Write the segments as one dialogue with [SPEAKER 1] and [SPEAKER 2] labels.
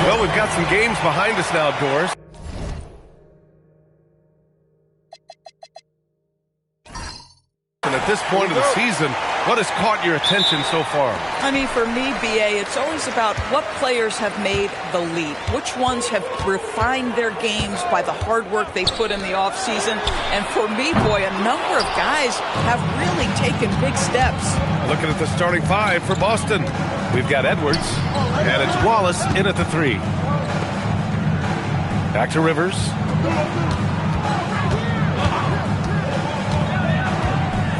[SPEAKER 1] Well, we've got some games behind us now, Doris. And at this point of the season, what has caught your attention so far?
[SPEAKER 2] I mean, for me, BA, it's always about what players have made the leap. Which ones have refined their games by the hard work they put in the offseason. And for me, boy, a number of guys have really taken big steps.
[SPEAKER 1] Looking at the starting five for Boston. We've got Edwards, and it's Wallace in at the 3. Back to Rivers.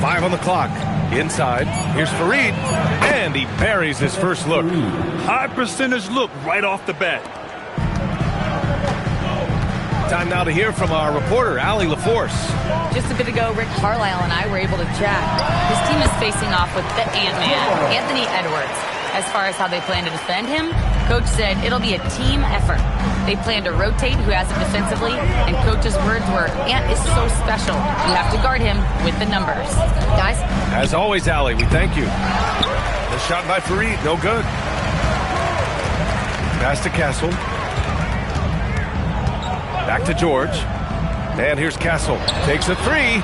[SPEAKER 1] Five on the clock. Inside. Here's Fareed. And he buries his first look.
[SPEAKER 3] High percentage look right off the bat.
[SPEAKER 1] Time now to hear from our reporter, Allie LaForce.
[SPEAKER 4] Just a bit ago, Rick Carlisle and I were able to chat. His team is facing off with the Ant-Man, Anthony Edwards. As far as how they plan to defend him, Coach said it'll be a team effort. They plan to rotate who has it defensively, and Coach's words were, Ant is so special. You have to guard him with the numbers. Guys?
[SPEAKER 1] As always, Allie, we thank you. The shot by Fareed, no good. Pass to Castle. Back to George. And here's Castle. Takes a 3.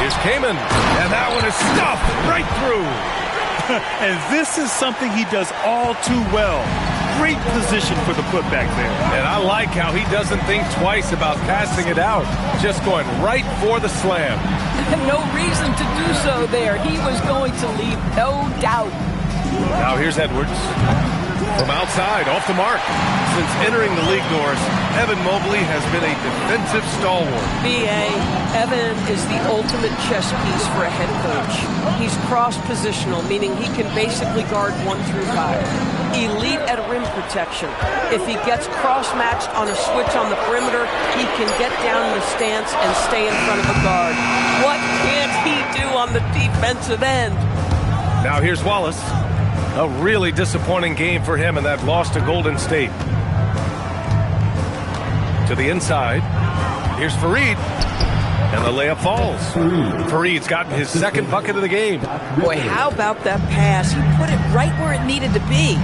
[SPEAKER 1] Here's Kamen. And that one is stuffed right through.
[SPEAKER 3] And this is something he does all too well. Great position for the putback there.
[SPEAKER 1] And I like how he doesn't think twice about passing it out. Just going right for the slam.
[SPEAKER 2] No reason to do so there. He was going to leave, no doubt.
[SPEAKER 1] Now here's Edwards. From outside, off the mark. Since entering the league, Doris, Evan Mobley has been a defensive stalwart.
[SPEAKER 2] B.A., Evan is the ultimate chess piece for a head coach. He's cross-positional, meaning he can basically guard 1 through 5. Elite at rim protection. If he gets cross-matched on a switch on the perimeter, he can get down in the stance and stay in front of a guard. What can't he do on the defensive end?
[SPEAKER 1] Now here's Wallace. A really disappointing game for him in that loss to Golden State. To the inside. Here's Fareed. And the layup falls. Fareed's gotten his second bucket of the game.
[SPEAKER 2] Boy, how about that pass? He put it right where it needed to be.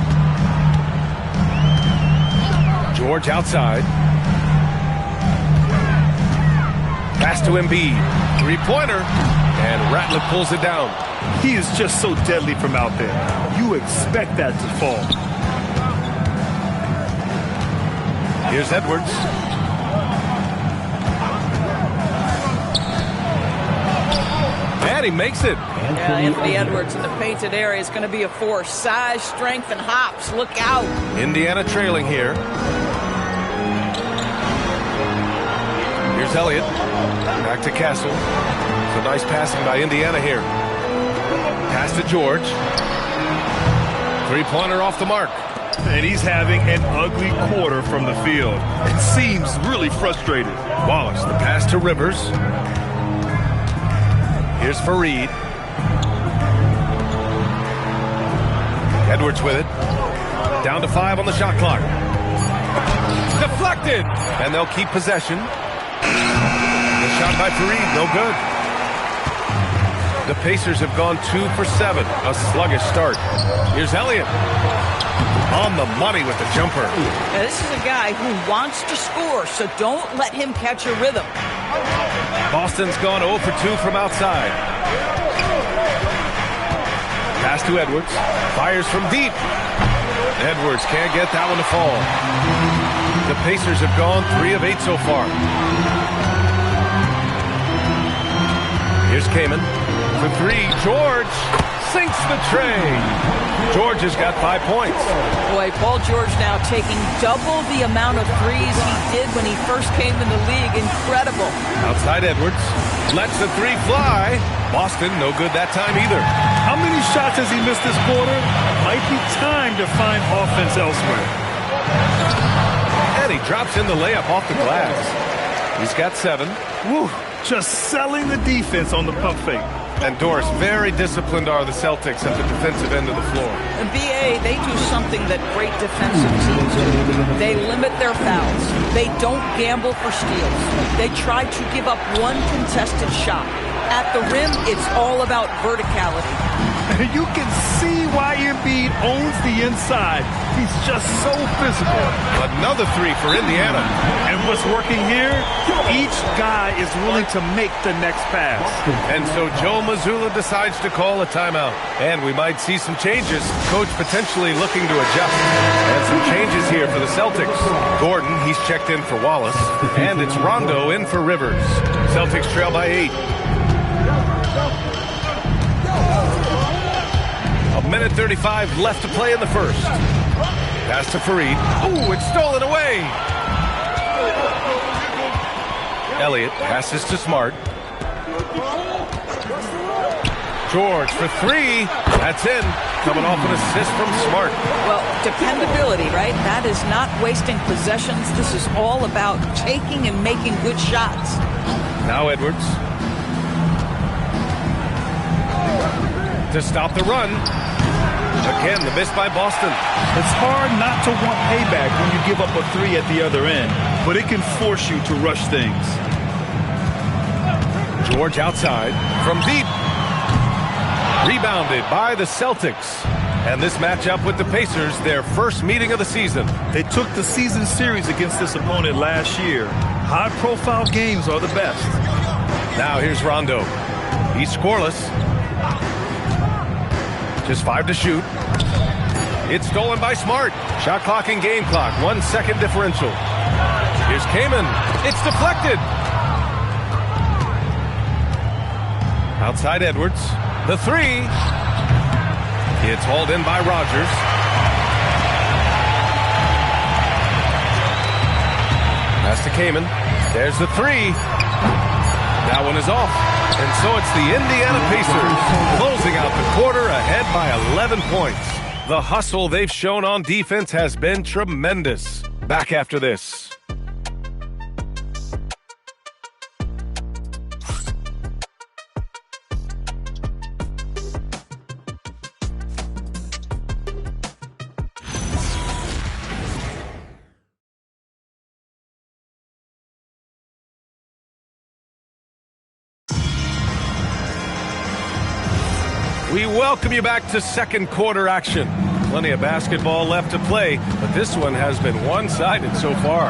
[SPEAKER 1] George outside. Pass to Embiid. 3-pointer. And Ratliff pulls it down.
[SPEAKER 3] He is just so deadly from out there. You expect that to fall.
[SPEAKER 1] Here's Edwards. And he makes it.
[SPEAKER 2] Yeah, Anthony Edwards in the painted area is going to be a force. Size, strength, and hops. Look out.
[SPEAKER 1] Indiana trailing here. Here's Elliott. Back to Castle. So nice passing by Indiana here. Pass to George. 3-pointer off the mark.
[SPEAKER 3] And he's having an ugly quarter from the field. It seems really frustrated.
[SPEAKER 1] Wallace, the pass to Rivers. Here's Fareed. Edwards with it. Down to 5 on the shot clock. Deflected! And they'll keep possession. The shot by Fareed, no good. The Pacers have gone 2 for 7. A sluggish start. Here's Elliott. On the money with the jumper.
[SPEAKER 2] Now, this is a guy who wants to score, so don't let him catch a rhythm.
[SPEAKER 1] Boston's gone 0 for 2 from outside. Pass to Edwards. Fires from deep. Edwards can't get that one to fall. The Pacers have gone 3 of 8 so far. Here's Kamen. For 3, George sinks the tray. George has got 5 points.
[SPEAKER 2] Boy, Paul George now taking double the amount of threes he did when he first came in the league. Incredible.
[SPEAKER 1] Outside Edwards. Lets the 3 fly. Boston, no good that time either.
[SPEAKER 3] How many shots has he missed this quarter? Might be time to find offense elsewhere.
[SPEAKER 1] And he drops in the layup off the glass. He's got 7.
[SPEAKER 3] Woo, just selling the defense on the pump fake.
[SPEAKER 1] And Doris, very disciplined are the Celtics at the defensive end of the floor.
[SPEAKER 2] And BA, they do something that great defensive teams do. They limit their fouls. They don't gamble for steals. They try to give up one contested shot. At the rim, it's all about verticality.
[SPEAKER 3] You can see why Embiid owns the inside. He's just so physical.
[SPEAKER 1] Another three for Indiana.
[SPEAKER 3] And what's working here? Each guy is willing to make the next pass.
[SPEAKER 1] And so Joe Mazzulla decides to call a timeout. And we might see some changes. Coach potentially looking to adjust. And some changes here for the Celtics. Gordon, he's checked in for Wallace. And it's Rondo in for Rivers. Celtics trail by 8. A minute 35 left to play in the first. Pass to Fareed. Ooh, it's stolen away. Elliott passes to Smart. George for three. That's in. Coming off an assist from Smart.
[SPEAKER 2] Well, dependability, right? That is not wasting possessions. This is all about taking and making good shots.
[SPEAKER 1] Now Edwards. To stop the run. Again, the miss by Boston.
[SPEAKER 3] It's hard not to want payback when you give up a three at the other end, but it can force you to rush things.
[SPEAKER 1] George outside from deep. Rebounded by the Celtics. And this matchup with the Pacers, their first meeting of the season.
[SPEAKER 3] They took the season series against this opponent last year. High-profile games are the best.
[SPEAKER 1] Now here's Rondo. He's scoreless. Just 5 to shoot. It's stolen by Smart. Shot clock and game clock. 1 second differential. Here's Kaman. It's deflected. Outside Edwards. The three. It's hauled in by Rogers. Pass to Kaman. There's the three. That one is off. And so it's the Indiana Pacers closing out the quarter ahead by 11 points. The hustle they've shown on defense has been tremendous. Back after this. We welcome you back to second quarter action. Plenty of basketball left to play, but this one has been one-sided so far.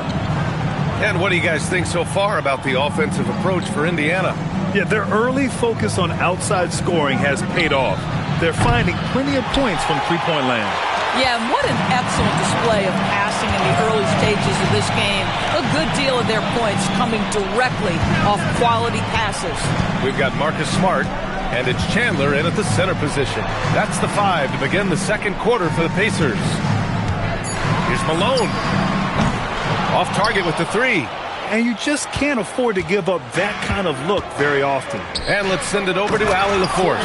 [SPEAKER 1] And what do you guys think so far about the offensive approach for Indiana?
[SPEAKER 3] Yeah, their early focus on outside scoring has paid off. They're finding plenty of points from three-point land.
[SPEAKER 2] Yeah, and what an excellent display of passing in the early stages of this game. A good deal of their points coming directly off quality passes.
[SPEAKER 1] We've got Marcus Smart. And it's Chandler in at the center position. That's the 5 to begin the second quarter for the Pacers. Here's Malone. Off target with the 3.
[SPEAKER 3] And you just can't afford to give up that kind of look very often.
[SPEAKER 1] And let's send it over to Allie LaForce.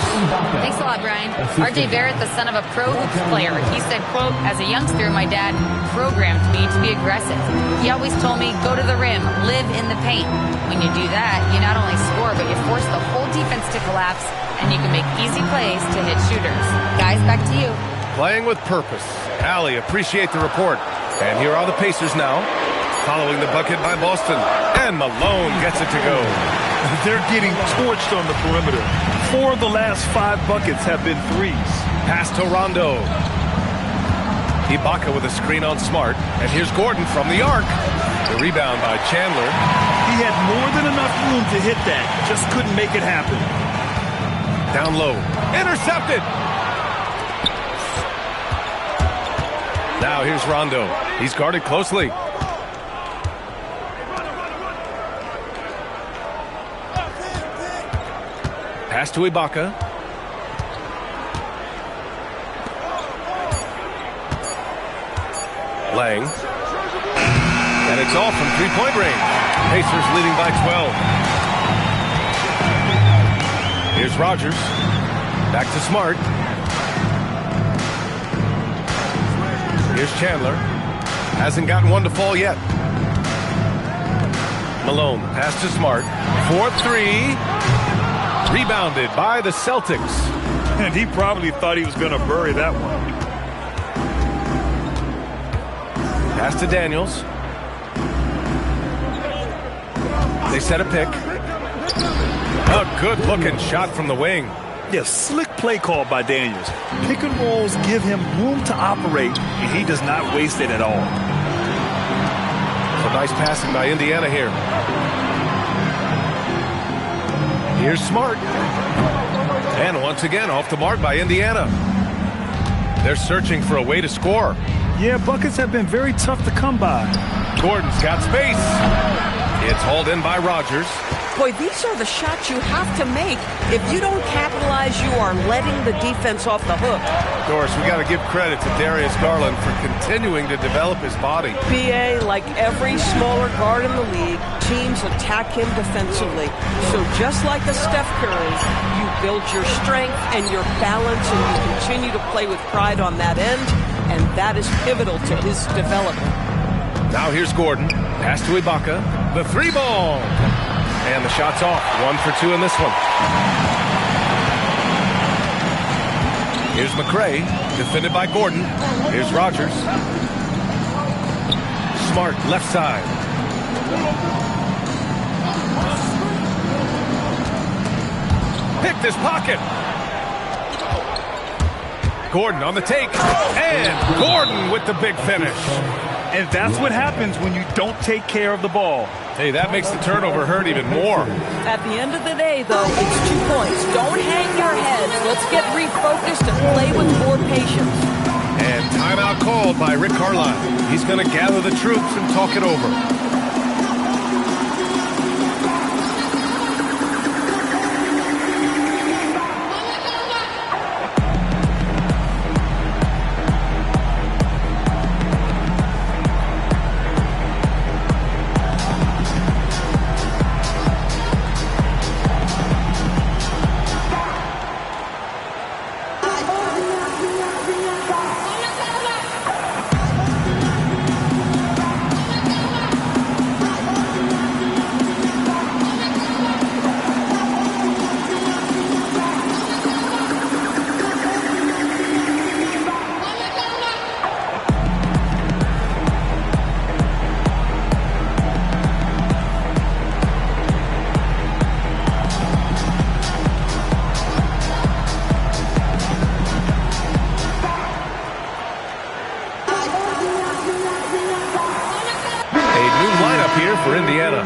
[SPEAKER 4] Thanks a lot, Brian. R.J. Barrett, the son of a pro hoops player, he said, quote, as a youngster, my dad programmed me to be aggressive. He always told me, go to the rim, live in the paint. When you do that, you not only score, but you force the whole defense to collapse, and you can make easy plays to hit shooters. Guys, back to you.
[SPEAKER 1] Playing with purpose. Allie, appreciate the report. And here are the Pacers now. Following the bucket by Boston. And Malone gets it to go.
[SPEAKER 3] They're getting torched on the perimeter. 4 of the last 5 buckets have been threes.
[SPEAKER 1] Pass to Rondo. Ibaka with a screen on Smart. And here's Gordon from the arc. The rebound by Chandler.
[SPEAKER 3] He had more than enough room to hit that. Just couldn't make it happen.
[SPEAKER 1] Down low. Intercepted. Now here's Rondo. He's guarded closely. Pass to Ibaka. Lang. And it's all from three-point range. Pacers leading by 12. Here's Rogers. Back to Smart. Here's Chandler. Hasn't gotten one to fall yet. Malone. Pass to Smart. 4-3. Rebounded by the Celtics.
[SPEAKER 3] And he probably thought he was going to bury that one.
[SPEAKER 1] Pass to Daniels. They set a pick. A good-looking shot from the wing.
[SPEAKER 3] Yeah, slick play call by Daniels. Pick and rolls give him room to operate, and he does not waste it at all.
[SPEAKER 1] So nice passing by Indiana here. Here's Smart. And once again, off the mark by Indiana. They're searching for a way to score.
[SPEAKER 3] Yeah, buckets have been very tough to come by.
[SPEAKER 1] Gordon's got space. It's hauled in by Rogers.
[SPEAKER 2] Boy, these are the shots you have to make. If you don't capitalize, you are letting the defense off the hook.
[SPEAKER 1] Doris, we got to give credit to Darius Garland for continuing to develop his body.
[SPEAKER 2] BA, like every smaller guard in the league, teams attack him defensively. So just like a Steph Curry, you build your strength and your balance, and you continue to play with pride on that end, and that is pivotal to his development.
[SPEAKER 1] Now here's Gordon. Pass to Ibaka. The three ball. And the shot's off. 1 for 2 in this one. Here's McRae. Defended by Gordon. Here's Rogers. Smart left side. Picked his pocket. Gordon on the take. And Gordon with the big finish.
[SPEAKER 3] And that's what happens when you don't take care of the ball.
[SPEAKER 1] Hey, that makes the turnover hurt even more.
[SPEAKER 2] At the end of the day, though, it's 2 points. Don't hang your heads. Let's get refocused and play with more patience.
[SPEAKER 1] And timeout called by Rick Carlisle. He's going to gather the troops and talk it over. For Indiana.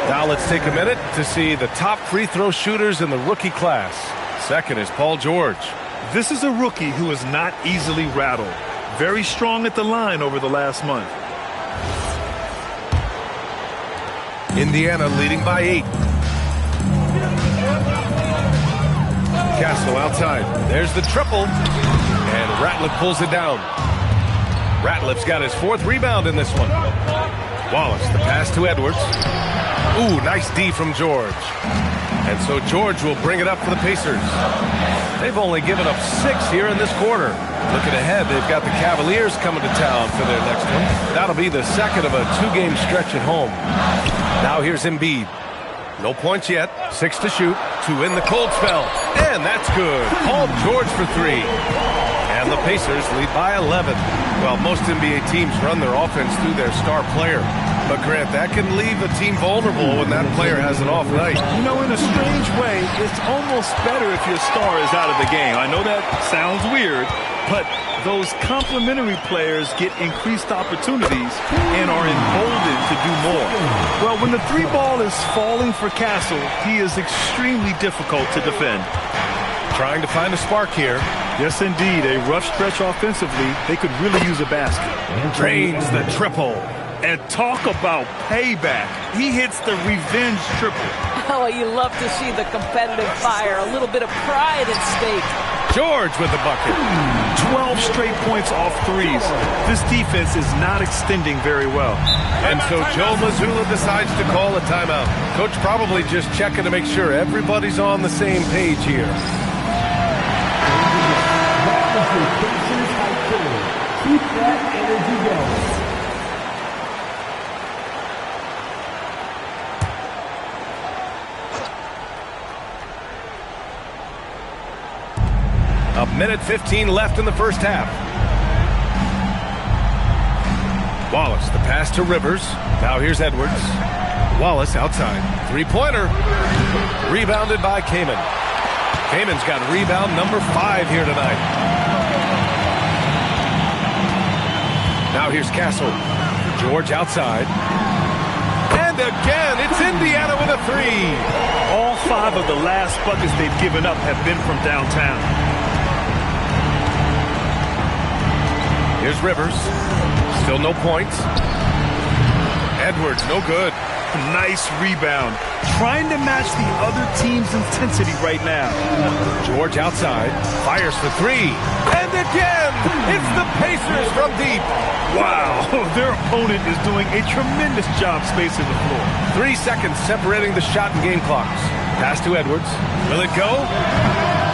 [SPEAKER 1] Now let's take a minute to see the top free throw shooters in the rookie class. Second is Paul George.
[SPEAKER 3] This is a rookie who is not easily rattled. Very strong at the line over the last month.
[SPEAKER 1] Indiana leading by 8. Castle outside. There's the triple. And Ratliff pulls it down. Ratliff's got his 4th rebound in this one. Wallace, the pass to Edwards. Ooh, nice D from George. And so George will bring it up for the Pacers. They've only given up 6 here in this quarter. Looking ahead, they've got the Cavaliers coming to town for their next one. That'll be the second of a 2-game stretch at home. Now here's Embiid. No points yet. 6 to shoot. To win the cold spell. And that's good. Paul George for 3. And the Pacers lead by 11. Well, most NBA teams run their offense through their star player. But, Grant, that can leave a team vulnerable when that player has an off night.
[SPEAKER 3] You know, in a strange way, it's almost better if your star is out of the game. I know that sounds weird, but those complementary players get increased opportunities and are emboldened to do more. Well, when the 3 ball is falling for Castle, he is extremely difficult to defend.
[SPEAKER 1] Trying to find a spark here.
[SPEAKER 3] Yes, indeed. A rough stretch offensively. They could really use a basket.
[SPEAKER 1] Drains the triple.
[SPEAKER 3] And talk about payback. He hits the revenge triple.
[SPEAKER 2] Oh, you love to see the competitive fire. A little bit of pride at stake.
[SPEAKER 1] George with the bucket.
[SPEAKER 3] 12 straight points off threes. This defense is not extending very well.
[SPEAKER 1] And so Joe Mazzulla decides to call a timeout. Coach probably just checking to make sure everybody's on the same page here.
[SPEAKER 5] Keep that energy going.
[SPEAKER 1] A minute 15 left in the first half. Wallace, the pass to Rivers. Now here's Edwards. Wallace outside. 3-pointer. Rebounded by Kaman. Kamin's got rebound number 5 here tonight. Now here's Castle. George outside. And again, it's Indiana with a 3.
[SPEAKER 3] All 5 of the last buckets they've given up have been from downtown.
[SPEAKER 1] Here's Rivers. Still no points. Edwards, no good.
[SPEAKER 3] Nice rebound. Trying to match the other team's intensity right now.
[SPEAKER 1] George outside. Fires for 3. And again, it's the Pacers from deep.
[SPEAKER 3] Wow, their opponent is doing a tremendous job spacing the floor.
[SPEAKER 1] 3 seconds separating the shot and game clocks. Pass to Edwards. Will it go?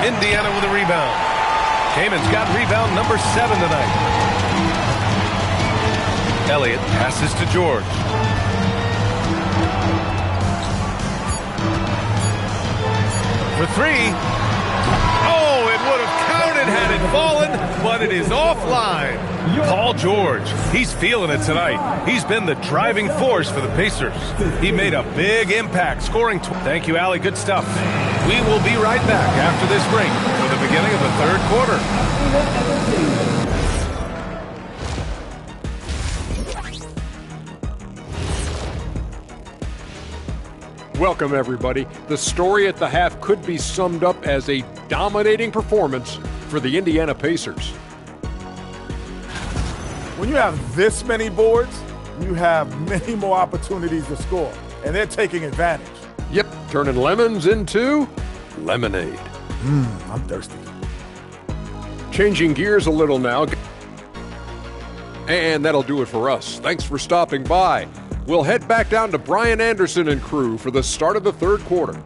[SPEAKER 1] Indiana with a rebound. Kamin's got rebound number 7 tonight. Elliott passes to George. For 3. Oh, it would have counted had it fallen, but it is offline. Paul George, he's feeling it tonight. He's been the driving force for the Pacers. He made a big impact, scoring. Thank you, Allie. Good stuff. We will be right back after this break for the beginning of the third quarter.
[SPEAKER 6] Welcome, everybody. The story at the half could be summed up as a dominating performance for the Indiana Pacers.
[SPEAKER 7] When you have this many boards, you have many more opportunities to score, and they're taking advantage.
[SPEAKER 6] Yep, turning lemons into lemonade.
[SPEAKER 7] I'm thirsty.
[SPEAKER 6] Changing gears a little now. And that'll do it for us. Thanks for stopping by. We'll head back down to Brian Anderson and crew for the start of the third quarter.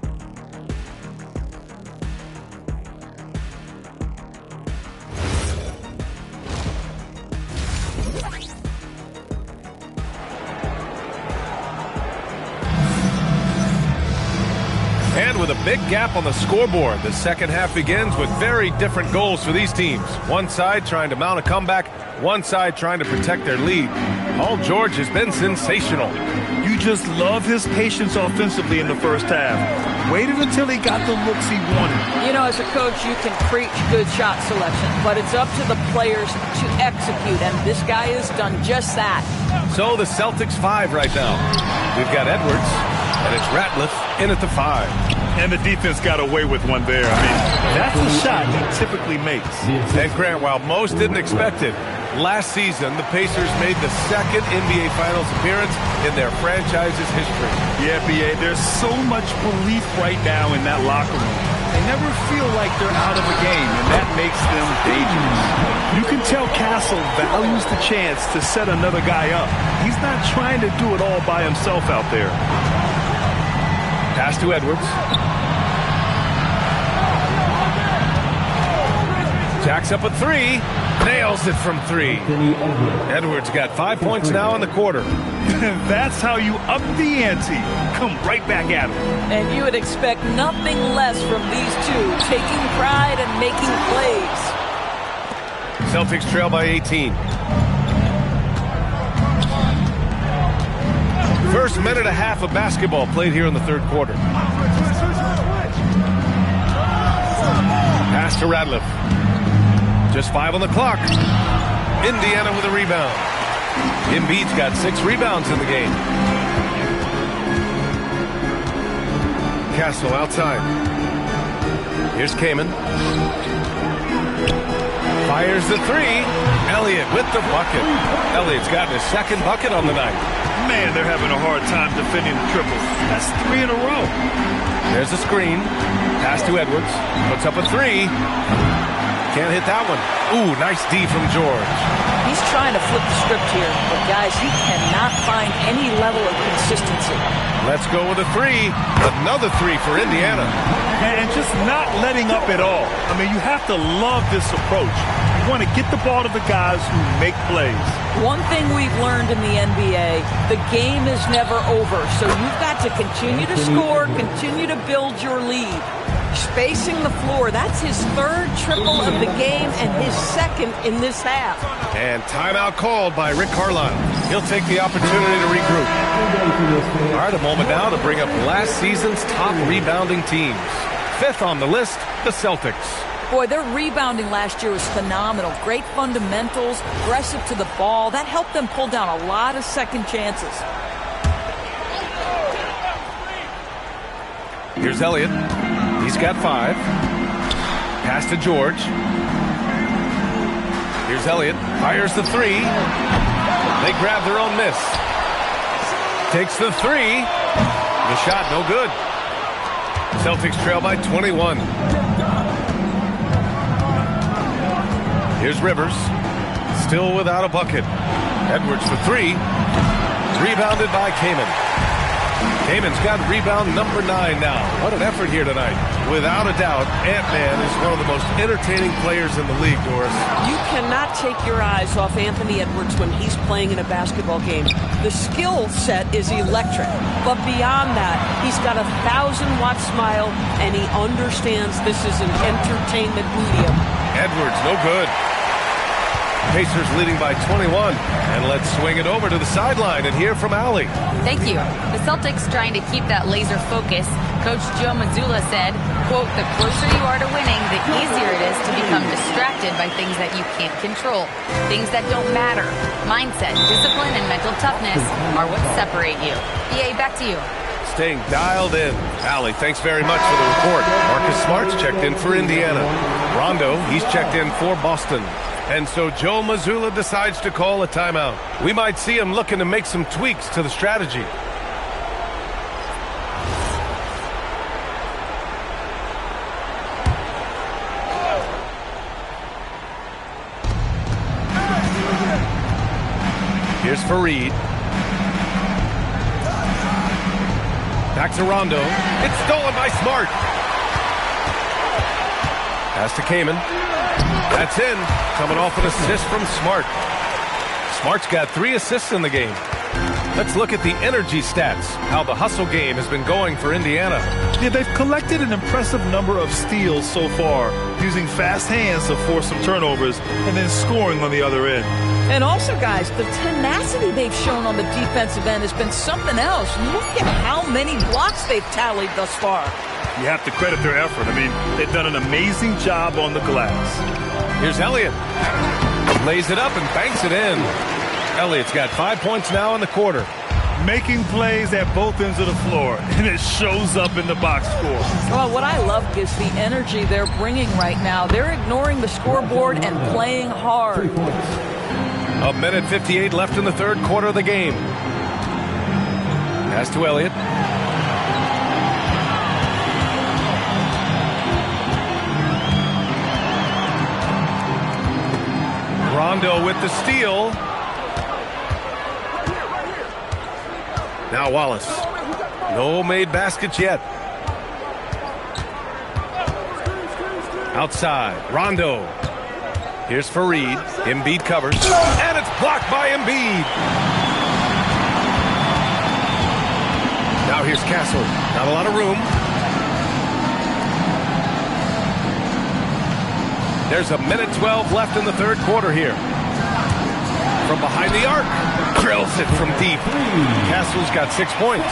[SPEAKER 1] And with a big gap on the scoreboard, the second half begins with very different goals for these teams. One side trying to mount a comeback, one side trying to protect their lead. Paul George has been sensational.
[SPEAKER 3] You just love his patience offensively in the first half. Waited until he got the looks he wanted.
[SPEAKER 2] You know, as a coach, you can preach good shot selection, but it's up to the players to execute, and this guy has done just that.
[SPEAKER 1] So the Celtics 5 right now. We've got Edwards, and it's Ratliff in at the 5.
[SPEAKER 3] And the defense got away with one there. I mean, that's the shot he typically makes.
[SPEAKER 1] And Grant, while most didn't expect it, last season the Pacers made the second NBA Finals appearance in their franchise's history.
[SPEAKER 3] Yeah, B.A., there's so much belief right now in that locker room. They never feel like they're out of a game, and that makes them dangerous. You can tell Castle values the chance to set another guy up. He's not trying to do it all by himself out there.
[SPEAKER 1] Pass to Edwards. Jacks up a 3. Nails it from 3. Edwards got 5 points now in the quarter.
[SPEAKER 3] That's how you up the ante. Come right back at him.
[SPEAKER 2] And you would expect nothing less from these two, taking pride and making plays.
[SPEAKER 1] Celtics trail by 18. First minute and a half of basketball played here in the third quarter. Pass to Ratliff. Just 5 on the clock. Indiana with a rebound. Embiid's got 6 rebounds in the game. Castle outside. Here's Kamin. Fires the 3. Elliott with the bucket. Elliott's gotten his second bucket on the night.
[SPEAKER 3] Man, they're having a hard time defending the triples. That's 3 in a row.
[SPEAKER 1] There's a screen. Pass to Edwards. Puts up a 3. Can't hit that one. Ooh, nice D from George.
[SPEAKER 2] He's trying to flip the script here, but guys, he cannot find any level of consistency.
[SPEAKER 1] Let's go with a 3. Another 3 for Indiana.
[SPEAKER 3] And just not letting up at all. I mean, you have to love this approach. You want to get the ball to the guys who make plays.
[SPEAKER 2] One thing we've learned in the NBA, the game is never over. So you've got to continue to score, continue to build your lead. Spacing the floor, that's his 3rd triple of the game and his 2nd in this half.
[SPEAKER 1] And timeout called by Rick Carlisle. He'll take the opportunity to regroup. All right, a moment now to bring up last season's top rebounding teams. fifth on the list, the Celtics.
[SPEAKER 8] Boy, their rebounding last year was phenomenal. Great fundamentals, aggressive to the ball. That helped them pull down a lot of second chances.
[SPEAKER 1] Here's Elliott. He's got 5. Pass to George. Here's Elliott. Fires the 3. They grab their own miss. Takes the 3. The shot, no good. Celtics trail by 21. Here's Rivers. Still without a bucket. Edwards for 3. Rebounded by Kaman. Kaman's got rebound number 9 now. What an effort here tonight. Without a doubt, Ant-Man is one of the most entertaining players in the league, Doris.
[SPEAKER 2] You cannot take your eyes off Anthony Edwards when he's playing in a basketball game. The skill set is electric, but beyond that, he's got a 1,000-watt smile, and he understands this is an entertainment medium.
[SPEAKER 1] Edwards, no good. Pacers leading by 21. And let's swing it over to the sideline and hear from Allie.
[SPEAKER 4] Thank you. The Celtics trying to keep that laser focus. Coach Joe Mazzulla said, quote, "The closer you are to winning, the easier it is to become distracted by things that you can't control, things that don't matter. Mindset, discipline, and mental toughness are what separate you." EA, back to you.
[SPEAKER 1] Staying dialed in. Allie, thanks very much for the report. Marcus Smart's checked in for Indiana. Rondo, he's checked in for Boston. And so Joe Mazzulla decides to call a timeout. We might see him looking to make some tweaks to the strategy. Here's Fareed. Back to Rondo. It's stolen by Smart. Pass to Kaman. That's in. Coming off an assist from Smart. Smart's got 3 assists in the game. Let's look at the energy stats, how the hustle game has been going for Indiana.
[SPEAKER 3] Yeah, they've collected an impressive number of steals so far, using fast hands to force some turnovers and then scoring on the other end.
[SPEAKER 8] And also, guys, the tenacity they've shown on the defensive end has been something else. Look at how many blocks they've tallied thus far.
[SPEAKER 3] You have to credit their effort. I mean, they've done an amazing job on the glass.
[SPEAKER 1] Here's Elliott. Lays it up and banks it in. Elliott's got 5 points now in the quarter.
[SPEAKER 3] Making plays at both ends of the floor, and it shows up in the box score.
[SPEAKER 8] Well, what I love is the energy they're bringing right now. They're ignoring the scoreboard and playing hard.
[SPEAKER 5] 3 points.
[SPEAKER 1] A minute 58 left in the third quarter of the game. Pass to Elliott. Rondo with the steal. Now Wallace. No made baskets yet. Outside. Rondo. Here's Fareed. Embiid covers. And it's blocked by Embiid. Now here's Castle. Not a lot of room. There's a minute 12 left in the third quarter here. From behind the arc. Drills it from deep. Castle's got 6 points.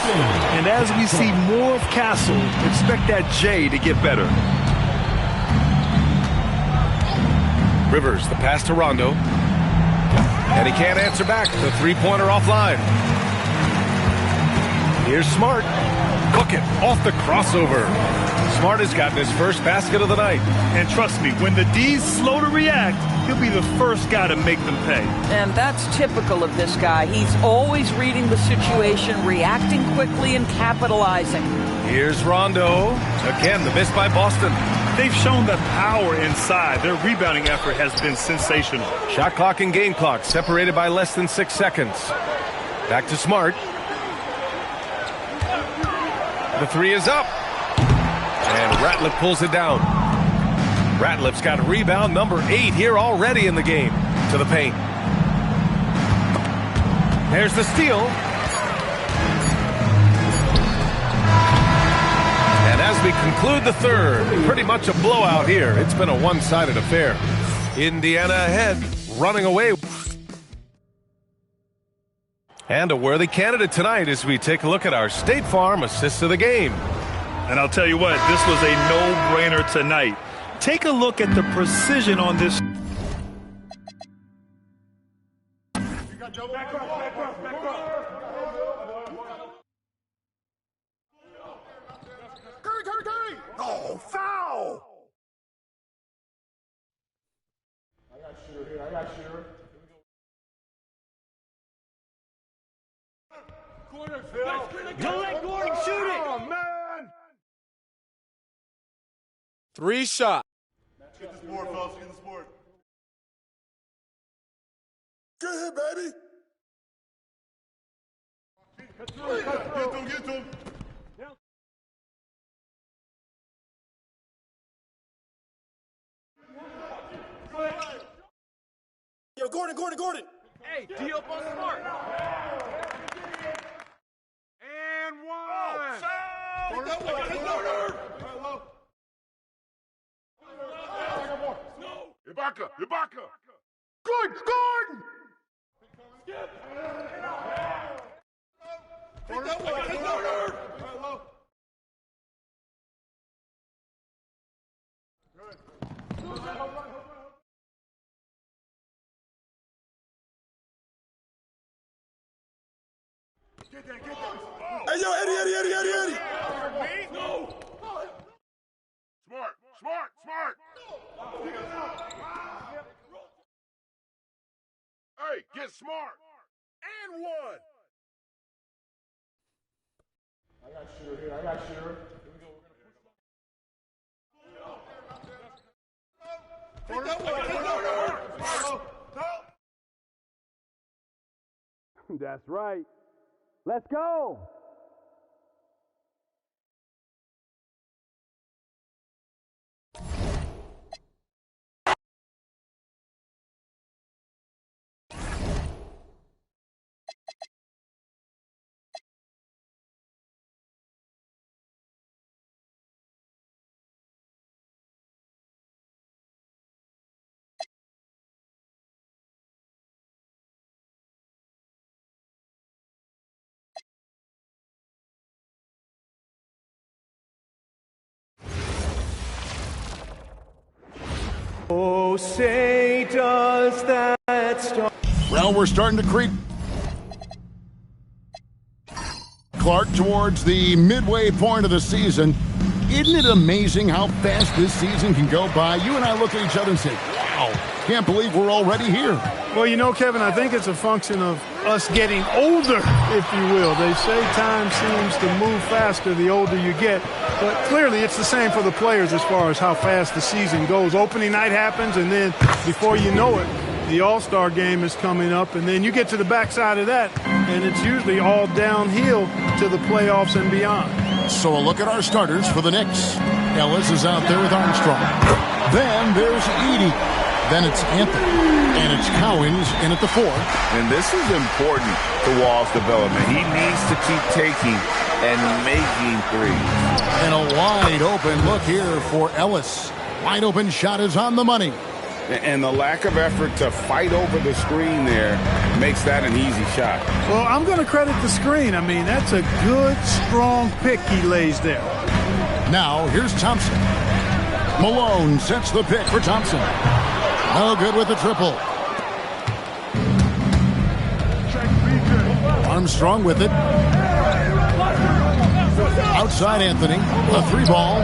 [SPEAKER 3] And as we see more of Castle, expect that J to get better.
[SPEAKER 1] Rivers, the pass to Rondo. And he can't answer back. The three-pointer offline. Here's Smart. Book it off the crossover. Smart has gotten his first basket of the night.
[SPEAKER 3] And trust me, when the D's slow to react, he'll be the first guy to make them pay.
[SPEAKER 8] And that's typical of this guy. He's always reading the situation, reacting quickly, and capitalizing.
[SPEAKER 1] Here's Rondo. Again, the miss by Boston.
[SPEAKER 3] They've shown the power inside. Their rebounding effort has been sensational.
[SPEAKER 1] Shot clock and game clock separated by less than 6 seconds. Back to Smart. The three is up. And Ratliff pulls it down. Ratliff's got rebound number 8 here already in the game. To the paint. There's the steal. And as we conclude the third, pretty much a blowout here. It's been a one-sided affair. Indiana ahead, running away. And a worthy candidate tonight as we take a look at our State Farm assists of the game.
[SPEAKER 3] And I'll tell you what, this was a no-brainer tonight. Take a look at the precision on this.
[SPEAKER 7] Oh, foul! I got shooter here. Corner, Phil.
[SPEAKER 3] Don't let Gordon shoot it.
[SPEAKER 7] Oh, man.
[SPEAKER 6] 3 shots.
[SPEAKER 7] Get this board, fellas. Get this board. Get him, baby. Get to him. Yo, Gordon.
[SPEAKER 1] Hey, D up on Smart.
[SPEAKER 7] And one. Ibaka. Good, Gordon. Get that. Hey, yo, Eddie. Me? No. Smart. Hey, get smart. And one. I got shooter here. Here we go.
[SPEAKER 5] That's right. Let's go. Oh, say does that star...
[SPEAKER 9] Well, we're starting to creep, Clark, towards the midway point of the season. Isn't it amazing how fast this season can go by? You and I look at each other and say, wow, can't believe we're already here.
[SPEAKER 10] Well, you know, Kevin, I think it's a function of us getting older, if you will. They say time seems to move faster the older you get. But clearly it's the same for the players as far as how fast the season goes. Opening night happens, and then before you know it, the All-Star game is coming up, and then you get to the backside of that, and it's usually all downhill to the playoffs and beyond.
[SPEAKER 9] So a look at our starters for the Knicks. Ellis is out there with Armstrong. Then there's Edey. Then it's Anthony. And it's Cowens in at the 4.
[SPEAKER 11] And this is important to Wall's development. He needs to keep taking and making threes.
[SPEAKER 9] And a wide open look here for Ellis. Wide open shot is on the money.
[SPEAKER 11] And the lack of effort to fight over the screen there makes that an easy shot.
[SPEAKER 10] Well, I'm going to credit the screen. I mean, that's a good, strong pick he lays there.
[SPEAKER 9] Now, here's Thompson. Malone sets the pick for Thompson. No good with the triple. Armstrong with it. Outside Anthony. A 3-ball.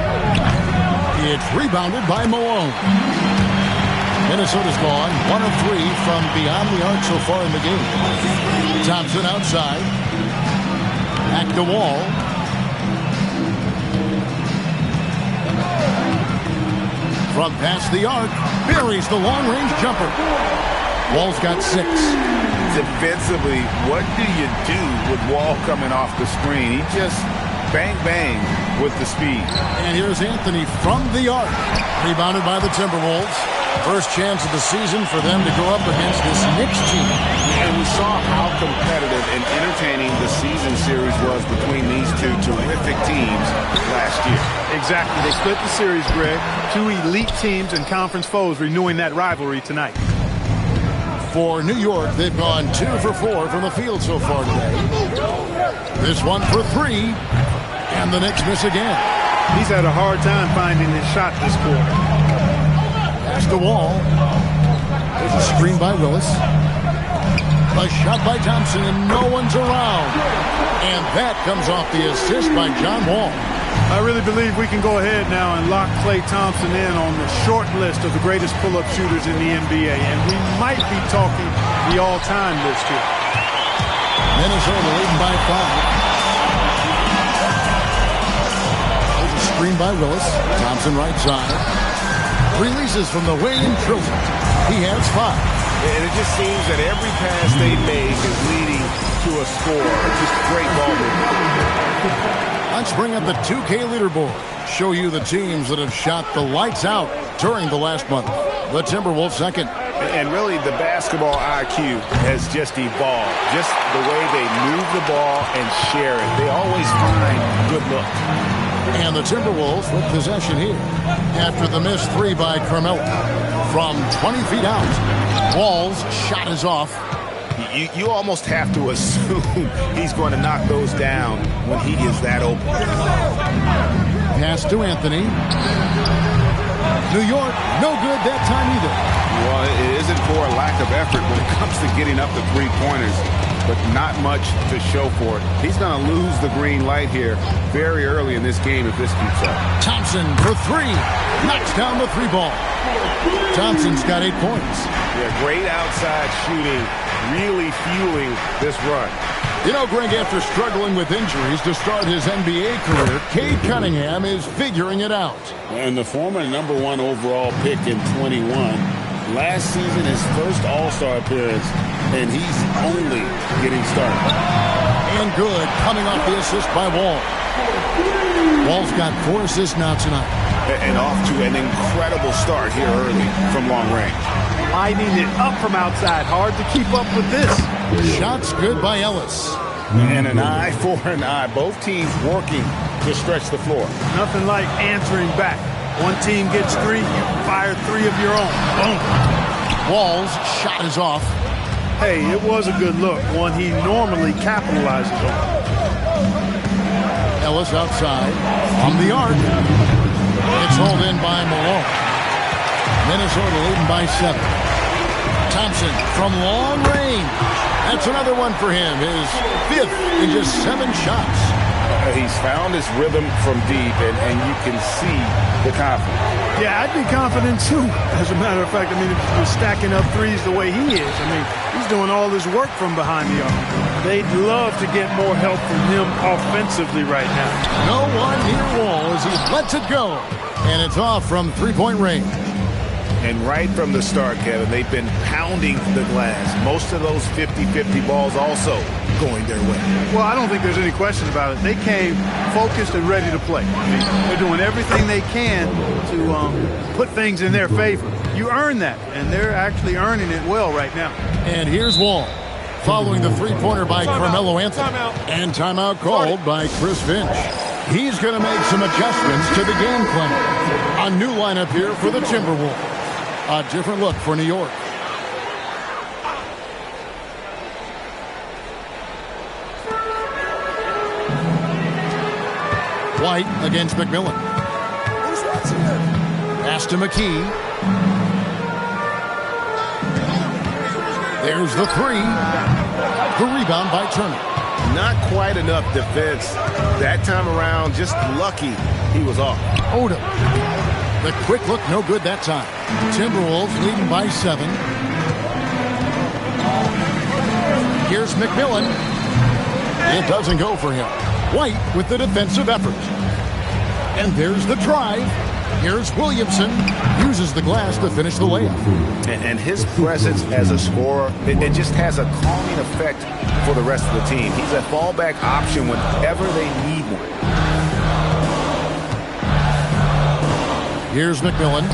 [SPEAKER 9] It's rebounded by Malone. Minnesota's gone 1 of 3 from beyond the arc so far in the game. Thompson outside. Back to Wall. From past the arc, buries the long-range jumper. Wall's got 6.
[SPEAKER 11] Defensively, what do you do with Wall coming off the screen? He just bang, bang with the speed.
[SPEAKER 9] And here's Anthony from the arc. Rebounded by the Timberwolves. First chance of the season for them to go up against this Knicks team.
[SPEAKER 11] And we saw how competitive and entertaining the season series was between these two terrific teams last year.
[SPEAKER 10] Exactly. They split the series, Greg. 2 elite teams and conference foes renewing that rivalry tonight.
[SPEAKER 9] For New York, they've gone 2 for 4 from the field so far today. This one for 3. And the Knicks miss again.
[SPEAKER 10] He's had a hard time finding his shot this quarter.
[SPEAKER 9] Pass the wall. There's a screen by Willis. A shot by Thompson, and no one's around. And that comes off the assist by John Wall.
[SPEAKER 10] I really believe we can go ahead now and lock Klay Thompson in on the short list of the greatest pull-up shooters in the NBA. And we might be talking the all-time list here.
[SPEAKER 9] Minnesota leading by 5. There's a screen by Willis. Thompson right side. Releases from the wing and drills it. He has 5.
[SPEAKER 11] And it just seems that every pass they make is leading to a score. Just great ball movement.
[SPEAKER 9] Let's bring up the 2K leaderboard. Show you the teams that have shot the lights out during the last month. The Timberwolves second.
[SPEAKER 11] And really, the basketball IQ has just evolved. Just the way they move the ball and share it. They always find good look.
[SPEAKER 9] And the Timberwolves with possession here after the missed 3 by Carmelo. From 20 feet out, Wall's shot is off.
[SPEAKER 11] You almost have to assume he's going to knock those down when he is that open.
[SPEAKER 9] Pass to Anthony. New York, no good that time either.
[SPEAKER 11] Well, it isn't for a lack of effort when it comes to getting up the three-pointers, but not much to show for it. He's going to lose the green light here very early in this game if this keeps up.
[SPEAKER 9] Thompson for 3. Knocks down the 3 ball. Thompson's got 8 points.
[SPEAKER 11] Yeah, great outside shooting, really fueling this run.
[SPEAKER 9] You know, Greg, after struggling with injuries to start his NBA career, Cade Cunningham is figuring it out.
[SPEAKER 12] And the former #1 overall pick in 21. Last season, his first All-Star appearance, and he's only getting started.
[SPEAKER 9] And good, coming off the assist by Wall. Wall's got 4 assists now tonight.
[SPEAKER 11] And off to an incredible start here early from long range.
[SPEAKER 10] Lining it up from outside. Hard to keep up with this.
[SPEAKER 9] Shots good by Ellis.
[SPEAKER 11] And an eye for an eye. Both teams working to stretch the floor.
[SPEAKER 10] Nothing like answering back. One team gets 3, you fire 3 of your own. Boom.
[SPEAKER 9] Wall's shot is off.
[SPEAKER 10] Hey, it was a good look. One he normally capitalizes on.
[SPEAKER 9] Ellis outside. From the arc. It's hauled in by Malone. Minnesota leading by 7. Thompson from long range. That's another one for him. His 5th in just 7 shots.
[SPEAKER 11] He's found his rhythm from deep, and you can see the confidence.
[SPEAKER 10] Yeah, I'd be confident too. As a matter of fact, I mean, if you're stacking up threes the way he is, I mean, he's doing all his work from behind the arc. They'd love to get more help from him offensively right now.
[SPEAKER 9] No one near Wall as he lets it go. And it's off from 3-point range.
[SPEAKER 11] And right from the start, Kevin, they've been pounding the glass. Most of those 50-50 balls also going their way.
[SPEAKER 10] Well, I don't think there's any question about it. They came focused and ready to play. They're doing everything they can to put things in their favor. You earn that, and they're actually earning it well right now.
[SPEAKER 9] And here's Wall, following the 3-pointer by Carmelo Anthony. And timeout called by Chris Finch. He's going to make some adjustments to the game plan. A new lineup here for the Timberwolves. A different look for New York. White against McMillan. Pass to McKee. There's the 3. The rebound by Turner.
[SPEAKER 11] Not quite enough defense that time around. Just lucky he was off.
[SPEAKER 9] Odom. The quick look, no good that time. Timberwolves leading by 7. Here's McMillan. It doesn't go for him. White with the defensive effort. And there's the drive. Here's Williamson. Uses the glass to finish the layup.
[SPEAKER 11] And his presence as a scorer, it just has a calming effect for the rest of the team. He's a fallback option whenever they need one.
[SPEAKER 9] Here's McMillan.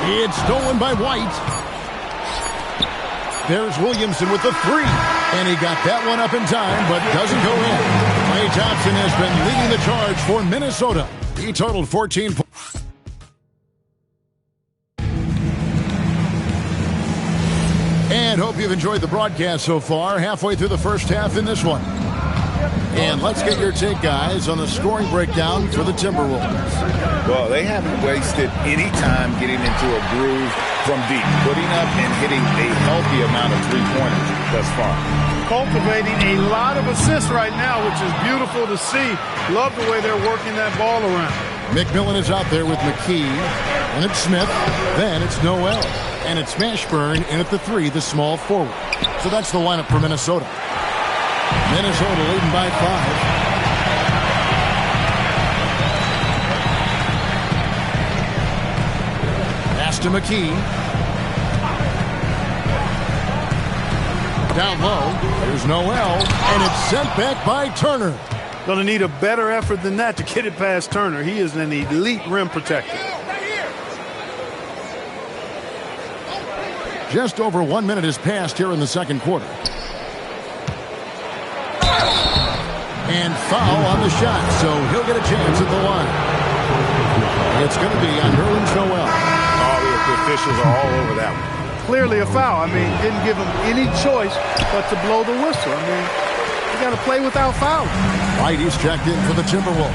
[SPEAKER 9] It's stolen by White. There's Williamson with the 3. And he got that one up in time, but doesn't go in. Klay Thompson has been leading the charge for Minnesota. He totaled 14 points. And hope you've enjoyed the broadcast so far. Halfway through the first half in this one. And let's get your take, guys, on the scoring breakdown for the Timberwolves.
[SPEAKER 11] Well, they haven't wasted any time getting into a groove from deep, putting up and hitting a healthy amount of three-pointers thus far.
[SPEAKER 10] Cultivating a lot of assists right now, which is beautiful to see. Love the way they're working that ball around.
[SPEAKER 9] McMillan is out there with McKee, and it's Smith, then it's Noel, and it's Mashburn in at the 3, the small forward. So that's the lineup for Minnesota. Minnesota leading by 5. To McKee. Down low. There's Noel. And it's sent back by Turner.
[SPEAKER 10] Going to need a better effort than that to get it past Turner. He is an elite rim protector.
[SPEAKER 9] Just over 1 minute has passed here in the second quarter. And foul on the shot, so he'll get a chance at the line. It's going to be on Nerlens Noel.
[SPEAKER 11] The officials are all over that one.
[SPEAKER 10] Clearly a foul. I mean, didn't give him any choice but to blow the whistle. I mean, you got to play without fouling.
[SPEAKER 9] Whitey's checked in for the Timberwolves.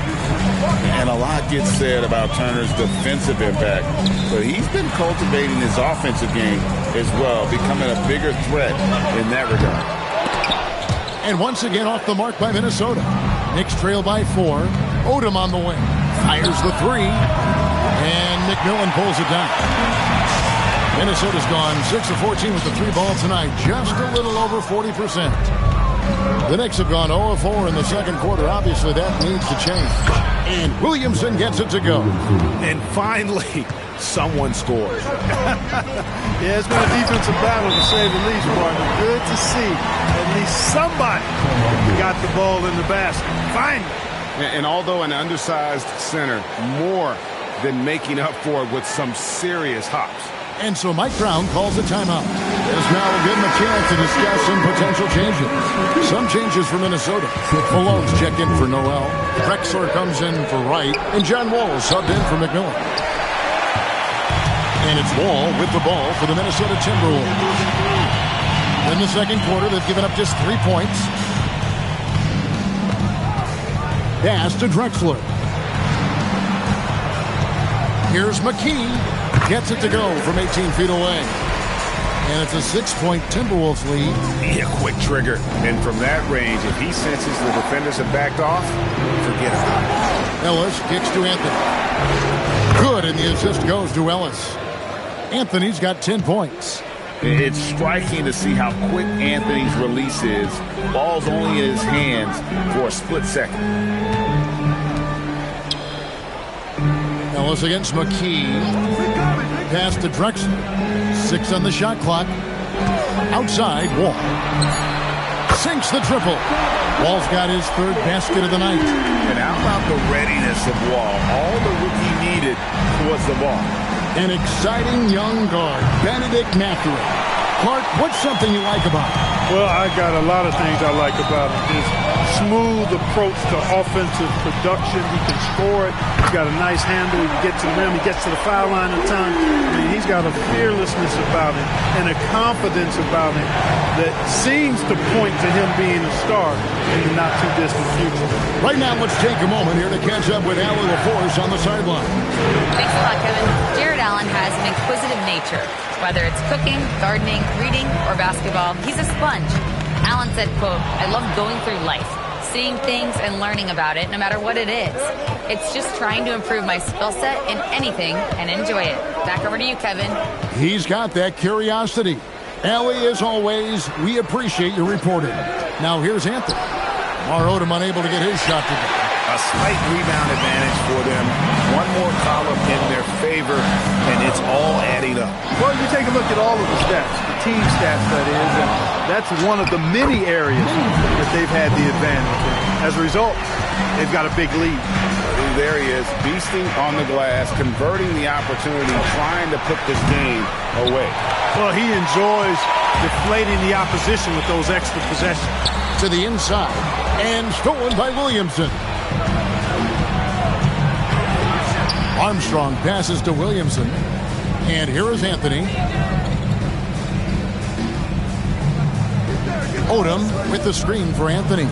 [SPEAKER 12] And a lot gets said about Turner's defensive impact, but he's been cultivating his offensive game as well, becoming a bigger threat in that regard.
[SPEAKER 9] And once again off the mark by Minnesota. Knicks trail by 4. Odom on the wing. Fires the 3. And McMillan pulls it down. Minnesota's gone 6 of 14 with the 3 ball tonight. Just a little over 40%. The Knicks have gone 0 of 4 in the second quarter. Obviously, that needs to change. And Williamson gets it to go.
[SPEAKER 11] And finally, someone scores.
[SPEAKER 10] Yeah, it's been a defensive battle to say the least, partner. Good to see at least somebody got the ball in the basket. Finally.
[SPEAKER 11] And although an undersized center, more than making up for it with some serious hops.
[SPEAKER 9] And so Mike Brown calls a timeout. As now will give him a chance to discuss some potential changes. Some changes for Minnesota. Malone's checked in for Noel. Drexler comes in for Wright. And John Wall is subbed in for McMillan. And it's Wall with the ball for the Minnesota Timberwolves. In the second quarter, they've given up just 3 points. Pass to Drexler. Here's McKee. Gets it to go from 18 feet away. And it's a 6-point Timberwolves lead.
[SPEAKER 11] Yeah, quick trigger. And from that range, if he senses the defenders have backed off, forget about it.
[SPEAKER 9] Ellis kicks to Anthony. Good, and the assist goes to Ellis. Anthony's got 10 points.
[SPEAKER 11] It's striking to see how quick Anthony's release is. Ball's only in his hands for a split second.
[SPEAKER 9] Ellis against McKee. Pass to Drexler. 6 on the shot clock. Outside, Wall. Sinks the triple. Wall's got his 3rd basket of the night.
[SPEAKER 11] And how about the readiness of Wall? All the rookie needed was the ball.
[SPEAKER 9] An exciting young guard, Benedict Mathurin. Clark, what's something you like about him?
[SPEAKER 10] Well, I got a lot of things I like about him. His smooth approach to offensive production. He can score it. He's got a nice handle. He can get to the rim. He gets to the foul line a ton. I mean, he's got a fearlessness about him and a confidence about him that seems to point to him being a star in the not-too-distant future.
[SPEAKER 9] Right now, let's take a moment here to catch up with Allen LaForce on the sideline.
[SPEAKER 4] Thanks a lot, Kevin. Jared Allen has an inquisitive nature. Whether it's cooking, gardening, reading, or basketball, he's a sponge. Allen said, quote, "I love going through life, seeing things and learning about it, no matter what it is. It's just trying to improve my skill set in anything and enjoy it." Back over to you, Kevin.
[SPEAKER 9] He's got that curiosity. Allie, as always, we appreciate your reporting. Now here's Anthony. Mar Odom unable to get his shot to go.
[SPEAKER 11] A slight rebound advantage for them. One more column in their favor, and it's all adding up.
[SPEAKER 10] Well, you take a look at all of the stats, the team stats, that is, and that's one of the many areas that they've had the advantage. And as a result, they've got a big lead.
[SPEAKER 11] There he is, beasting on the glass, converting the opportunity, trying to put this game away.
[SPEAKER 10] Well, he enjoys deflating the opposition with those extra possessions.
[SPEAKER 9] To the inside, and stolen by Williamson. Armstrong passes to Williamson. And here is Anthony. Odom with the screen for Anthony.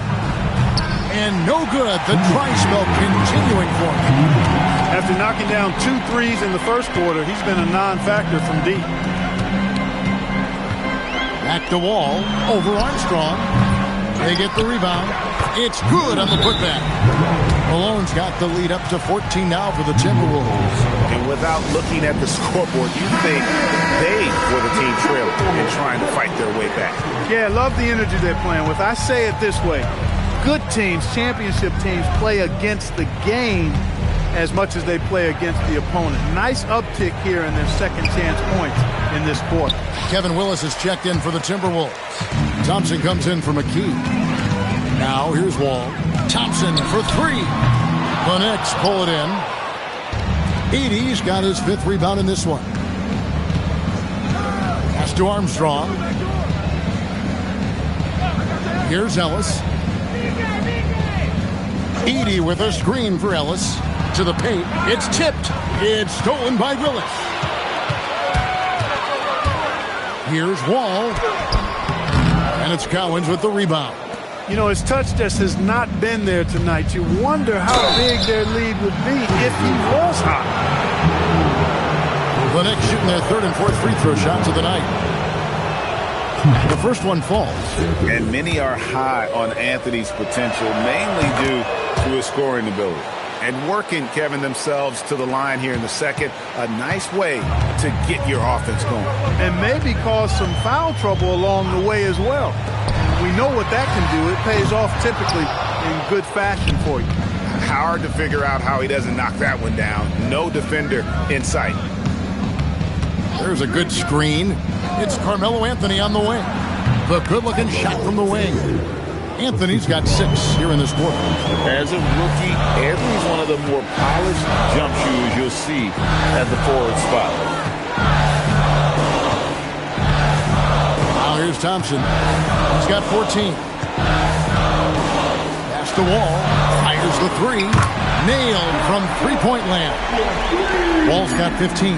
[SPEAKER 9] And no good. The dry spell continuing for him.
[SPEAKER 10] After knocking down 2 threes in the first quarter, he's been a non-factor from deep.
[SPEAKER 9] Back to Wall. Over Armstrong. They get the rebound. It's good on the putback. Malone's got the lead up to 14 now for the Timberwolves.
[SPEAKER 11] And without looking at the scoreboard, you think they were the team trailing and trying to fight their way back.
[SPEAKER 10] Yeah, I love the energy they're playing with. I say it this way. Good teams, championship teams, play against the game as much as they play against the opponent. Nice uptick here in their second chance points in this quarter.
[SPEAKER 9] Kevin Willis is checked in for the Timberwolves. Thompson comes in for McKee. Now here's Wall. Thompson for 3. The Knicks pull it in. Edey's got his 5th rebound in this one. Pass to Armstrong. Here's Ellis. Edey with a screen for Ellis. To the paint. It's tipped. It's stolen by Willis. Here's Wall. And it's Cowens with the rebound.
[SPEAKER 10] You know, his touch just has not been there tonight. You wonder how big their lead would be if he was hot.
[SPEAKER 9] The Knicks shooting their 3rd and 4th free throw shots of the night. The first one falls.
[SPEAKER 11] And many are high on Anthony's potential, mainly due to his scoring ability. And working, Kevin, themselves to the line here in the second, a nice way to get your offense going.
[SPEAKER 10] And maybe cause some foul trouble along the way as well. We know what that can do. It pays off typically in good fashion for you.
[SPEAKER 11] Hard to figure out how he doesn't knock that one down. No defender in sight.
[SPEAKER 9] There's a good screen. It's Carmelo Anthony on the wing. The good-looking shot from the wing. Anthony's got 6 here in this quarter.
[SPEAKER 12] As a rookie, Anthony's one of the more polished jump shooters you'll see at the forward spot.
[SPEAKER 9] Now here's Thompson. He's got 14. Pass to Wall. Fires the 3. Nailed from three-point land. Wall's got 15.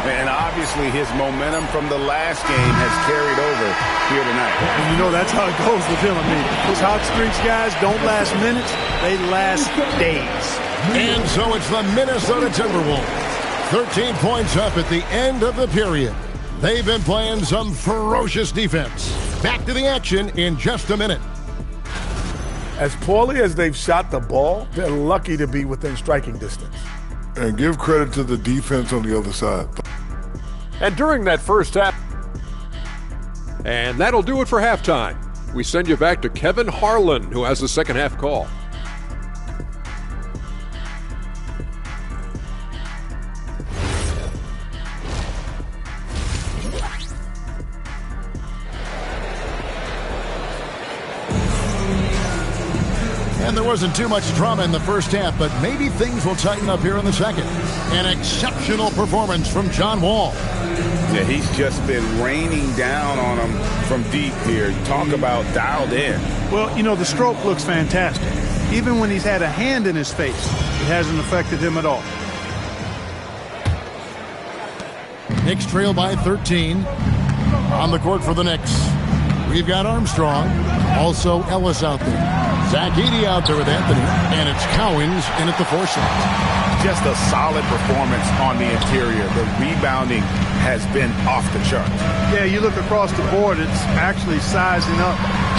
[SPEAKER 11] And obviously his momentum from the last game has carried over here tonight.
[SPEAKER 10] And you know that's how it goes with him. I mean, those hot streaks, guys, don't last minutes. They last days.
[SPEAKER 9] And so it's the Minnesota Timberwolves. 13 points up at the end of the period. They've been playing some ferocious defense. Back to the action in just a minute.
[SPEAKER 7] As poorly as they've shot the ball, they're lucky to be within striking distance.
[SPEAKER 13] And give credit to the defense on the other side.
[SPEAKER 6] And during that first half, and that'll do it for halftime. We send you back to Kevin Harlan, who has the second half call.
[SPEAKER 9] And there wasn't too much drama in the first half, but maybe things will tighten up here in the second. An exceptional performance from John Wall.
[SPEAKER 11] Yeah, he's just been raining down on him from deep here. Talk about dialed in.
[SPEAKER 10] Well, you know, the stroke looks fantastic. Even when he's had a hand in his face, it hasn't affected him at all.
[SPEAKER 9] Knicks trail by 13. On the court for the Knicks, we've got Armstrong. Also Ellis out there. Zach Edey out there with Anthony. And it's Cowens in at the 4 slot.
[SPEAKER 11] Just a solid performance on the interior. The rebounding has been off the charts.
[SPEAKER 10] Yeah, you look across the board, it's actually sizing up,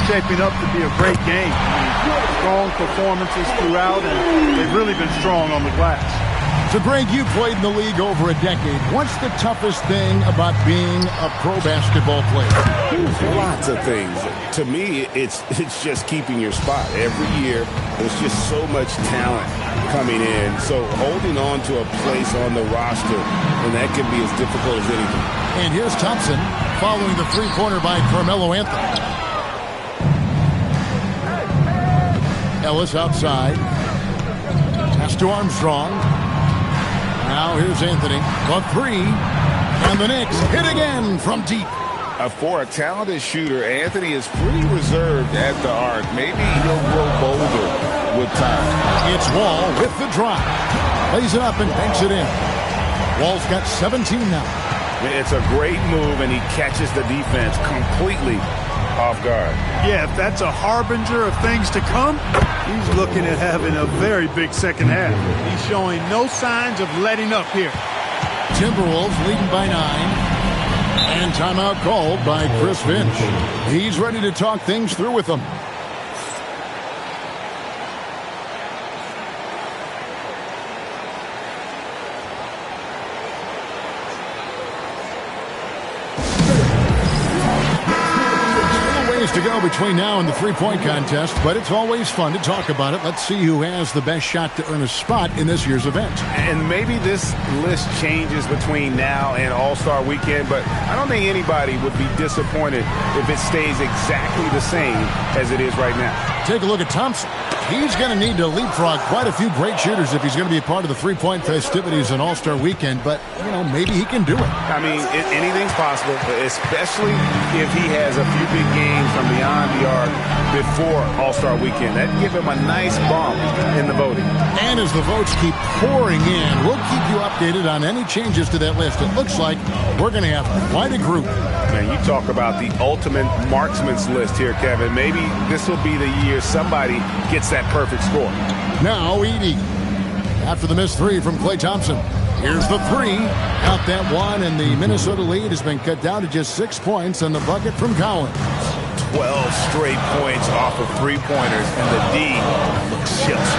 [SPEAKER 10] shaping up to be a great game. I mean, strong performances throughout, and they've really been strong on the glass.
[SPEAKER 9] So, Greg, you played in the league over a decade. What's the toughest thing about being a pro basketball player?
[SPEAKER 11] Lots of things. To me, it's just keeping your spot. Every year, there's just so much talent coming in. So holding on to a place on the roster, and that can be as difficult as anything.
[SPEAKER 9] And here's Thompson following the three-pointer by Carmelo Anthony. Ellis outside. Pass to Armstrong. Now here's Anthony. The 3. And the Knicks hit again from deep.
[SPEAKER 11] For a talented shooter, Anthony is pretty reserved at the arc. Maybe he'll grow bolder with time.
[SPEAKER 9] It's Wall with the drive. Lays it up and banks it in. Wall's got 17 now.
[SPEAKER 11] It's a great move, and he catches the defense completely
[SPEAKER 12] off guard.
[SPEAKER 10] Yeah, if that's a harbinger of things to come, he's looking at having a very big second half. He's showing no signs of letting up here.
[SPEAKER 9] Timberwolves leading by 9. And timeout called by Chris Finch. He's ready to talk things through with them. To go between now and the three-point contest, but it's always fun to talk about it. Let's see who has the best shot to earn a spot in this year's event.
[SPEAKER 11] And maybe this list changes between now and All-Star Weekend, but I don't think anybody would be disappointed if it stays exactly the same as it is right now.
[SPEAKER 9] Take a look at Thompson. He's going to need to leapfrog quite a few great shooters if he's going to be a part of the three-point festivities in All-Star Weekend, but, you know, maybe he can do it.
[SPEAKER 11] I mean, anything's possible, especially if he has a few big games from beyond the arc before All-Star Weekend. That'd give him a nice bump in the voting.
[SPEAKER 9] And as the votes keep pouring in, we'll keep you updated on any changes to that list. It looks like we're going to have quite a group.
[SPEAKER 11] Man, you talk about the ultimate marksman's list here, Kevin. Maybe this will be the year somebody gets that perfect score.
[SPEAKER 9] Now Edey. After the missed three from Klay Thompson. Here's the three. Out that one, and the Minnesota lead has been cut down to just 6 points on the bucket from Collins.
[SPEAKER 11] 12 straight points off of three-pointers, and the D looks just.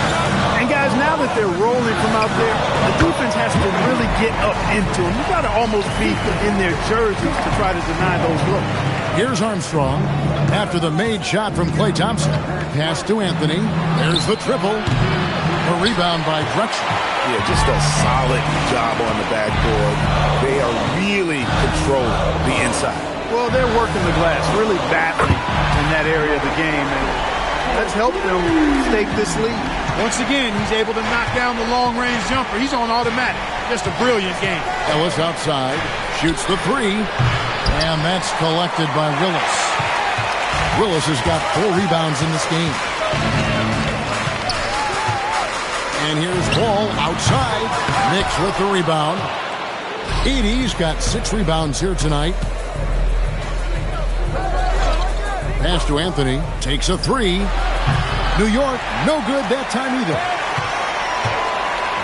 [SPEAKER 10] And guys, now that they're rolling from out there, the defense has to really get up into them. You got to almost be in their jerseys to try to deny those looks.
[SPEAKER 9] Here's Armstrong after the made shot from Klay Thompson. Pass to Anthony. There's the triple. A rebound by Drexler.
[SPEAKER 11] Yeah, just a solid job on the backboard. They are really controlling the inside.
[SPEAKER 10] Well, they're working the glass, really battling in that area of the game, and that's helped them stake this lead. Once again, he's able to knock down the long-range jumper. He's on automatic. Just a brilliant game.
[SPEAKER 9] Ellis outside, shoots the three, and that's collected by Willis. Willis has got 4 rebounds in this game. And here's Ball outside. Knicks with the rebound. Edey's got 6 rebounds here tonight. Pass to Anthony. Takes a 3. New York, no good that time either.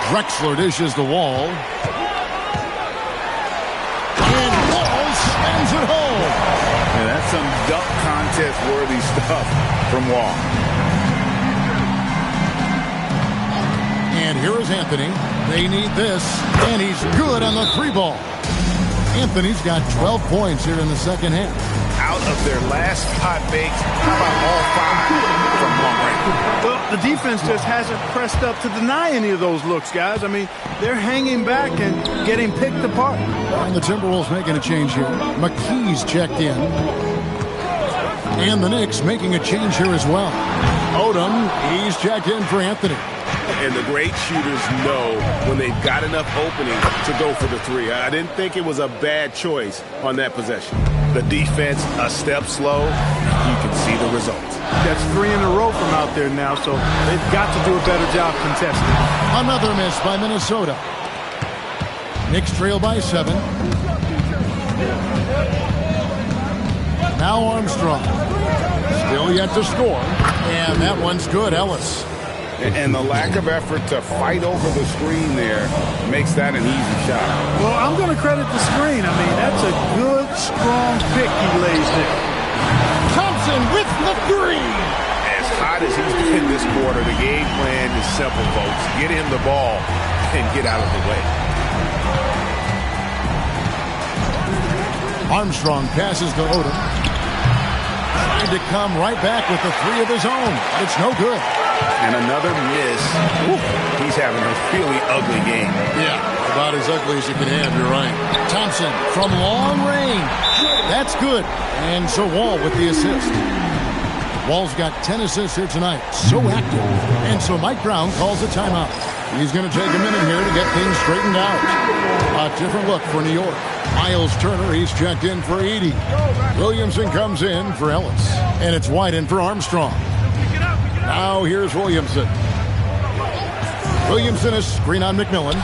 [SPEAKER 9] Drexler dishes the Wall. And Wall slams it home.
[SPEAKER 11] And that's some dunk contest-worthy stuff from Wall.
[SPEAKER 9] And here is Anthony. They need this. And he's good on the 3-ball. Anthony's got 12 points here in the second half.
[SPEAKER 11] Out of their last 5 makes, how about all 5 from long range?
[SPEAKER 10] Well, the defense just hasn't pressed up to deny any of those looks, guys. I mean, they're hanging back and getting picked apart.
[SPEAKER 9] And the Timberwolves making a change here. McKee's checked in. And the Knicks making a change here as well. Odom, he's checked in for Anthony.
[SPEAKER 11] And the great shooters know when they've got enough opening to go for the 3. I didn't think it was a bad choice on that possession. The defense, a step slow, you can see the results.
[SPEAKER 10] That's 3 in a row from out there now, so they've got to do a better job contesting.
[SPEAKER 9] Another miss by Minnesota. Knicks trail by 7. Now Armstrong. Still yet to score. And that one's good, Ellis.
[SPEAKER 11] And the lack of effort to fight over the screen there makes that an easy shot.
[SPEAKER 10] Well, I'm going to credit the screen. I mean, that's a good, strong pick he lays there.
[SPEAKER 9] Thompson with the 3.
[SPEAKER 11] As hot as he's been this quarter, the game plan is simple, folks. Get him the ball and get out of the way.
[SPEAKER 9] Armstrong passes to Odom. Trying to come right back with the 3 of his own. It's no good.
[SPEAKER 11] And another miss. He's having a really ugly game.
[SPEAKER 9] Yeah, about as ugly as you can have, you're right. Thompson from long range. That's good. And so Wall with the assist. Wall's got 10 assists here tonight. So active. And so Mike Brown calls a timeout. He's going to take a minute here to get things straightened out. A different look for New York. Miles Turner, he's checked in for Edey. Williamson comes in for Ellis. And it's wide in for Armstrong. Now here's Williamson. Williamson is screen on McMillan.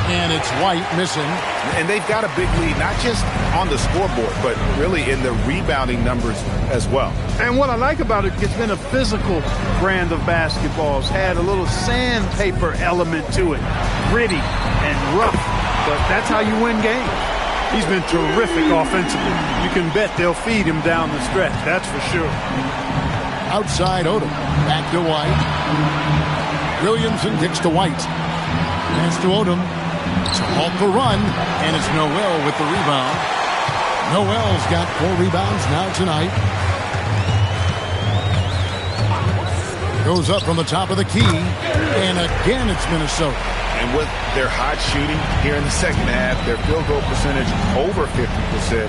[SPEAKER 9] And it's White missing.
[SPEAKER 12] And they've got a big lead, not just on the scoreboard, but really in the rebounding numbers as well.
[SPEAKER 10] And what I like about it, it's been a physical brand of basketball. It's had a little sandpaper element to it. Gritty and rough. But that's how you win games. He's been terrific offensively. You can bet they'll feed him down the stretch. That's for sure.
[SPEAKER 9] Outside Odom. Back to White. Williamson kicks to White. Pass to Odom. To halt the run. And it's Noel with the rebound. Noel's got 4 rebounds now tonight. Goes up from the top of the key. And again, it's Minnesota.
[SPEAKER 12] And with their hot shooting here in the second half, their field goal percentage over 50%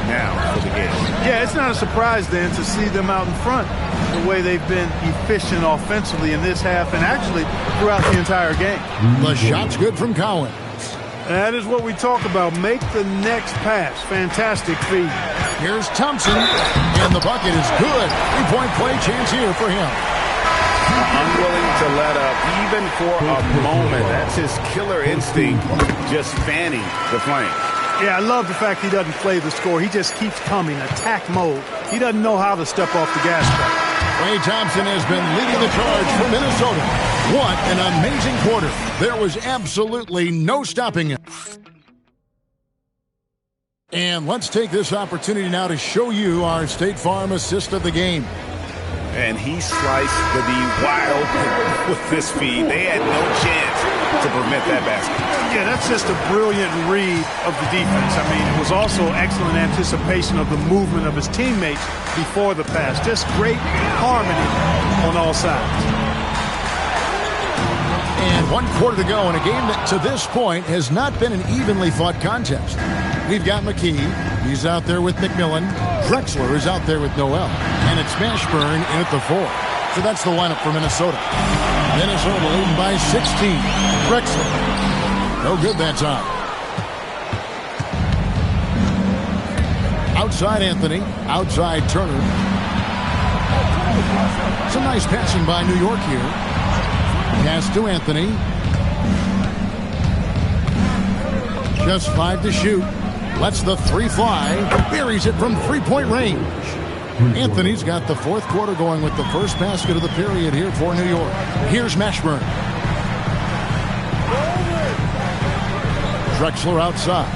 [SPEAKER 12] now for the game.
[SPEAKER 10] Yeah, it's not a surprise then to see them out in front the way they've been efficient offensively in this half and actually throughout the entire game.
[SPEAKER 9] The shot's good from Cowan.
[SPEAKER 10] That is what we talk about. Make the next pass. Fantastic feed.
[SPEAKER 9] Here's Thompson, and the bucket is good. 3-point play chance here for him.
[SPEAKER 12] Unwilling to let up even for a moment. That's his killer instinct, just fanning the flame.
[SPEAKER 10] Yeah, I love the fact he doesn't play the score. He just keeps coming, attack mode. He doesn't know how to step off the gas pedal.
[SPEAKER 9] Klay Thompson has been leading the charge for Minnesota. What an amazing quarter. There was absolutely no stopping him. And let's take this opportunity now to show you our State Farm assist of the game.
[SPEAKER 12] And he sliced the D wide open with this feed. They had no chance to prevent that basket.
[SPEAKER 10] Yeah, that's just a brilliant read of the defense. I mean, it was also excellent anticipation of the movement of his teammates before the pass. Just great harmony on all sides.
[SPEAKER 9] And 1 quarter to go in a game that to this point has not been an evenly fought contest. We've got McKee. He's out there with McMillan. Drexler is out there with Noel. And it's Mashburn in at the 4. So that's the lineup for Minnesota. Minnesota leading by 16. Drexler. No good that time. Outside Anthony. Outside Turner. Some nice passing by New York here. Pass to Anthony. Just 5 to shoot. Lets the 3 fly. Buries it from 3-point range. Anthony's got the 4th quarter going with the first basket of the period here for New York. Here's Mashburn. Drexler outside.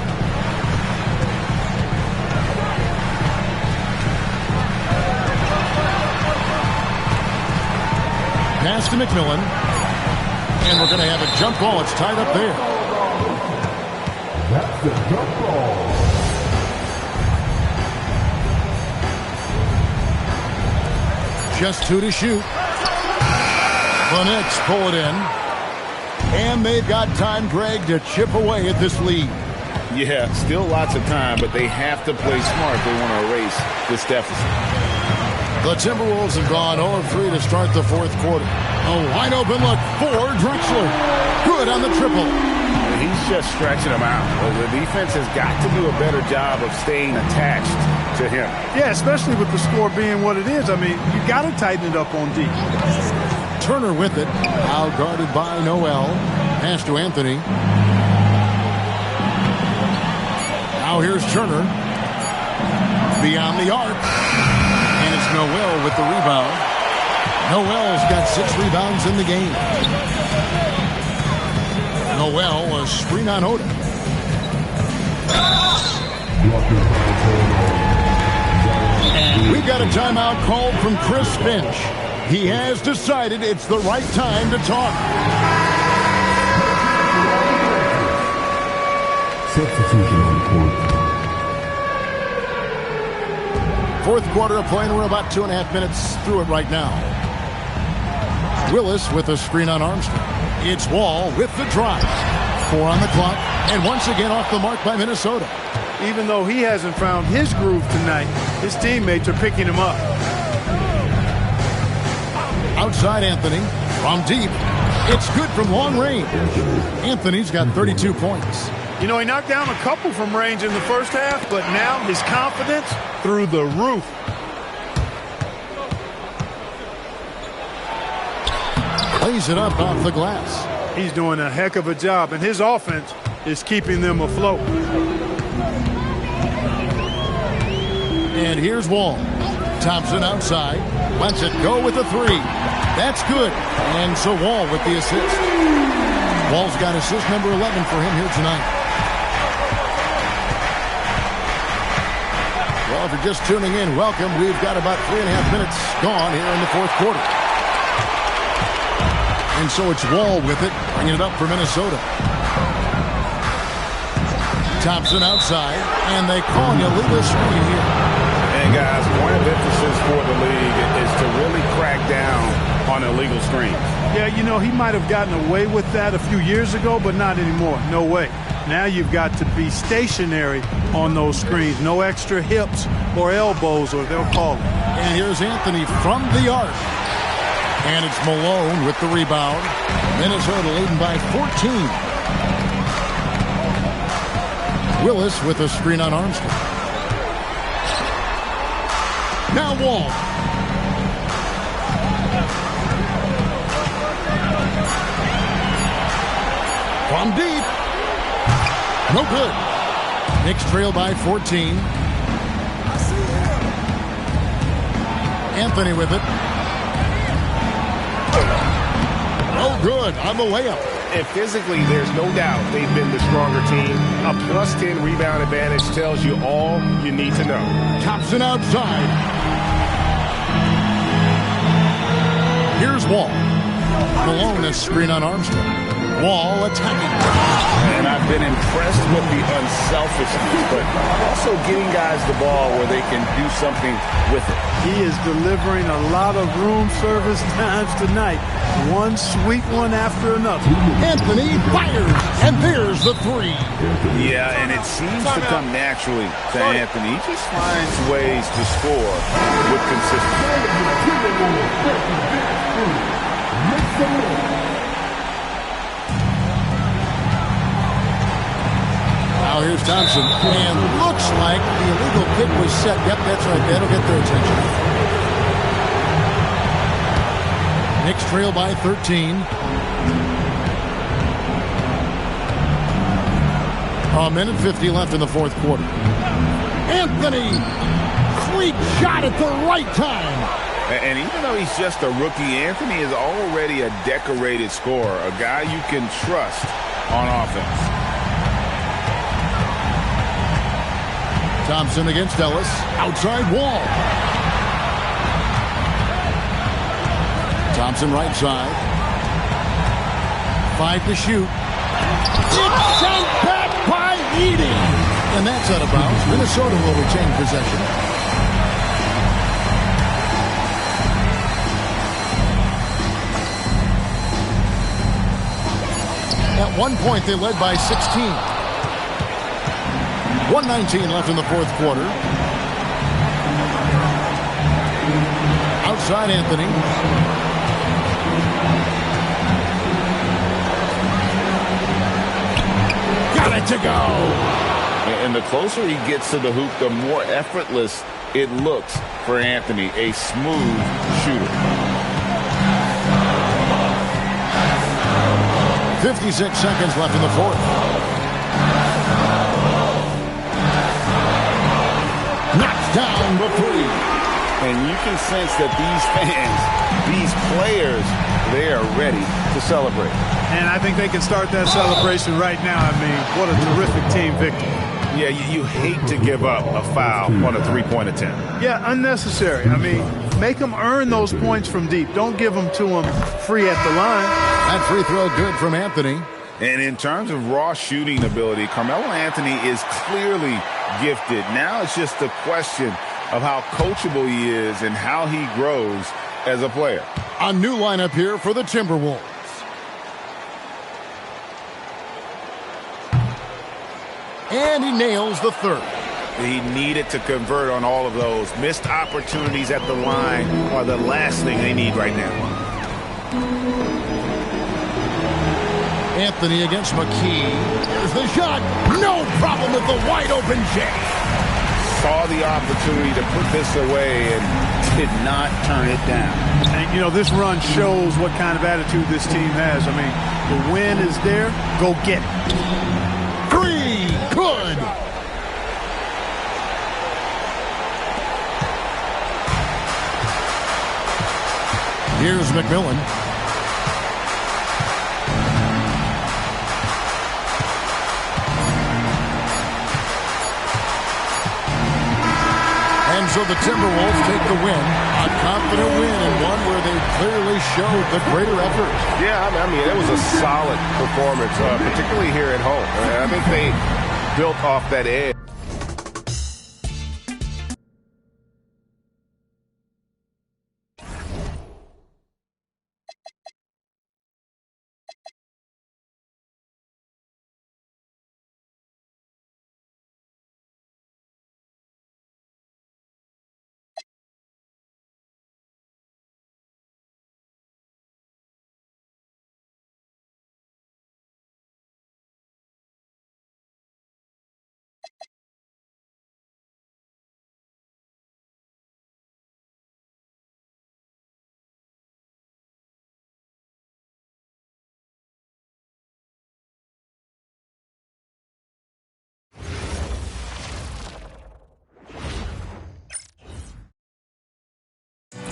[SPEAKER 9] Pass to McMillan. And we're going to have a jump ball. It's tied up there.
[SPEAKER 14] That's the jump ball.
[SPEAKER 9] Just 2 to shoot. The Knicks pull it in. And they've got time, Greg, to chip away at this lead.
[SPEAKER 12] Yeah, still lots of time, but they have to play smart if they want to erase this deficit.
[SPEAKER 9] The Timberwolves have gone 0-3 to start the 4th quarter. A wide open look for Drexler. Good on the triple.
[SPEAKER 12] He's just stretching them out. The defense has got to do a better job of staying attached to him.
[SPEAKER 10] Yeah, especially with the score being what it is. I mean, you got to tighten it up on D.
[SPEAKER 9] Turner with it. Now guarded by Noel. Pass to Anthony. Now here's Turner. Beyond the arc. And it's Noel with the rebound. Noel's got 6 rebounds in the game. Noel, a screen on Odom. And we've got a timeout called from Chris Finch. He has decided it's the right time to talk.
[SPEAKER 14] Substitution on the court.
[SPEAKER 9] 4th quarter of play, and we're about 2.5 minutes through it right now. Willis with a screen on Armstrong. It's Wall with the drive. 4 on the clock, and once again off the mark by Minnesota.
[SPEAKER 10] Even though he hasn't found his groove tonight, his teammates are picking him up.
[SPEAKER 9] Outside Anthony, from deep. It's good from long range. Anthony's got 32 points.
[SPEAKER 10] You know, he knocked down a couple from range in the first half, but now his confidence through the roof.
[SPEAKER 9] Plays it up off the glass.
[SPEAKER 10] He's doing a heck of a job, and his offense is keeping them afloat.
[SPEAKER 9] And here's Wall. Thompson outside. Lets it go with a three. That's good. And so Wall with the assist. Wall's got assist number 11 for him here tonight. Well, if you're just tuning in, welcome. We've got about 3.5 minutes gone here in the fourth quarter. And so it's Wall with it, bringing it up for Minnesota. Thompson outside, and they call an illegal screen here.
[SPEAKER 11] And guys, point of emphasis for the league is to really crack down on illegal screens.
[SPEAKER 10] Yeah, you know, he might have gotten away with that a few years ago, but not anymore. No way. Now you've got to be stationary on those screens. No extra hips or elbows, or they'll call it.
[SPEAKER 9] And here's Anthony from the arc. And it's Malone with the rebound. Minnesota leading by 14. Willis with a screen on Armstrong. Now Wall. From deep. No good. Knicks trail by 14. Anthony with it. No good on the layup.
[SPEAKER 11] And physically, there's no doubt they've been the stronger team. A +10 rebound advantage tells you all you need to know.
[SPEAKER 9] Thompson outside. Here's Wall. Malone a screen on Armstrong. Wall attacking.
[SPEAKER 11] And I've been impressed with the unselfishness, but also getting guys the ball where they can do something with it.
[SPEAKER 10] He is delivering a lot of room service times tonight. One sweet one after another.
[SPEAKER 9] Anthony fires, and there's the three.
[SPEAKER 11] Yeah, and it seems to come naturally to Anthony. He just finds ways to score with consistency.
[SPEAKER 9] Now here's Thompson, and looks like the illegal kick was set. Yep, that's right. That'll get their attention. Knicks trail by 13. A minute 50 left in the fourth quarter. Anthony, great shot at the right time.
[SPEAKER 11] And even though he's just a rookie, Anthony is already a decorated scorer, a guy you can trust on offense.
[SPEAKER 9] Thompson against Ellis. Outside Wall. Thompson right side. 5 to shoot. It's sent back by Edey. And that's out of bounds. Minnesota will retain possession. At one point, they led by 16. 1:19 left in the fourth quarter. Outside Anthony. Got it to go.
[SPEAKER 11] And the closer he gets to the hoop, the more effortless it looks for Anthony, a smooth shooter.
[SPEAKER 9] 56 seconds left in the fourth. Knocks down the three.
[SPEAKER 11] And you can sense that these fans, these players, they are ready to celebrate.
[SPEAKER 10] And I think they can start that celebration right now. I mean, what a terrific team victory.
[SPEAKER 11] Yeah, you hate to give up a foul on a three-point attempt.
[SPEAKER 10] Yeah, unnecessary. I mean, make them earn those points from deep. Don't give them to them free at the line.
[SPEAKER 9] That free throw good from Anthony.
[SPEAKER 11] And in terms of raw shooting ability, Carmelo Anthony is clearly gifted. Now it's just a question of how coachable he is and how he grows as a player.
[SPEAKER 9] A new lineup here for the Timberwolves. And he nails the third.
[SPEAKER 11] He needed to convert on all of those. Missed opportunities at the line are the last thing they need right now.
[SPEAKER 9] Anthony against McKee. There's the shot. No problem with the wide open J.
[SPEAKER 11] Saw the opportunity to put this away and
[SPEAKER 12] could not turn it down.
[SPEAKER 10] And, you know, this run shows what kind of attitude this team has. I mean, the win is there. Go get it.
[SPEAKER 9] 3, good. Here's McMillan. And so the Timberwolves take the win. A confident win and one where they clearly showed the greater effort.
[SPEAKER 11] Yeah, I mean, it was a solid performance, particularly here at home. I think they built off that edge.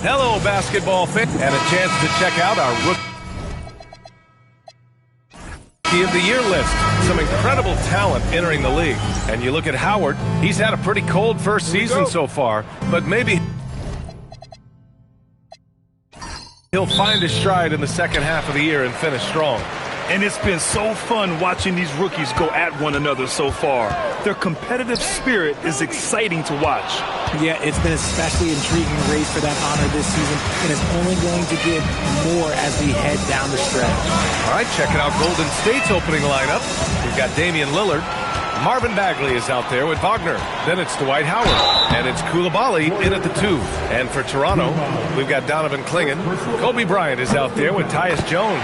[SPEAKER 1] Hello, basketball fan, and a chance to check out our Rookie of the Year list. Some incredible talent entering the league. And you look at Howard, he's had a pretty cold first season so far, but maybe he'll find his stride in the second half of the year and finish strong.
[SPEAKER 3] And it's been so fun watching these rookies go at one another so far. Their competitive spirit is exciting to watch.
[SPEAKER 15] Yeah, it's been especially intriguing race for that honor this season, and it's only going to get more as we head down the stretch.
[SPEAKER 1] All right, checking out Golden State's opening lineup. We've got Damian Lillard. Marvin Bagley is out there with Wagner. Then it's Dwight Howard. And it's Coulibaly in at the 2. And for Toronto, we've got Donovan Clingan. Kobe Bryant is out there with Tyus Jones.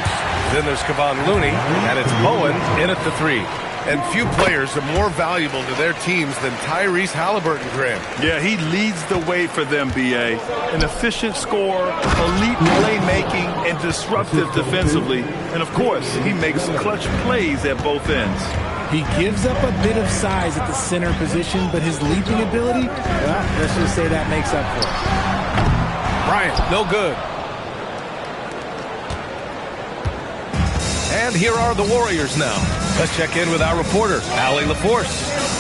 [SPEAKER 1] Then there's Kevon Looney. And it's Bowen in at the 3. And few players are more valuable to their teams than Tyrese Halliburton, Graham.
[SPEAKER 3] Yeah, he leads the way for them, B.A. An efficient scorer, elite playmaking, and disruptive defensively. And, of course, he makes clutch plays at both ends.
[SPEAKER 15] He gives up a bit of size at the center position, but his leaping ability, well, let's just say that makes up for it.
[SPEAKER 1] Bryant, no good. And here are the Warriors now. Let's check in with our reporter, Allie LaForce.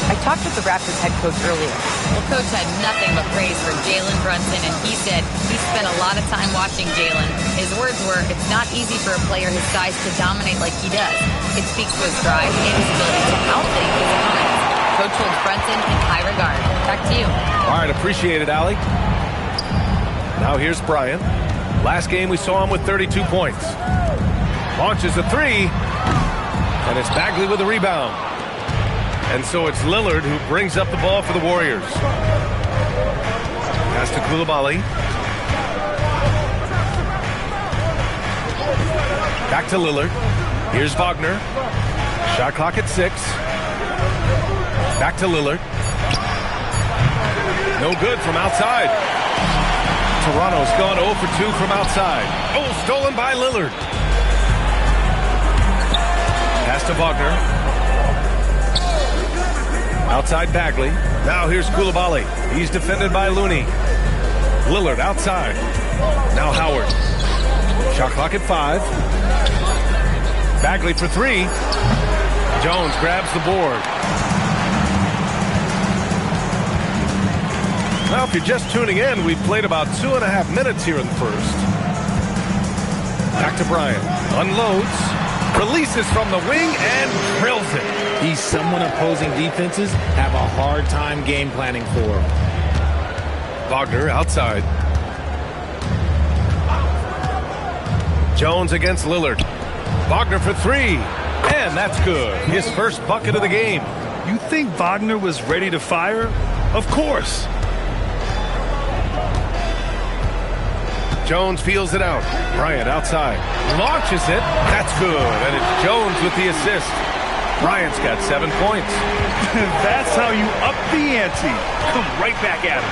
[SPEAKER 4] I talked with the Raptors head coach earlier. Well, coach had nothing but praise for Jalen Brunson, and he said he spent a lot of time watching Jalen. His words were, it's not easy for a player his size to dominate like he does. It speaks to his drive and his ability to outthink his opponents. Coach holds Brunson in high regard. Back to you.
[SPEAKER 1] All right, appreciate it, Allie. Now here's Bryant. Last game we saw him with 32 points. Launches a 3, and it's Bagley with a rebound. And so it's Lillard who brings up the ball for the Warriors. Pass to Coulibaly. Back to Lillard. Here's Wagner. Shot clock at 6. Back to Lillard. No good from outside. Toronto's gone 0 for 2 from outside. Oh, stolen by Lillard. Pass to Wagner. Outside Bagley. Now here's Coulibaly. He's defended by Looney. Lillard outside. Now Howard. Shot clock at 5. Bagley for 3. Jones grabs the board. Now, if you're just tuning in, we've played about 2.5 minutes here in the first. Back to Bryant. Unloads. Releases from the wing and drills it.
[SPEAKER 15] He's someone opposing defenses have a hard time game planning for.
[SPEAKER 1] Wagner outside. Jones against Lillard. Wagner for 3. And that's good. His first bucket of the game.
[SPEAKER 3] You think Wagner was ready to fire? Of course.
[SPEAKER 1] Jones feels it out. Bryant outside. Launches it. That's good. And it's Jones with the assist. Bryant's got 7 points.
[SPEAKER 3] That's how you up the ante. Come right back at him.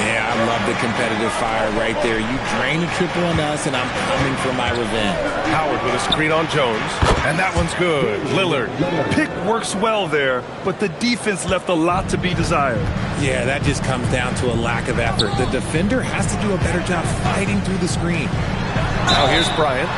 [SPEAKER 16] Yeah, I love the competitive fire right there. You drain a triple on us, and I'm coming for my revenge.
[SPEAKER 1] Howard with a screen on Jones, and that one's good. Lillard.
[SPEAKER 3] Pick works well there, but the defense left a lot to be desired.
[SPEAKER 16] Yeah, that just comes down to a lack of effort. The defender has to do a better job fighting through the screen.
[SPEAKER 1] Now here's Bryant.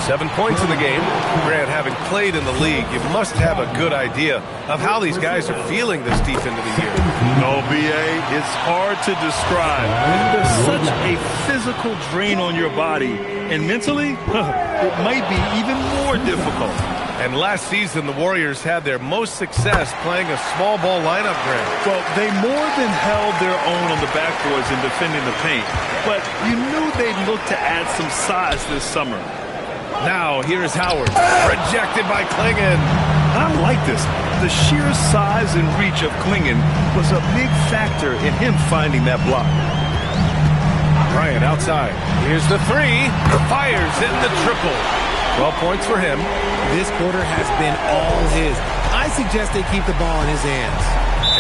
[SPEAKER 1] 7 points in the game. Grant, having played in the league, you must have a good idea of how these guys are feeling this deep into the year.
[SPEAKER 3] No, B.A., it's hard to describe. There's such a physical drain on your body, and mentally, it might be even more difficult.
[SPEAKER 1] And last season, the Warriors had their most success playing a small ball lineup, Grant.
[SPEAKER 3] Well, they more than held their own on the backboards in defending the paint, but you knew they'd look to add some size this summer.
[SPEAKER 1] Now, here's Howard, rejected by Klingon.
[SPEAKER 3] I like this. The sheer size and reach of Klingon was a big factor in him finding that block.
[SPEAKER 1] Bryant outside. Here's the three. Fires in the triple. 12 points for him.
[SPEAKER 16] This quarter has been all his. I suggest they keep the ball in his hands.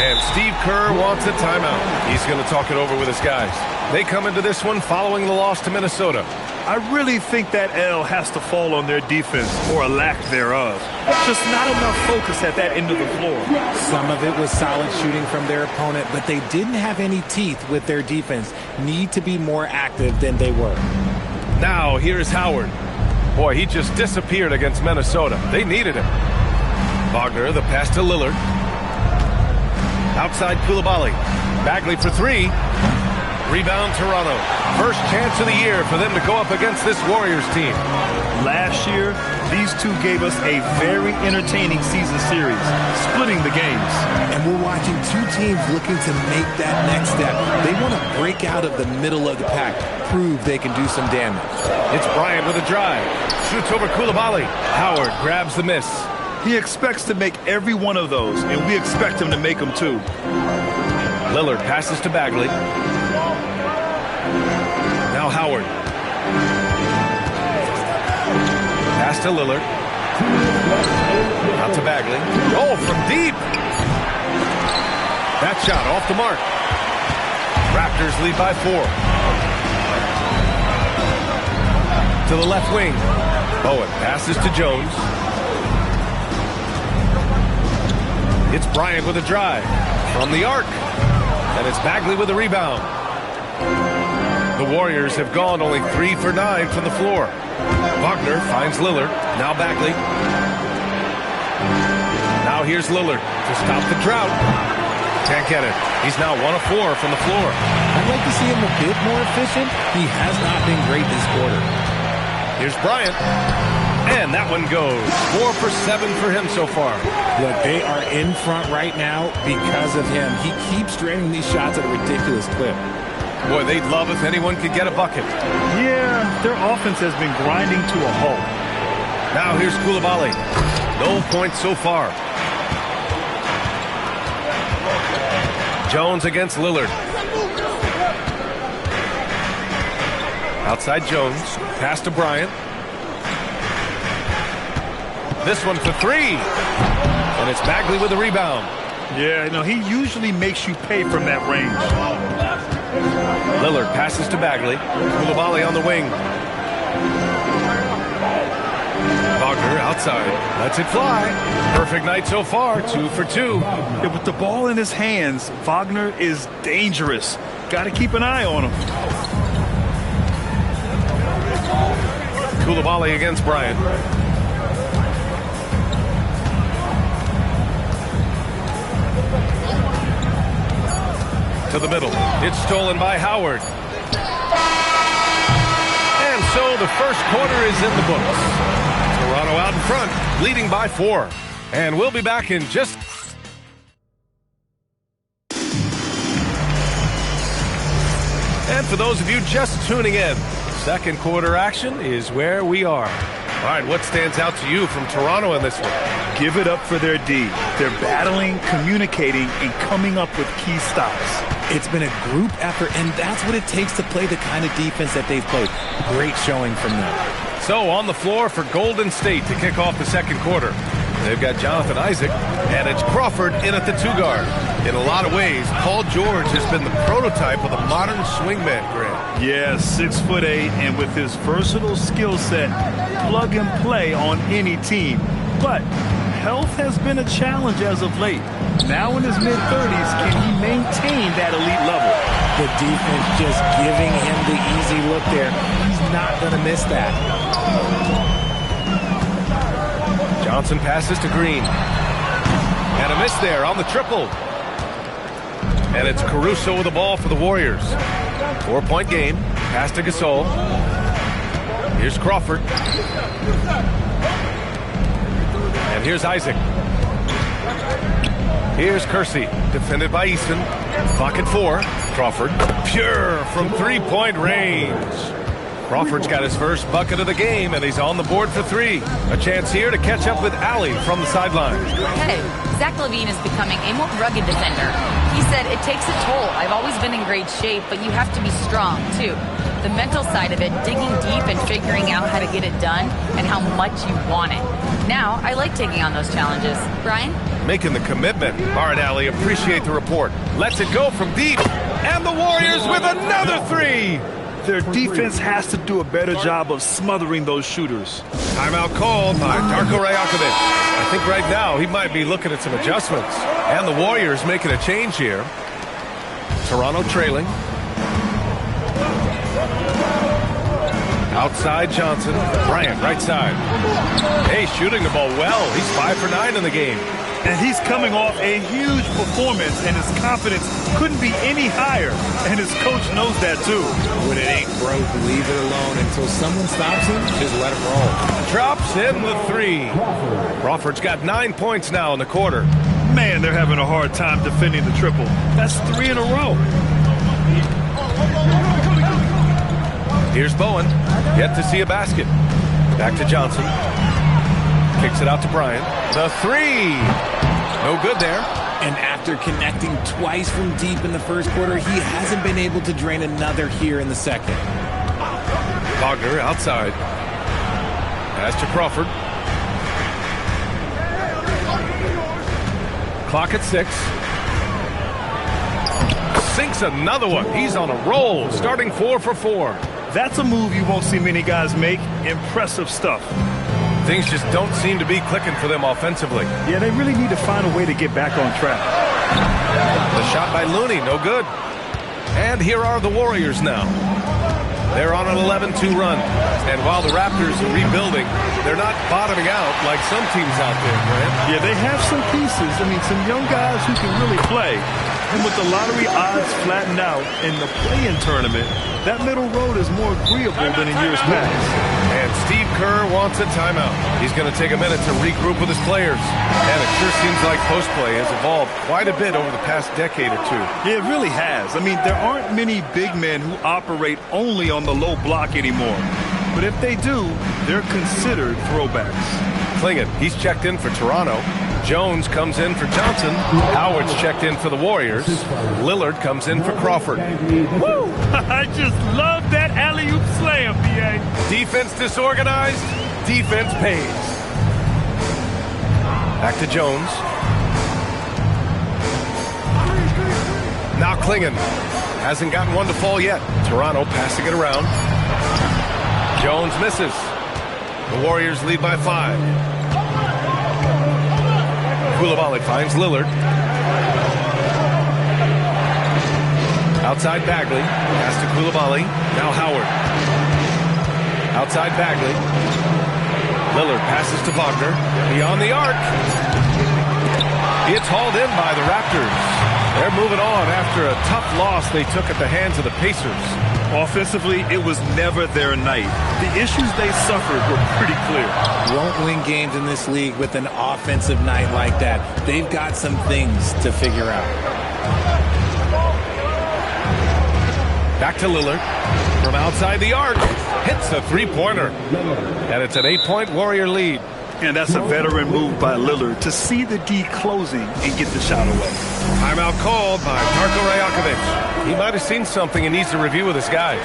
[SPEAKER 1] And Steve Kerr wants a timeout. He's going to talk it over with his guys. They come into this one following the loss to Minnesota.
[SPEAKER 3] I really think that L has to fall on their defense, or a lack thereof. Just not enough focus at that end of the floor.
[SPEAKER 16] Some of it was solid shooting from their opponent, but they didn't have any teeth with their defense. Need to be more active than they were.
[SPEAKER 1] Now, here's Howard. Boy, he just disappeared against Minnesota. They needed him. Wagner, the pass to Lillard. Outside Koulibaly. Bagley for three. Rebound Toronto. First chance of the year for them to go up against this Warriors team.
[SPEAKER 3] Last year, these two gave us a very entertaining season series, splitting the games.
[SPEAKER 16] And we're watching two teams looking to make that next step. They want to break out of the middle of the pack, prove they can do some damage.
[SPEAKER 1] It's Bryant with a drive. Shoots over Koulibaly. Howard grabs the miss.
[SPEAKER 3] He expects to make every one of those, and we expect him to make them too.
[SPEAKER 1] Lillard passes to Bagley. Now Howard. Pass to Lillard. Out to Bagley. Oh, from deep. That shot off the mark. Raptors lead by 4. To the left wing. Bowen passes to Jones. It's Bryant with a drive from the arc. And it's Bagley with a rebound. The Warriors have gone only 3 for 9 from the floor. Wagner finds Lillard. Now Bagley. Now here's Lillard to stop the drought. Can't get it. He's now 1 of 4 from the floor.
[SPEAKER 16] I'd like to see him a bit more efficient. He has not been great this quarter.
[SPEAKER 1] Here's Bryant. And that one goes. 4 for 7 for him so far.
[SPEAKER 16] Look, they are in front right now because of him. He keeps draining these shots at a ridiculous clip.
[SPEAKER 1] Boy, they'd love if anyone could get a bucket.
[SPEAKER 3] Yeah, their offense has been grinding to a halt.
[SPEAKER 1] Now here's Koulibaly. No points so far. Jones against Lillard. Outside Jones. Pass to Bryant. This one for 3. And it's Bagley with the rebound.
[SPEAKER 3] Yeah, no, he usually makes you pay from that range.
[SPEAKER 1] Lillard passes to Bagley. Koulibaly on the wing. Wagner outside. Lets it fly. Perfect night so far. 2 for 2.
[SPEAKER 3] Yeah, with the ball in his hands, Wagner is dangerous. Got to keep an eye on him.
[SPEAKER 1] Koulibaly against Bryant. To the middle. It's stolen by Howard. And so the first quarter is in the books. Toronto out in front, leading by 4. And we'll be back in just... And for those of you just tuning in, second quarter action is where we are. All right, what stands out to you from Toronto in this one?
[SPEAKER 3] Give it up for their D. They're battling, communicating, and coming up with key stops.
[SPEAKER 16] It's been a group effort, and that's what it takes to play the kind of defense that they've played. Great showing from them.
[SPEAKER 1] So on the floor for Golden State to kick off the second quarter. They've got Jonathan Isaac, and it's Crawford in at the 2 guard. In a lot of ways, Paul George has been the prototype of the modern swingman, Grant.
[SPEAKER 3] Yeah, 6'8", and with his versatile skill set, plug and play on any team. But health has been a challenge as of late. Now in his mid-30s, can he maintain that elite level?
[SPEAKER 15] The defense just giving him the easy look there. He's not going to miss that.
[SPEAKER 1] Johnson passes to Green. And a miss there on the triple. And it's Caruso with the ball for the Warriors. 4-point game. Pass to Gasol. Here's Crawford. And here's Isaac. Here's Kersey, defended by Easton. Clock at 4. Crawford, pure from 3-point range. Crawford's got his first bucket of the game, and he's on the board for 3. A chance here to catch up with Allie from the sideline.
[SPEAKER 4] Hey, Zach LaVine is becoming a more rugged defender. He said, it takes a toll. I've always been in great shape, but you have to be strong, too. The mental side of it, digging deep and figuring out how to get it done and how much you want it. Now, I like taking on those challenges. Brian?
[SPEAKER 1] Making the commitment. All right, Allie, appreciate the report. Lets it go from deep. And the Warriors with another 3.
[SPEAKER 3] Their defense has to do a better job of smothering those shooters.
[SPEAKER 1] Timeout called by Darko Rajakovic. I think right now he might be looking at some adjustments. And the Warriors making a change here. Toronto trailing. Outside Johnson. Bryant, right side. Hey, shooting the ball well. He's 5 for 9 in the game.
[SPEAKER 3] And he's coming off a huge performance, and his confidence couldn't be any higher. And his coach knows that, too.
[SPEAKER 16] When it ain't broke, leave it alone. Until someone stops him, just let him roll.
[SPEAKER 1] Drops in the 3. Crawford's got 9 points now in the quarter.
[SPEAKER 3] Man, they're having a hard time defending the triple. That's 3 in a row.
[SPEAKER 1] Here's Bowen. Yet to see a basket. Back to Johnson. Kicks it out to Bryant. The 3. No good there.
[SPEAKER 15] And after connecting twice from deep in the first quarter, he hasn't been able to drain another here in the second.
[SPEAKER 1] Wagner outside. Pass to Crawford. Clock at 6. Sinks another one. He's on a roll. Starting 4 for 4.
[SPEAKER 3] That's a move you won't see many guys make. Impressive stuff.
[SPEAKER 1] Things just don't seem to be clicking for them offensively.
[SPEAKER 3] Yeah, they really need to find a way to get back on track.
[SPEAKER 1] The shot by Looney, no good. And here are the Warriors now. They're on an 11-2 run. And while the Raptors are rebuilding, they're not bottoming out like some teams out there, Grant.
[SPEAKER 3] Yeah, they have some pieces. I mean, some young guys who can really play. And with the lottery odds flattened out in the play-in tournament, that middle road is more agreeable than in years past.
[SPEAKER 1] And Steve Kerr wants a timeout. He's going to take a minute to regroup with his players. And it sure seems like post-play has evolved quite a bit over the past decade or 2.
[SPEAKER 3] Yeah, it really has. I mean, there aren't many big men who operate only on the low block anymore. But if they do, they're considered throwbacks.
[SPEAKER 1] Klingon, he's checked in for Toronto. Jones comes in for Johnson. Howard's checked in for the Warriors. Lillard comes in for Crawford.
[SPEAKER 3] Woo! I just love that alley-oop slam, B.A.
[SPEAKER 1] Defense disorganized. Defense pays. Back to Jones. Now Klingon. Hasn't gotten one to fall yet. Toronto passing it around. Jones misses. The Warriors lead by 5. Koulibaly finds Lillard. Outside Bagley. Pass to Koulibaly. Now Howard. Outside Bagley. Lillard passes to Wagner. Beyond the arc. It's hauled in by the Raptors. They're moving on after a tough loss they took at the hands of the Pacers.
[SPEAKER 3] Offensively, it was never their night. The issues they suffered were pretty clear.
[SPEAKER 15] Won't win games in this league with an offensive night like that. They've got some things to figure out.
[SPEAKER 1] Back to Lillard. From outside the arc. Hits the three-pointer. And it's an 8-point Warrior lead.
[SPEAKER 3] And that's a veteran move by Lillard to see the D closing and get the shot away.
[SPEAKER 1] Timeout called by Darko Rajakovic. He might have seen something and needs to review with his guys.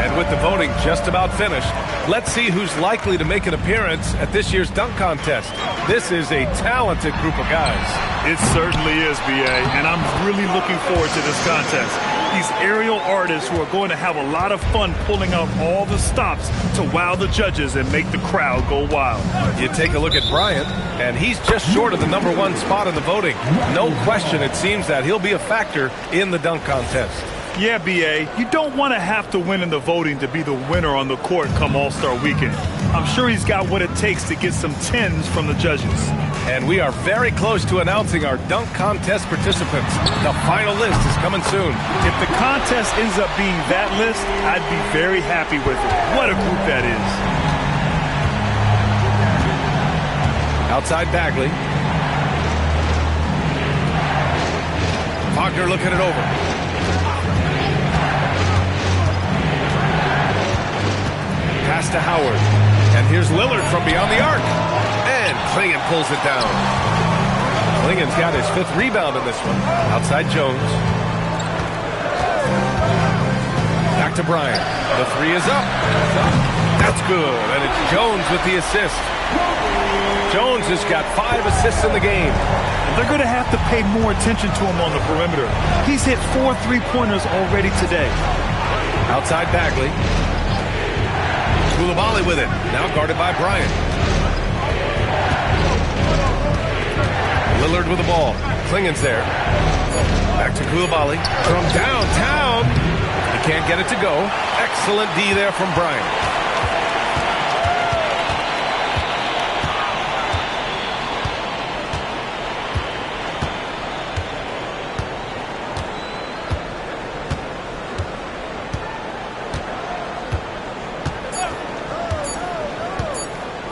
[SPEAKER 1] And with the voting just about finished, let's see who's likely to make an appearance at this year's dunk contest. This is a talented group of guys.
[SPEAKER 3] It certainly is, B.A., and I'm really looking forward to this contest. These aerial artists who are going to have a lot of fun pulling out all the stops to wow the judges and make the crowd go wild.
[SPEAKER 1] You take a look at Bryant, and he's just short of the #1 spot in the voting. No question, it seems that he'll be a factor in the dunk contest.
[SPEAKER 3] Yeah, B.A., you don't want to have to win in the voting to be the winner on the court come All-Star Weekend. I'm sure he's got what it takes to get some 10s from the judges.
[SPEAKER 1] And we are very close to announcing our dunk contest participants. The final list is coming soon.
[SPEAKER 3] If the contest ends up being that list, I'd be very happy with it. What a group that is.
[SPEAKER 1] Outside Bagley. Wagner looking it over. Pass to Howard. And here's Lillard from beyond the arc. And Klingon pulls it down. Klingon's got his 5th rebound in this one. Outside Jones. Back to Bryant. The 3 is up. That's good. And it's Jones with the assist. Jones has got 5 assists in the game.
[SPEAKER 3] They're going to have to pay more attention to him on the perimeter. He's hit 4 3-pointers already today.
[SPEAKER 1] Outside Bagley. Koulibaly with it. Now guarded by Bryant. Lillard with the ball. Klingon's there. Back to Koulibaly. From downtown. He can't get it to go. Excellent D there from Bryant.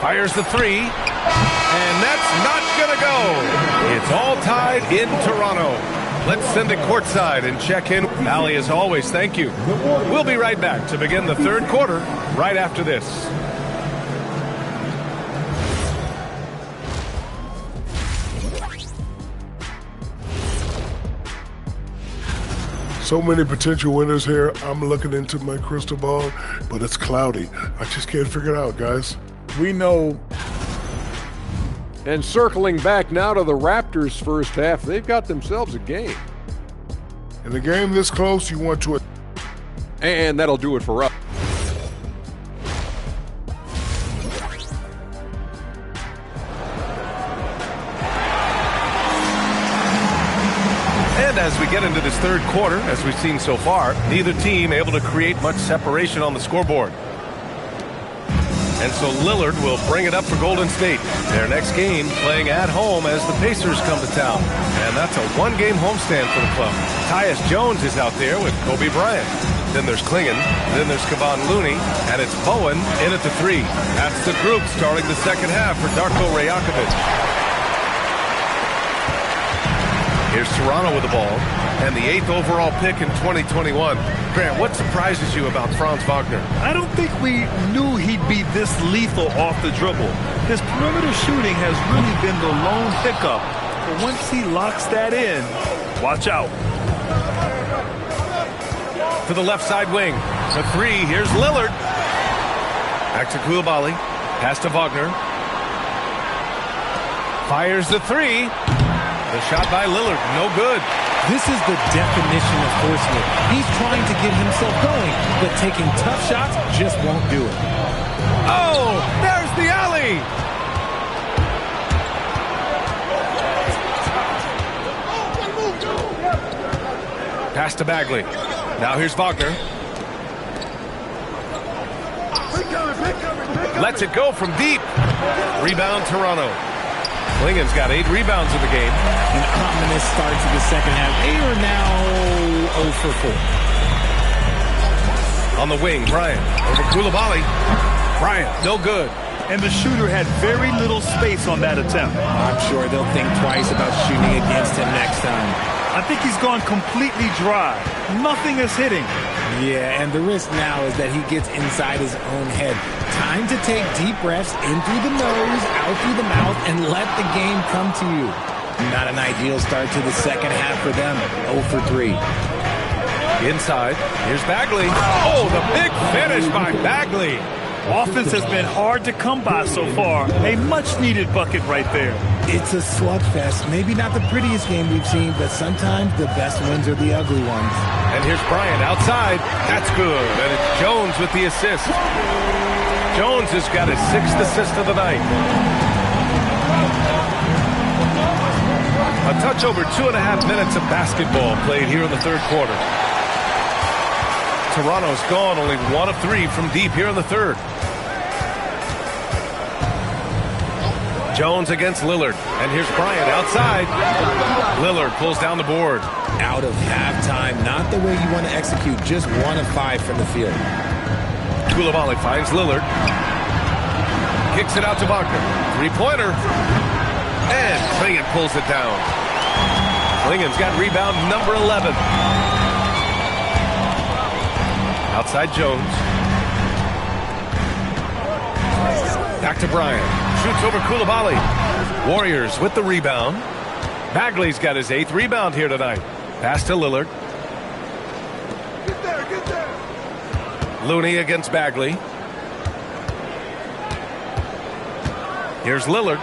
[SPEAKER 1] Fires the 3, and that's not going to go. It's all tied in Toronto. Let's send it courtside and check in. Allie, as always, thank you. We'll be right back to begin the 3rd quarter right after this.
[SPEAKER 13] So many potential winners here. I'm looking into my crystal ball, but it's cloudy. I just can't figure it out, guys.
[SPEAKER 7] We know.
[SPEAKER 6] And circling back now to the Raptors' first half, they've got themselves a game.
[SPEAKER 13] In a game this close, you want to.
[SPEAKER 6] And that'll do it for us.
[SPEAKER 1] And as we get into this 3rd quarter, as we've seen so far, neither team able to create much separation on the scoreboard. And so Lillard will bring it up for Golden State. Their next game playing at home as the Pacers come to town. And that's a 1-game homestand for the club. Tyus Jones is out there with Kobe Bryant. Then there's Klingon. Then there's Kevon Looney. And it's Bowen in at the 3. That's the group starting the 2nd half for Darko Rajakovic. Here's Toronto with the ball. And the 8th overall pick in 2021. Grant, what surprises you about Franz Wagner?
[SPEAKER 3] I don't think we knew he'd be this lethal off the dribble. His perimeter shooting has really been the lone hiccup. But once he locks that in, watch out.
[SPEAKER 1] To the left side wing. The 3, here's Lillard. Back to Koulibaly. Pass to Wagner. Fires the 3. The shot by Lillard, no good.
[SPEAKER 15] This is the definition of horseman. He's trying to get himself going, but taking tough shots just won't do it.
[SPEAKER 1] Oh, there's the alley. Pass to Bagley. Now here's Wagner. Lets it go from deep. Rebound Toronto. Klingon's got 8 rebounds in the game.
[SPEAKER 15] An ominous start to the second half. They are now 0 for 4.
[SPEAKER 1] On the wing, Bryant over Koulibaly. Bryant, no good.
[SPEAKER 3] And the shooter had very little space on that attempt.
[SPEAKER 15] I'm sure they'll think twice about shooting against him next time.
[SPEAKER 3] I think he's gone completely dry. Nothing is hitting.
[SPEAKER 16] Yeah, and the risk now is that he gets inside his own head. Time to take deep breaths in through the nose, out through the mouth, and let the game come to you. Not an ideal start to the second half for them. 0 for 3.
[SPEAKER 1] Inside, here's Bagley. Oh, the big finish by Bagley.
[SPEAKER 3] Offense has been hard to come by so far. A much-needed bucket right there.
[SPEAKER 16] It's a slugfest. Maybe not the prettiest game we've seen, but sometimes the best wins are the ugly ones.
[SPEAKER 1] And here's Bryant outside. That's good. And it's Jones with the assist. Jones has got his 6th assist of the night. A touch over 2.5 minutes of basketball played here in the third quarter. Toronto's gone only 1 of 3 from deep here in the third. Jones against Lillard. And here's Bryant outside. Lillard pulls down the board.
[SPEAKER 16] Out of halftime, not the way you want to execute. Just 1 of 5 from the field.
[SPEAKER 1] Coulibaly finds Lillard. Kicks it out to Wagner. Three-pointer. And Klingon pulls it down. Klingon's got rebound number 11. Outside Jones. Back to Bryant. Shoots over Coulibaly. Warriors with the rebound. Bagley's got his 8th rebound here tonight. Pass to Lillard.
[SPEAKER 13] Get there.
[SPEAKER 1] Looney against Bagley. Here's Lillard.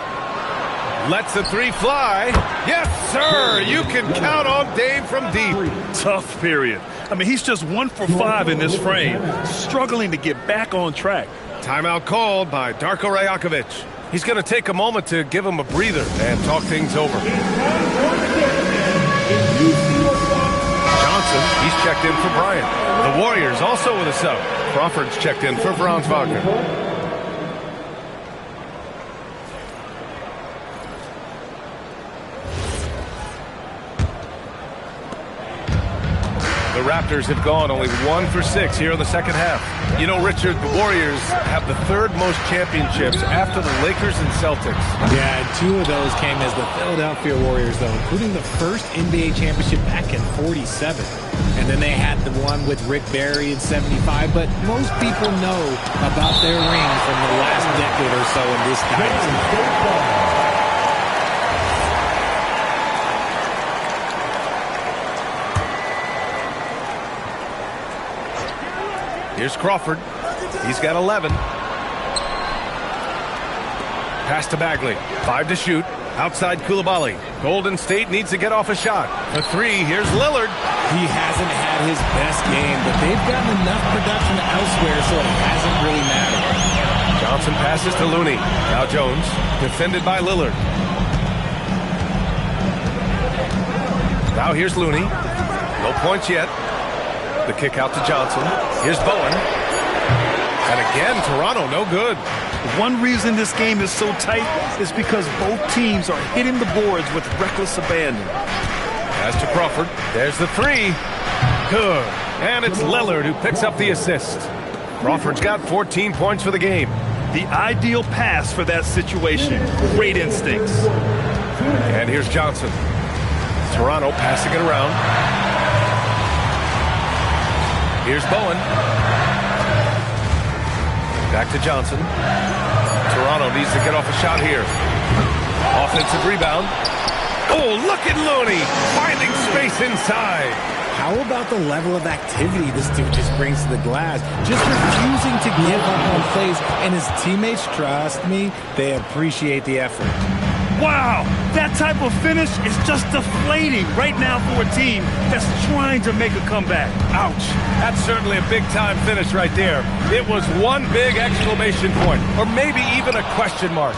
[SPEAKER 1] Lets the 3 fly. Yes, sir. You can count on Dave from deep.
[SPEAKER 3] Tough period. I mean, he's just 1 for 5 in this frame. Struggling to get back on track.
[SPEAKER 1] Timeout called by Darko Rajakovic. He's going to take a moment to give him a breather and talk things over. Johnson, he's checked in for Bryant. The Warriors also with a sub. Crawford's checked in for Franz Wagner. The Raptors have gone only 1 for 6 here in the second half. You know, Richard, the Warriors have the 3rd most championships after the Lakers and Celtics.
[SPEAKER 16] Yeah, 2 of those came as the Philadelphia Warriors, though, including the first NBA championship back in '47. And then they had the one with Rick Barry in '75. But most people know about their ring from the last decade or so in this dynasty.
[SPEAKER 1] Here's Crawford. He's got 11. Pass to Bagley. 5 to shoot. Outside Coulibaly. Golden State needs to get off a shot. A 3. Here's Lillard.
[SPEAKER 16] He hasn't had his best game, but they've gotten enough production elsewhere, so it hasn't really mattered.
[SPEAKER 1] Johnson passes to Looney. Now Jones. Defended by Lillard. Now here's Looney. No points yet. The kick out to Johnson. Here's Bowen. And again, Toronto, no good.
[SPEAKER 3] One reason this game is so tight is because both teams are hitting the boards with reckless abandon.
[SPEAKER 1] Pass to Crawford. There's the 3. Good. And it's Lillard who picks up the assist. Crawford's got 14 points for the game.
[SPEAKER 3] The ideal pass for that situation. Great instincts.
[SPEAKER 1] And here's Johnson. Toronto passing it around. Here's Bowen. Back to Johnson. Toronto needs to get off a shot here. Offensive rebound. Oh, look at Looney finding space inside.
[SPEAKER 16] How about the level of activity this dude just brings to the glass? Just refusing to give up on plays, and his teammates, trust me, they appreciate the effort.
[SPEAKER 3] Wow, that type of finish is just deflating right now for a team that's trying to make a comeback.
[SPEAKER 1] Ouch. That's certainly a big-time finish right there. It was one big exclamation point, or maybe even a question mark.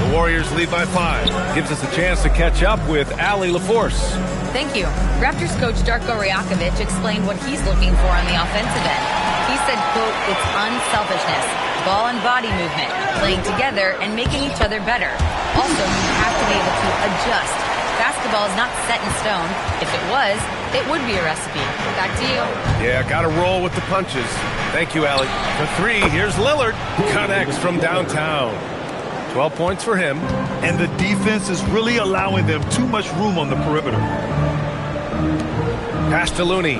[SPEAKER 1] The Warriors lead by 5. Gives us a chance to catch up with Allie LaForce.
[SPEAKER 4] Thank you. Raptors coach Darko Rajakovic explained what he's looking for on the offensive end. He said, quote, it's unselfishness, ball and body movement, playing together and making each other better. Also, you have to be able to adjust. Basketball is not set in stone. If it was, it would be a recipe. Back to you.
[SPEAKER 1] Yeah, got to roll with the punches. Thank you, Allie. For 3, here's Lillard. Connects from downtown. 12 points for him.
[SPEAKER 3] And the defense is really allowing them too much room on the perimeter.
[SPEAKER 1] Pass to Looney.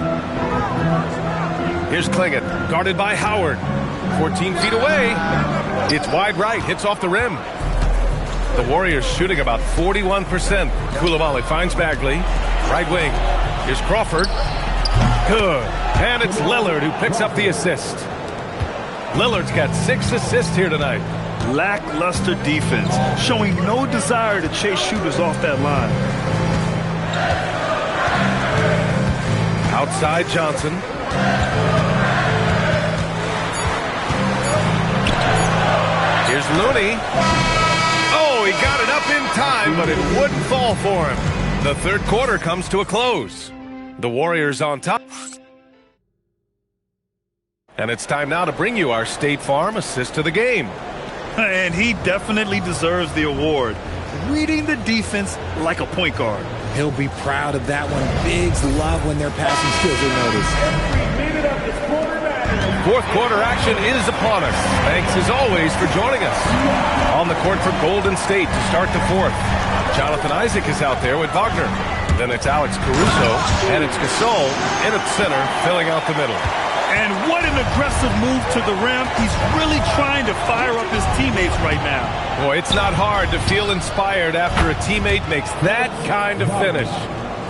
[SPEAKER 1] Here's Klingon, guarded by Howard. 14 feet away. It's wide right, hits off the rim. The Warriors shooting about 41%. Koulibaly finds Bagley. Right wing. Here's Crawford. Good. And it's Lillard who picks up the assist. Lillard's got 6 assists here tonight.
[SPEAKER 3] Lackluster defense, showing no desire to chase shooters off that line.
[SPEAKER 1] Outside Johnson. Here's Looney. Oh, he got it up in time, but it wouldn't fall for him. The third quarter comes to a close. The Warriors on top. And it's time now to bring you our State Farm assist to the game.
[SPEAKER 3] And he definitely deserves the award. Reading the defense like a point guard.
[SPEAKER 16] He'll be proud of that one. Bigs love when their passing skills are noticed.
[SPEAKER 1] Fourth quarter action is upon us. Thanks as always for joining us. On the court for Golden State to start the fourth. Jonathan Isaac is out there with Wagner. Then it's Alex Caruso, and it's Gasol in at center, filling out the middle.
[SPEAKER 3] And what an aggressive move to the rim. He's really trying to fire up his teammates right now.
[SPEAKER 1] Boy, it's not hard to feel inspired after a teammate makes that kind of finish.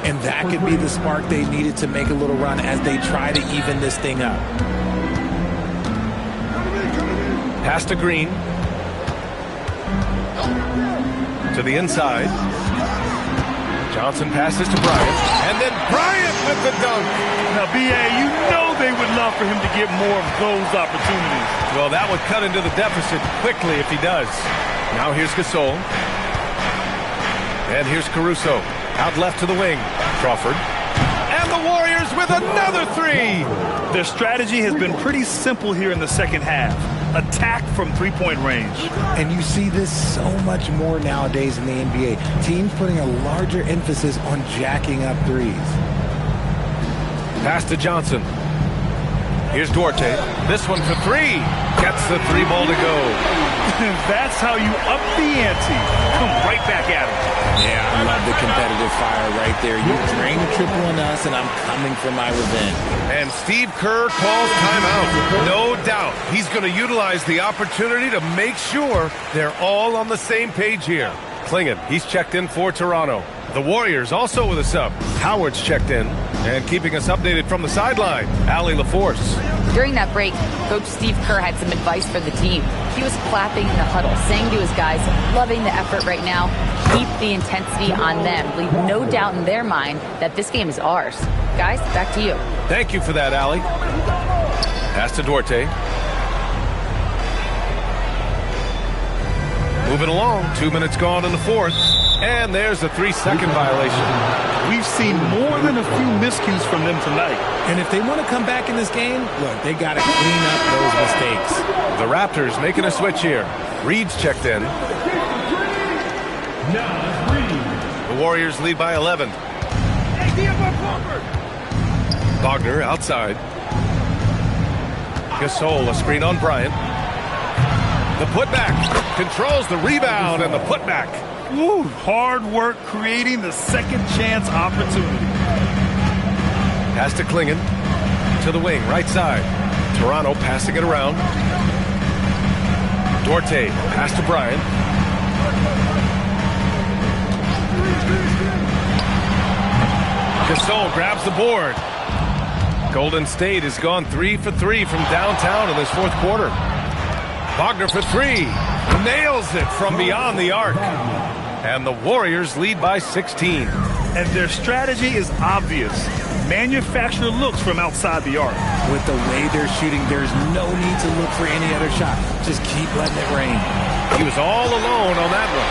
[SPEAKER 16] And that could be the spark they needed to make a little run as they try to even this thing up.
[SPEAKER 1] Pass to Green. To the inside. Johnson passes to Bryant. And then Bryant with the dunk.
[SPEAKER 3] Now, B.A., you know they would love for him to get more of those opportunities.
[SPEAKER 1] Well, that would cut into the deficit quickly if he does. Now here's Gasol. And here's Caruso. Out left to the wing. Crawford. And the Warriors with another three.
[SPEAKER 3] Their strategy has been pretty simple here in the second half. Attack from three-point range.
[SPEAKER 16] And you see this so much more nowadays in the NBA. Teams putting a larger emphasis on jacking up threes.
[SPEAKER 1] Pass to Johnson. Here's Duarte. This one for three. Gets the three ball to go.
[SPEAKER 3] That's how you up the ante. Come right back at him.
[SPEAKER 16] Yeah, I love the competitive fire right there. You drain a triple on us, and I'm coming for my revenge.
[SPEAKER 1] And Steve Kerr calls timeout. No doubt he's going to utilize the opportunity to make sure they're all on the same page here. Klingon, he's checked in for Toronto. The Warriors also with a sub. Howard's checked in. And keeping us updated from the sideline, Allie LaForce.
[SPEAKER 4] During that break, Coach Steve Kerr had some advice for the team. He was clapping in the huddle, saying to his guys, loving the effort right now. Keep the intensity on them. Leave no doubt in their mind that this game is ours. Guys, back to you.
[SPEAKER 1] Thank you for that, Allie. Pass to Duarte. Moving along, 2 minutes gone in the fourth. And there's a 3-second violation.
[SPEAKER 3] We've seen more than a few miscues from them tonight.
[SPEAKER 16] And if they want to come back in this game, look, they got to clean up those mistakes.
[SPEAKER 1] The Raptors making a switch here. Reed's checked in. The Warriors lead by 11. Wagner outside. Gasol, a screen on Bryant. The putback. Controls the rebound and the putback.
[SPEAKER 3] Woo, hard work creating the second chance opportunity.
[SPEAKER 1] Pass to Klingon. To the wing, right side. Toronto passing it around. Duarte, pass to Bryant. Gasol grabs the board. Golden State has gone 3 for 3 from downtown in this fourth quarter. Wagner for three. Nails it from beyond the arc. And the Warriors lead by 16.
[SPEAKER 3] And their strategy is obvious. Manufacture looks from outside the arc.
[SPEAKER 16] With the way they're shooting, there's no need to look for any other shot. Just keep letting it rain.
[SPEAKER 1] He was all alone on that one.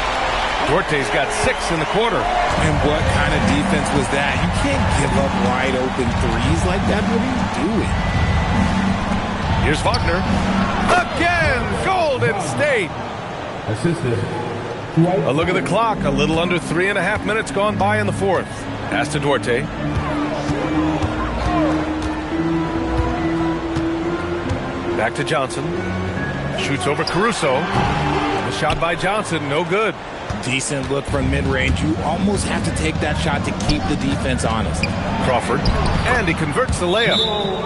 [SPEAKER 1] Duarte's got 6 in the quarter.
[SPEAKER 16] And what kind of defense was that? You can't give up wide open threes like that. What are you doing?
[SPEAKER 1] Here's Wagner. Again, Golden State.
[SPEAKER 14] Assisted.
[SPEAKER 1] A look at the clock. A little under 3.5 minutes gone by in the fourth. Pass to Duarte. Back to Johnson. Shoots over Caruso. The shot by Johnson, no good.
[SPEAKER 16] Decent look from mid-range. You almost have to take that shot to keep the defense honest.
[SPEAKER 1] Crawford, and he converts the layup.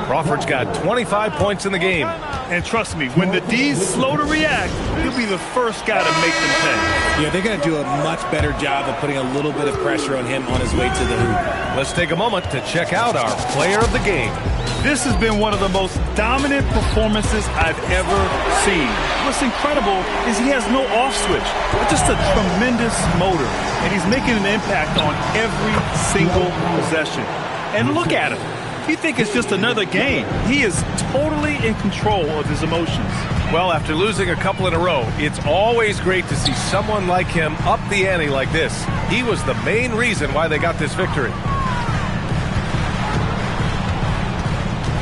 [SPEAKER 1] Crawford's got 25 points in the game.
[SPEAKER 3] And trust me, when the D's slow to react, he'll be the first guy to make them pay.
[SPEAKER 16] Yeah, they're going to do a much better job of putting a little bit of pressure on him on his way to the hoop.
[SPEAKER 1] Let's take a moment to check out our player of the game.
[SPEAKER 3] This has been one of the most dominant performances I've ever seen. What's incredible is he has no off switch, but just a tremendous motor, and he's making an impact on every single possession. And look at him. You think it's just another game. He is totally in control of his emotions.
[SPEAKER 1] Well, after losing a couple in a row, it's always great to see someone like him up the ante like this. He was the main reason why they got this victory.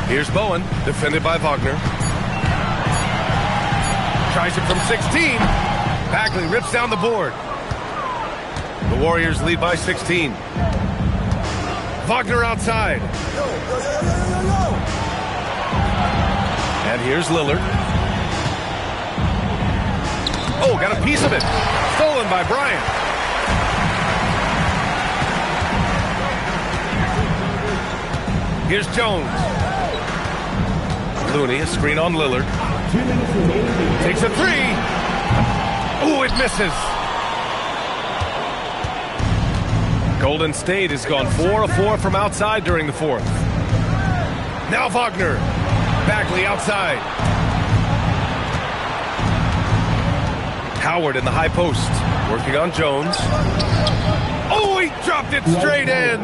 [SPEAKER 1] Here's Bowen, defended by Wagner. Tries it from 16. Bagley rips down the board. The Warriors lead by 16. Wagner outside. And here's Lillard. Oh, got a piece of it. Stolen by Bryant. Here's Jones. Looney, a screen on Lillard. Takes a three. Ooh, it misses. Golden State has gone 4 of 4 from outside during the fourth. Now Wagner. Bagley outside. Howard in the high post. Working on Jones. Oh, he dropped it straight in.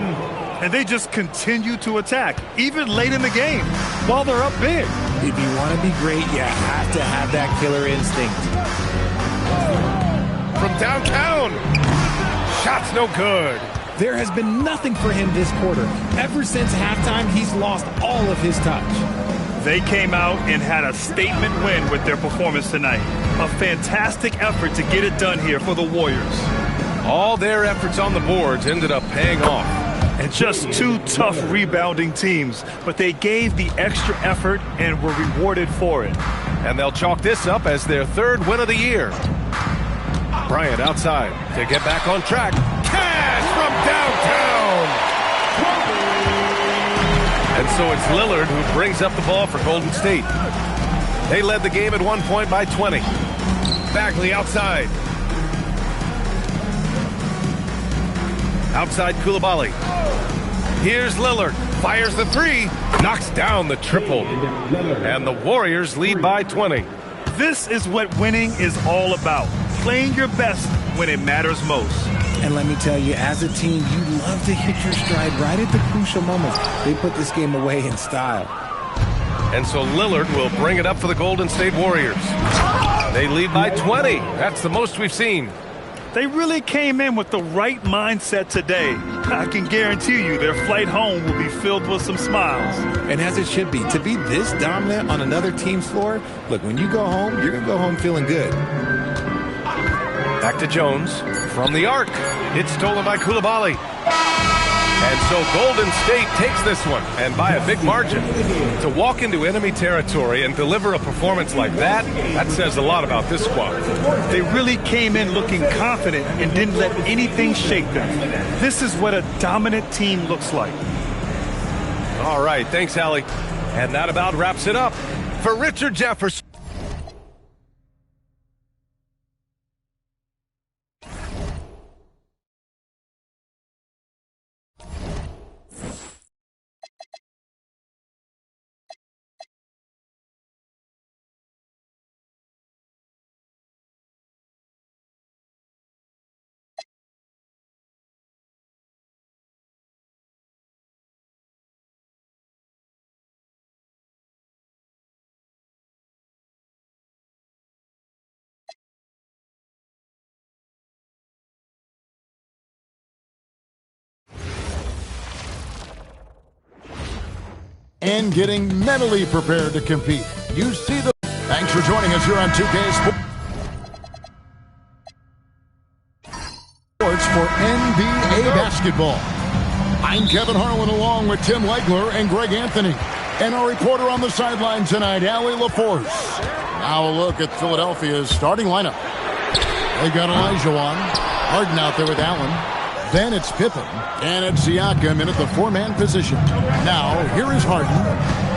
[SPEAKER 3] And they just continue to attack, even late in the game, while they're up big.
[SPEAKER 16] If you want to be great, you have to have that killer instinct.
[SPEAKER 1] From downtown. Shot's no good.
[SPEAKER 16] There has been nothing for him this quarter. Ever since halftime, he's lost all of his touch.
[SPEAKER 3] They came out and had a statement win with their performance tonight. A fantastic effort to get it done here for the Warriors.
[SPEAKER 1] All their efforts on the boards ended up paying off.
[SPEAKER 3] And just two tough rebounding teams, but they gave the extra effort and were rewarded for it.
[SPEAKER 1] And they'll chalk this up as their third win of the year. Bryant outside to get back on track. Cash from downtown! And so it's Lillard who brings up the ball for Golden State. They led the game at 1 point by 20. Bagley outside. Outside Coulibaly. Here's Lillard. Fires the three. Knocks down the triple. And the Warriors lead by 20.
[SPEAKER 3] This is what winning is all about. Playing your best when it matters most.
[SPEAKER 16] And let me tell you, as a team, you love to hit your stride right at the crucial moments. They put this game away in style.
[SPEAKER 1] And so Lillard will bring it up for the Golden State Warriors. They lead by 20. That's the most we've seen.
[SPEAKER 3] They really came in with the right mindset today. I can guarantee you their flight home will be filled with some smiles.
[SPEAKER 16] And as it should be. To be this dominant on another team's floor, look, when you go home, you're going to go home feeling good.
[SPEAKER 1] Back to Jones. From the arc. It's stolen by Coulibaly. And so Golden State takes this one, and by a big margin. To walk into enemy territory and deliver a performance like that, that says a lot about this squad.
[SPEAKER 3] They really came in looking confident and didn't let anything shake them. This is what a dominant team looks like.
[SPEAKER 1] All right, thanks, Allie. And that about wraps it up. For Richard Jefferson.
[SPEAKER 9] And getting mentally prepared to compete. You see the... Thanks for joining us here on 2K Sports for NBA basketball. I'm Kevin Harlan along with Tim Legler and Greg Anthony. And our reporter on the sideline tonight, Allie LaForce. Now a look at Philadelphia's starting lineup. They've got Elijah on. Harden out there with Allen. Then it's Pippen. And it's Siakam in at the four-man position. Now, here is Harden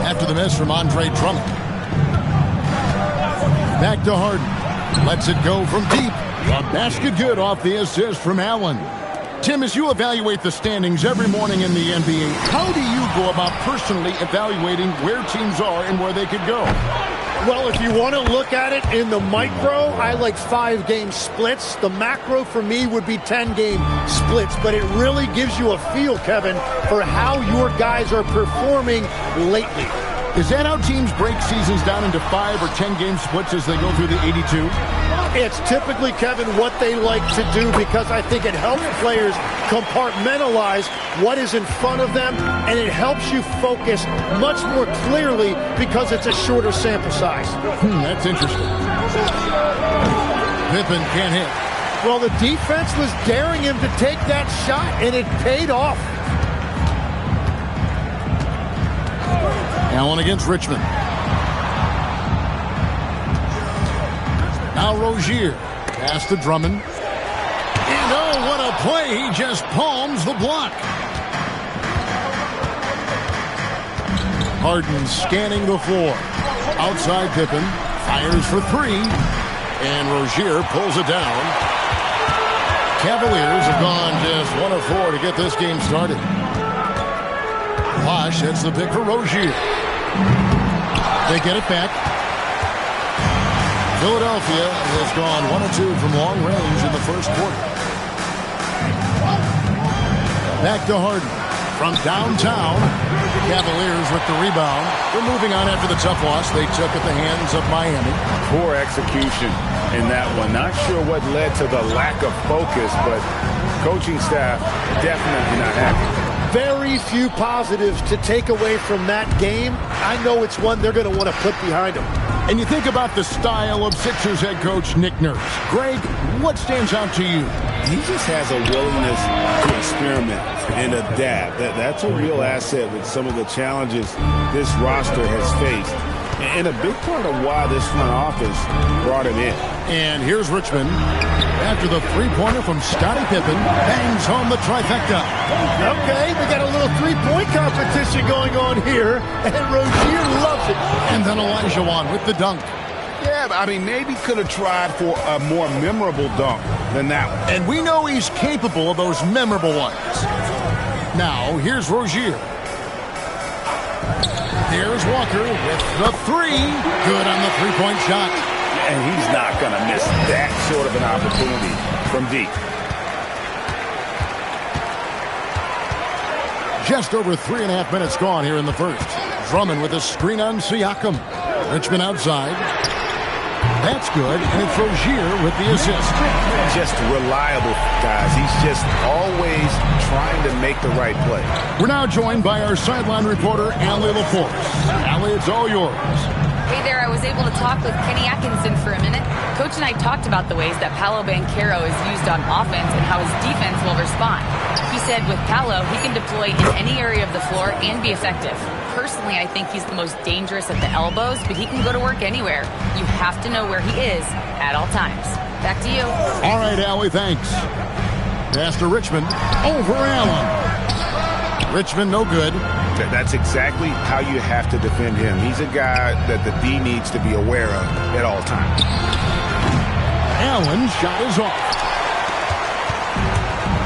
[SPEAKER 9] after the miss from Andre Drummond. Back to Harden. Lets it go from deep. A basket good off the assist from Allen. Tim, as you evaluate the standings every morning in the NBA, how do you go about personally evaluating where teams are and where they could go?
[SPEAKER 17] Well, if you want to look at it in the micro, I like 5-game splits. The macro for me would be 10-game splits, but it really gives you a feel, Kevin, for how your guys are performing lately.
[SPEAKER 9] Is that how teams break seasons down into 5 or 10-game splits as they go through the 82?
[SPEAKER 17] It's typically, Kevin, what they like to do because I think it helps players compartmentalize what is in front of them, and it helps you focus much more clearly because it's a shorter sample size.
[SPEAKER 9] That's interesting. Pippen can't hit.
[SPEAKER 17] Well, the defense was daring him to take that shot, and it paid off.
[SPEAKER 9] Allen against Richmond. Now Rozier. Pass to Drummond. And oh, what a play. He just palms the block. Harden scanning the floor. Outside Pippen. Fires for 3. And Rozier pulls it down. Cavaliers have gone just 1 of 4 to get this game started. Bosh hits the pick for Rozier. They get it back. Philadelphia has gone 1 of 2 from long range in the first quarter. Back to Harden. From downtown, Cavaliers with the rebound. They're moving on after the tough loss they took at the hands of Miami.
[SPEAKER 11] Poor execution in that one. Not sure what led to the lack of focus, but coaching staff definitely not happy.
[SPEAKER 17] Very few positives to take away from that game. I know it's one they're going to want to put behind them.
[SPEAKER 9] And you think about the style of Sixers head coach Nick Nurse. Greg, what stands out to you?
[SPEAKER 11] He just has a willingness to experiment and adapt. That's a real asset with some of the challenges this roster has faced. And a big part of why this front office brought him in.
[SPEAKER 9] And here's Richmond. After the three-pointer from Scottie Pippen, bangs home the trifecta.
[SPEAKER 17] Okay, we got a little three-point competition going on here, and Rozier loves it.
[SPEAKER 9] And then Olajuwon with the dunk.
[SPEAKER 11] Yeah, I mean, maybe could have tried for a more memorable dunk than that one.
[SPEAKER 9] And we know he's capable of those memorable ones. Now, here's Rozier. Here's Walker with the 3. Good on the three-point shot.
[SPEAKER 11] And he's not going to miss that sort of an opportunity from deep.
[SPEAKER 9] Just over 3.5 minutes gone here in the first. Drummond with a screen on Siakam. Richmond outside. That's good, and it's Rozier with the assist.
[SPEAKER 11] Just reliable, guys. He's just always trying to make the right play.
[SPEAKER 9] We're now joined by our sideline reporter, Allie LaForce. Allie, it's all yours.
[SPEAKER 4] Hey there, I was able to talk with Kenny Atkinson for a minute. Coach and I talked about the ways that Paolo Banchero is used on offense and how his defense will respond. He said with Paolo, he can deploy in any area of the floor and be effective. Personally, I think he's the most dangerous at the elbows, but he can go to work anywhere. You have to know where he is at all times. Back to you.
[SPEAKER 9] All right, Allie, thanks. Pass to Richmond. Over Allen. Richmond, no good.
[SPEAKER 11] That's exactly how you have to defend him. He's a guy that the D needs to be aware of at all times.
[SPEAKER 9] Allen's shot is off.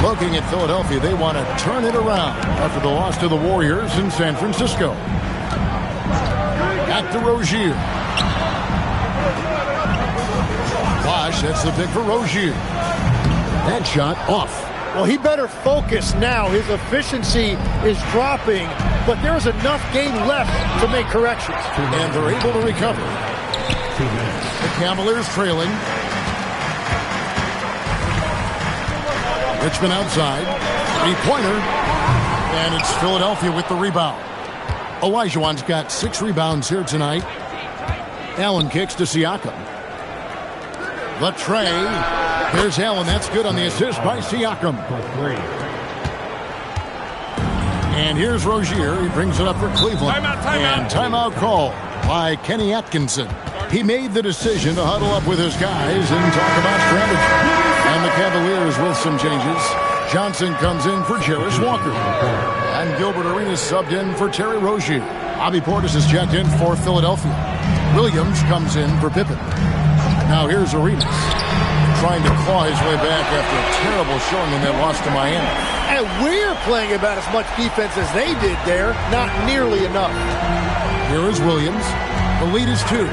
[SPEAKER 9] Looking at Philadelphia, they want to turn it around after the loss to the Warriors in San Francisco. Back to Rozier. Bosh, that's the pick for Rozier. That shot off.
[SPEAKER 17] Well, he better focus now. His efficiency is dropping, but there's enough game left to make corrections.
[SPEAKER 9] And they're able to recover. The Cavaliers trailing. Richmond outside. Three-pointer. And it's Philadelphia with the rebound. Olajuwon's got 6 rebounds here tonight. Allen kicks to Siakam. The tray. Here's Allen. That's good on the assist by Siakam. And here's Rozier. He brings it up for Cleveland. And timeout call by Kenny Atkinson. He made the decision to huddle up with his guys and talk about strategy. And the Cavaliers with some changes. Johnson comes in for Jarris Walker. And Gilbert Arenas subbed in for Terry Rozier. Bobby Portis is checked in for Philadelphia. Williams comes in for Pippen. Now here's Arenas, trying to claw his way back after a terrible showing in their loss to Miami.
[SPEAKER 17] And we're playing about as much defense as they did there. Not nearly enough.
[SPEAKER 9] Here is Williams. The lead is 2.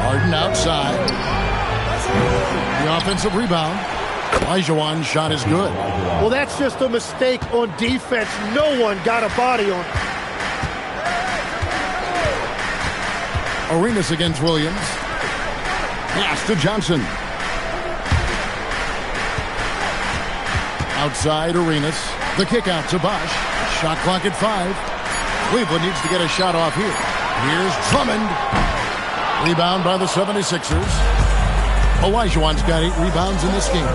[SPEAKER 9] Harden outside. The offensive rebound. Olajuwon's shot is good.
[SPEAKER 17] Well, that's just a mistake on defense. No one got a body on it.
[SPEAKER 9] Arenas against Williams. Pass to Johnson. Outside Arenas. The kick out to Bosh. Shot clock at 5. Cleveland needs to get a shot off here. Here's Drummond. Rebound by the 76ers. Olajuwon's got 8 rebounds in this game.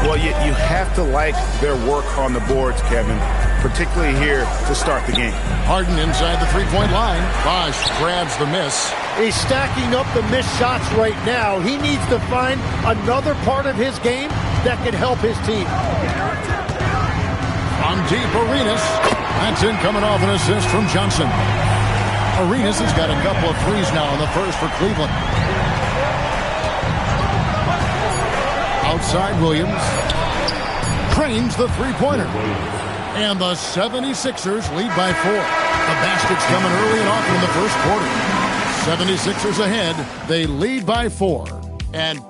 [SPEAKER 11] Well, you have to like their work on the boards, Kevin, particularly here to start the game.
[SPEAKER 9] Harden inside the three-point line. Bosh grabs the miss.
[SPEAKER 17] He's stacking up the missed shots right now. He needs to find another part of his game that can help his team.
[SPEAKER 9] From deep, Arenas. That's in, coming off an assist from Johnson. Arenas has got a couple of threes now in the first for Cleveland. Outside Williams. Trains the three-pointer. And the 76ers lead by 4. The basket's coming early and often in the first quarter. 76ers ahead. They lead by 4. And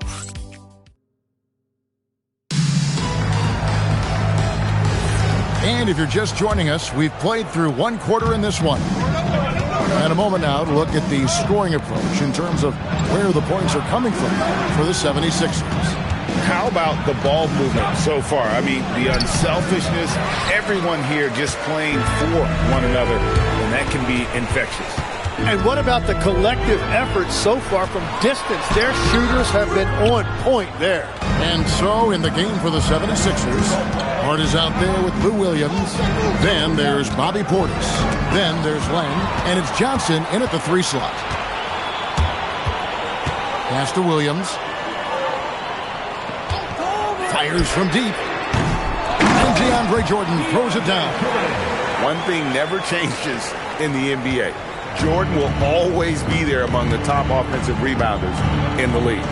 [SPEAKER 9] if you're just joining us, we've played through 1 quarter in this one. And a moment now to look at the scoring approach in terms of where the points are coming from for the 76ers.
[SPEAKER 11] How about the ball movement so far? I mean, the unselfishness, everyone here just playing for one another, and that can be infectious.
[SPEAKER 17] And what about the collective effort so far from distance? Their shooters have been on point there.
[SPEAKER 9] And so in the game for the 76ers, Hart is out there with Lou Williams. Then there's Bobby Portis. Then there's Len. And it's Johnson in at the 3 slot. Pass to Williams. Fires from deep. And DeAndre Jordan throws it down.
[SPEAKER 11] One thing never changes in the NBA. Jordan will always be there among the top offensive rebounders in the league.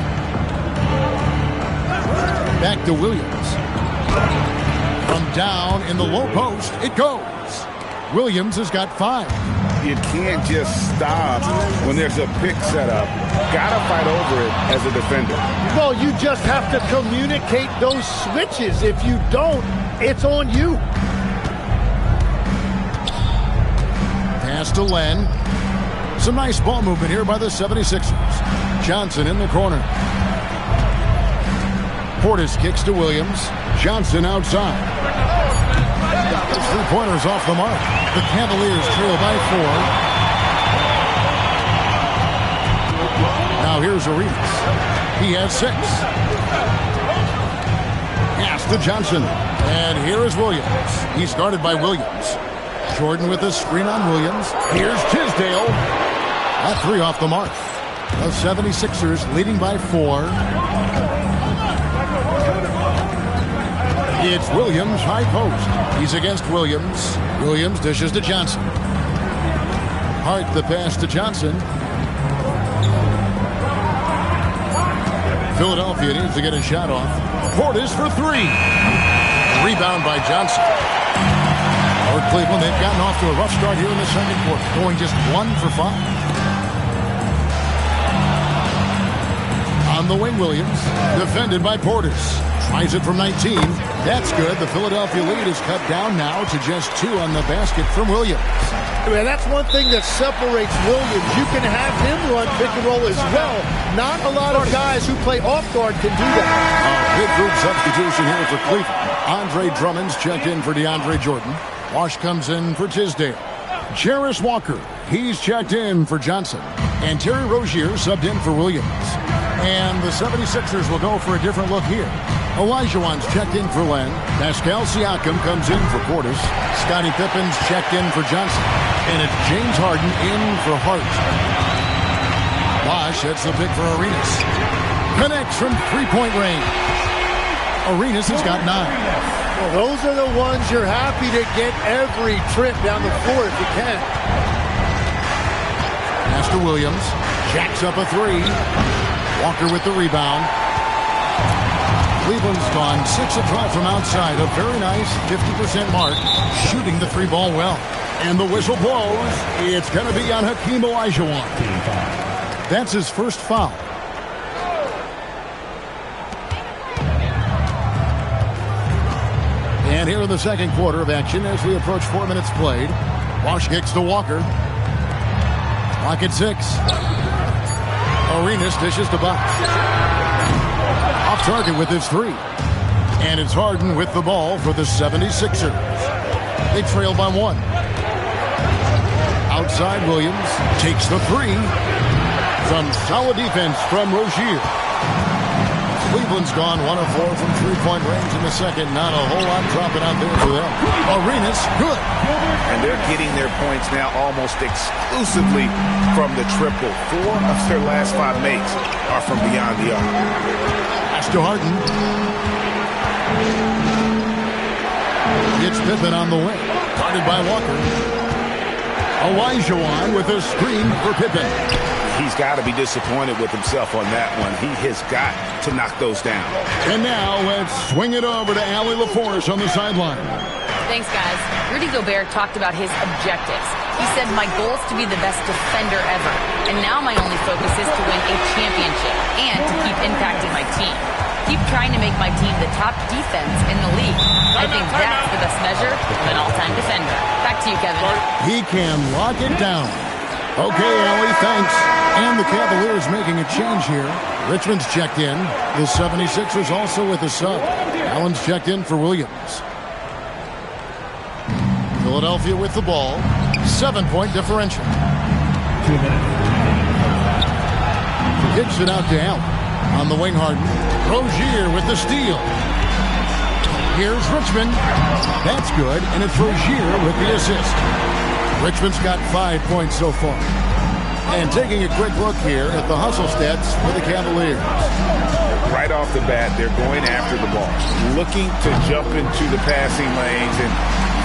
[SPEAKER 9] Back to Williams. From down in the low post, it goes. Williams has got 5.
[SPEAKER 11] You can't just stop when there's a pick set up. Gotta fight over it as a defender.
[SPEAKER 17] Well, you just have to communicate those switches. If you don't, it's on you.
[SPEAKER 9] Pass to Len. Some nice ball movement here by the 76ers. Johnson in the corner. Portis kicks to Williams. Johnson outside. The three-pointers off the mark. The Cavaliers trail by 4. Now here's Arenas. He has 6. Pass to Johnson. And here is Williams. He's guarded by Williams. Jordan with a screen on Williams. Here's Tisdale. That 3 off the mark. The 76ers leading by 4. It's Williams, high post. He's against Williams. Williams dishes to Johnson. Hart the pass to Johnson. Philadelphia needs to get a shot off. Portis for 3. Rebound by Johnson. For Cleveland, they've gotten off to a rough start here in the second quarter, going just 1 for 5. On the wing, Williams, defended by Portis. Tries it from 19. That's good. The Philadelphia lead is cut down now to just 2 on the basket from Williams.
[SPEAKER 17] Man, that's one thing that separates Williams. You can have him run pick and roll as well. Not a lot of guys who play off guard can do that.
[SPEAKER 9] Big group substitution here for Cleveland. Andre Drummond's checked in for DeAndre Jordan. Wash comes in for Tisdale. Jarris Walker, he's checked in for Johnson. And Terry Rozier subbed in for Williams. And the 76ers will go for a different look here. Olajuwon's checked in for Len. Pascal Siakam comes in for Portis. Scottie Pippen's checked in for Johnson. And it's James Harden in for Hart. Bosh hits the pick for Arenas. Connects from 3-point range. Arenas has got 9.
[SPEAKER 17] Well, those are the ones you're happy to get every trip down the floor if you can.
[SPEAKER 9] Pass to Williams. Jacks up a 3. Walker with the rebound. Cleveland's gone 6 of 12 from outside. A very nice 50% mark. Shooting the 3 ball well. And the whistle blows. It's going to be on Hakeem Olajuwon. That's his first foul. And here in the second quarter of action as we approach 4 minutes played. Wash kicks to Walker. Clock at 6. Arenas dishes to Buck. Off target with his 3. And it's Harden with the ball for the 76ers. They trail by 1. Outside Williams takes the 3. Some solid defense from Rozier. Cleveland's gone 1 of 4 from three-point range in the second. Not a whole lot dropping out there for them. Arenas, good.
[SPEAKER 12] And they're getting their points now almost exclusively from the triple. 4 of their last 5 makes are from beyond the arc.
[SPEAKER 9] Pass to Harden. It's Pippen on the wing. Guarded by Walker. Olajuwon with a screen for Pippen.
[SPEAKER 12] He's got to be disappointed with himself on that one. He has got to knock those down.
[SPEAKER 9] And now let's swing it over to Allie LaForce on the sideline.
[SPEAKER 4] Thanks, guys. Rudy Gobert talked about his objectives. He said, my goal is to be the best defender ever. And now my only focus is to win a championship and to keep impacting my team. Keep trying to make my team the top defense in the league. I think that's the best measure of an all-time defender. Back to you, Kevin.
[SPEAKER 9] He can lock it down. Okay, Allie, thanks. And the Cavaliers making a change here. Richmond's checked in. The 76ers also with a sub. Allen's checked in for Williams. Philadelphia with the ball. 7-point differential.
[SPEAKER 14] 2 minutes.
[SPEAKER 9] Kicks it out to Allen. On the wing, Harden. Rozier with the steal. Here's Richmond. That's good, and it's Rozier with the assist. Richmond's got 5 points so far. And taking a quick look here at the hustle stats for the Cavaliers.
[SPEAKER 12] Right off the bat, they're going after the ball, looking to jump into the passing lanes and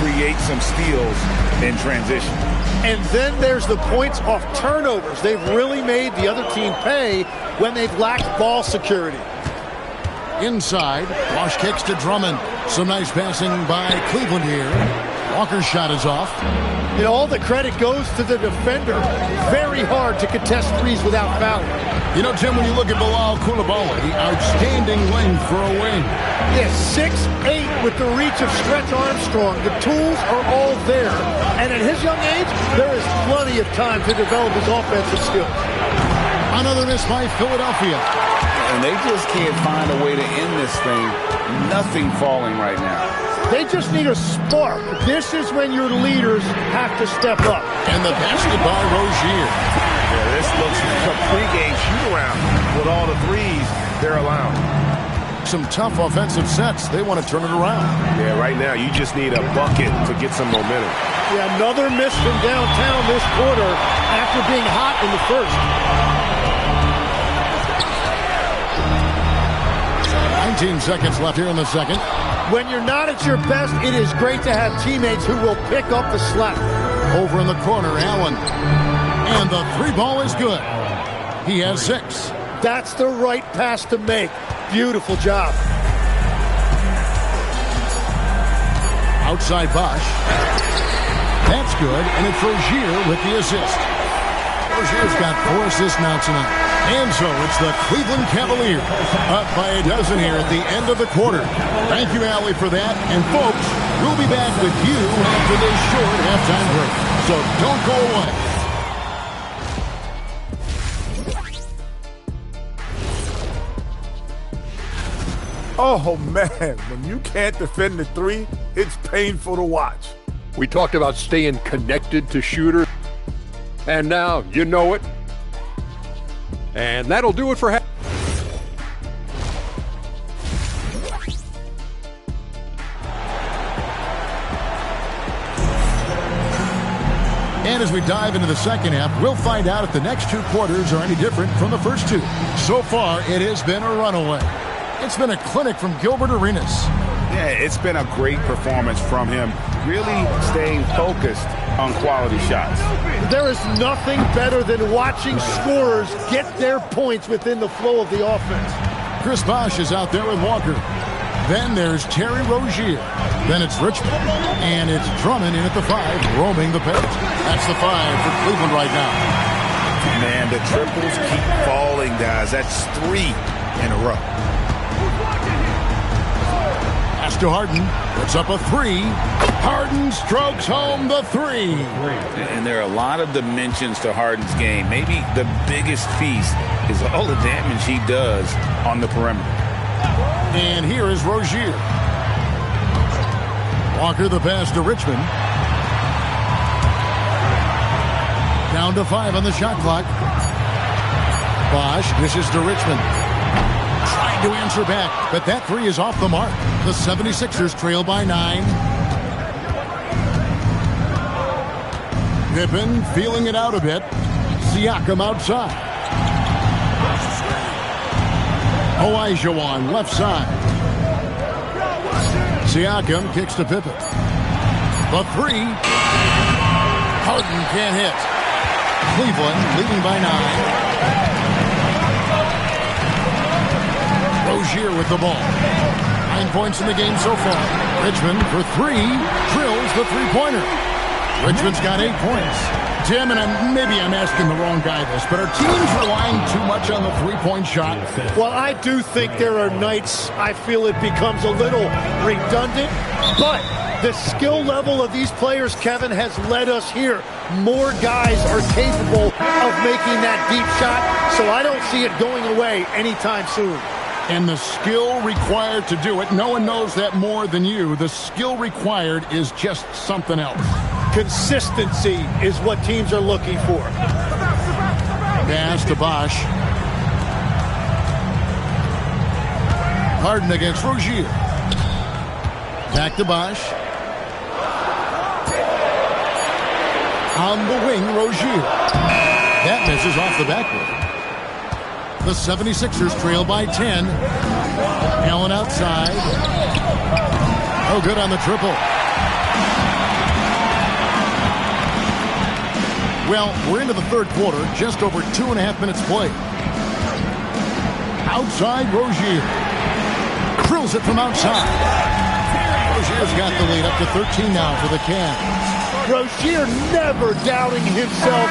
[SPEAKER 12] create some steals in transition.
[SPEAKER 17] And then there's the points off turnovers. They've really made the other team pay when they've lacked ball security.
[SPEAKER 9] Inside, Wash kicks to Drummond. Some nice passing by Cleveland here. Walker's shot is off.
[SPEAKER 17] And all the credit goes to the defender. Very hard to contest threes without fouling.
[SPEAKER 9] You know, Tim, when you look at Bilal Coulibaly, outstanding length for a wing.
[SPEAKER 17] Yes, 6'8" with the reach of Stretch Armstrong. The tools are all there. And at his young age, there is plenty of time to develop his offensive skills.
[SPEAKER 9] Another miss by Philadelphia.
[SPEAKER 12] And they just can't find a way to end this thing. Nothing falling right now.
[SPEAKER 17] They just need a spark. This is when your leaders have to step up.
[SPEAKER 9] And the basket by Rozier.
[SPEAKER 1] Yeah, this looks like a pregame shoot-around with all the threes they're allowing.
[SPEAKER 9] Some tough offensive sets. They want to turn it around.
[SPEAKER 1] Yeah, right now you just need a bucket to get some momentum.
[SPEAKER 17] Yeah, another miss from downtown this quarter after being hot in the first.
[SPEAKER 9] 19 seconds left here in the second.
[SPEAKER 17] When you're not at your best, it is great to have teammates who will pick up the slack.
[SPEAKER 9] Over in the corner, Allen. And the 3 ball is good. He has 6.
[SPEAKER 17] That's the right pass to make. Beautiful job.
[SPEAKER 9] Outside Bosch. That's good, and it's Rozier with the assist. Rozier's got 4 assists now tonight. And so it's the Cleveland Cavaliers up by a dozen here at the end of the quarter. Thank you, Allie, for that. And folks, we'll be back with you after this short halftime break. So don't go away.
[SPEAKER 7] Oh, man, when you can't defend the 3, it's painful to watch.
[SPEAKER 6] We talked about staying connected to shooters, and now you know it. And that'll do it for half.
[SPEAKER 9] And as we dive into the second half, we'll find out if the next 2 quarters are any different from the first 2. So far, it has been a runaway. It's been a clinic from Gilbert Arenas.
[SPEAKER 12] Yeah, it's been a great performance from him, really staying focused on quality shots.
[SPEAKER 17] There is nothing better than watching scorers get their points within the flow of the offense.
[SPEAKER 9] Chris Bosh is out there with Walker. Then there's Terry Rozier. Then it's Richmond. And it's Drummond in at the 5, roaming the paint. That's the 5 for Cleveland right now.
[SPEAKER 12] Man, the triples keep falling, guys. That's 3 in a row.
[SPEAKER 9] Pass to Harden. Puts up a 3. Harden strokes home the 3.
[SPEAKER 12] And there are a lot of dimensions to Harden's game. Maybe the biggest feast is all the damage he does on the perimeter.
[SPEAKER 9] And here is Rozier. Walker the pass to Richmond. Down to 5 on the shot clock. Bosh dishes to Richmond. Trying to answer back, but that 3 is off the mark. The 76ers trail by 9. Pippen feeling it out a bit. Siakam outside. Olajuwon left side. Siakam kicks to Pippen. The 3. Harden can't hit. Cleveland leading by 9. Rozier with the ball. 9 points in the game so far. Richmond for 3. Drills the three-pointer. Richmond's got 8 points. Tim, and maybe I'm asking the wrong guy this, but are teams relying too much on the three-point shot?
[SPEAKER 17] Well, I do think there are nights I feel it becomes a little redundant, but the skill level of these players, Kevin, has led us here. More guys are capable of making that deep shot, so I don't see it going away anytime soon.
[SPEAKER 9] And the skill required to do it, no one knows that more than you. The skill required is just something else.
[SPEAKER 17] Consistency is what teams are looking for.
[SPEAKER 9] Pass to Bosh. Harden against Rozier. Back to Bosh. On the wing, Rozier. That misses off the backboard. The 76ers trail by 10. Allen outside. No good on the triple. Well, we're into the third quarter, just over 2.5 minutes played. Outside, Rozier. Drills it from outside. Rozier's got the lead up to 13 now for the Cavs.
[SPEAKER 17] Rozier never doubting himself.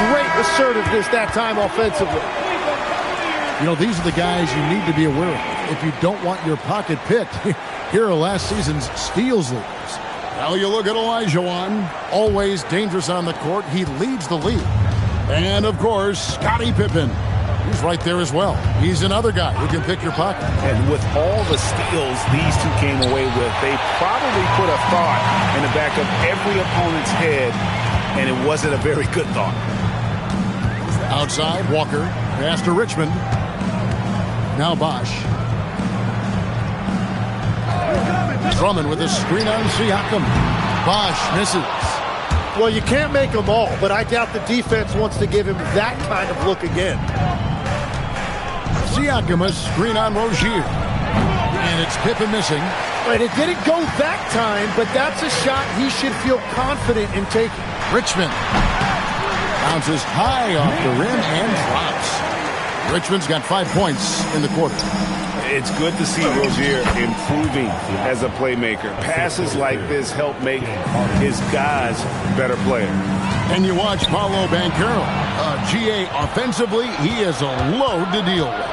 [SPEAKER 17] Great assertiveness that time offensively.
[SPEAKER 9] You know, these are the guys you need to be aware of. If you don't want your pocket picked, here are last season's steals leaders. Now you look at Olajuwon, always dangerous on the court. He leads the league. And, of course, Scottie Pippen. He's right there as well. He's another guy who can pick your pocket.
[SPEAKER 12] And with all the steals these two came away with, they probably put a thought in the back of every opponent's head, and it wasn't a very good thought.
[SPEAKER 9] Outside, Walker. Pass to Richmond. Now Bosh. Drummond with a screen on Siakam. Bosh misses.
[SPEAKER 17] Well, you can't make them all, but I doubt the defense wants to give him that kind of look again.
[SPEAKER 9] Siakam a screen on Rozier. And it's Pippen missing.
[SPEAKER 17] Right, it didn't go that time, but that's a shot he should feel confident in taking.
[SPEAKER 9] Richmond bounces high off the rim and drops. Richmond's got 5 points in the quarter.
[SPEAKER 12] It's good to see Rozier improving as a playmaker. Passes like this help make his guys better players.
[SPEAKER 9] And you watch Paolo Banchero. GA offensively, he is a load to deal with.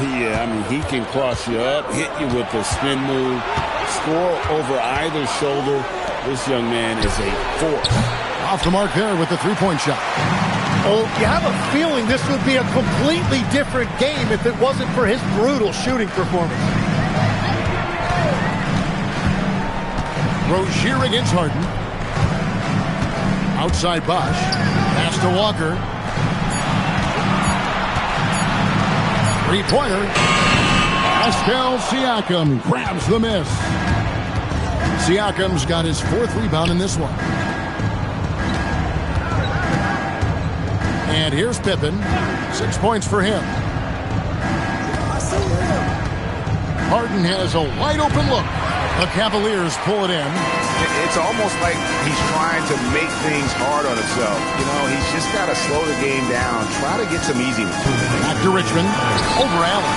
[SPEAKER 12] Yeah, I mean, he can cross you up, hit you with a spin move, score over either shoulder. This young man is a force.
[SPEAKER 9] Off the mark there with the three-point shot.
[SPEAKER 17] Oh, you have a feeling this would be a completely different game if it wasn't for his brutal shooting performance.
[SPEAKER 9] Rozier against Harden. Outside Bosh. Pass to Walker. Three-pointer. Pascal Siakam grabs the miss. Siakam's got his 4th rebound in this one. And here's Pippen. 6 points for him. Harden has a wide open look. The Cavaliers pull it in.
[SPEAKER 11] It's almost like he's trying to make things hard on himself. You know, he's just got to slow the game down, try to get some easy ones.
[SPEAKER 9] Back to Richmond, over Allen.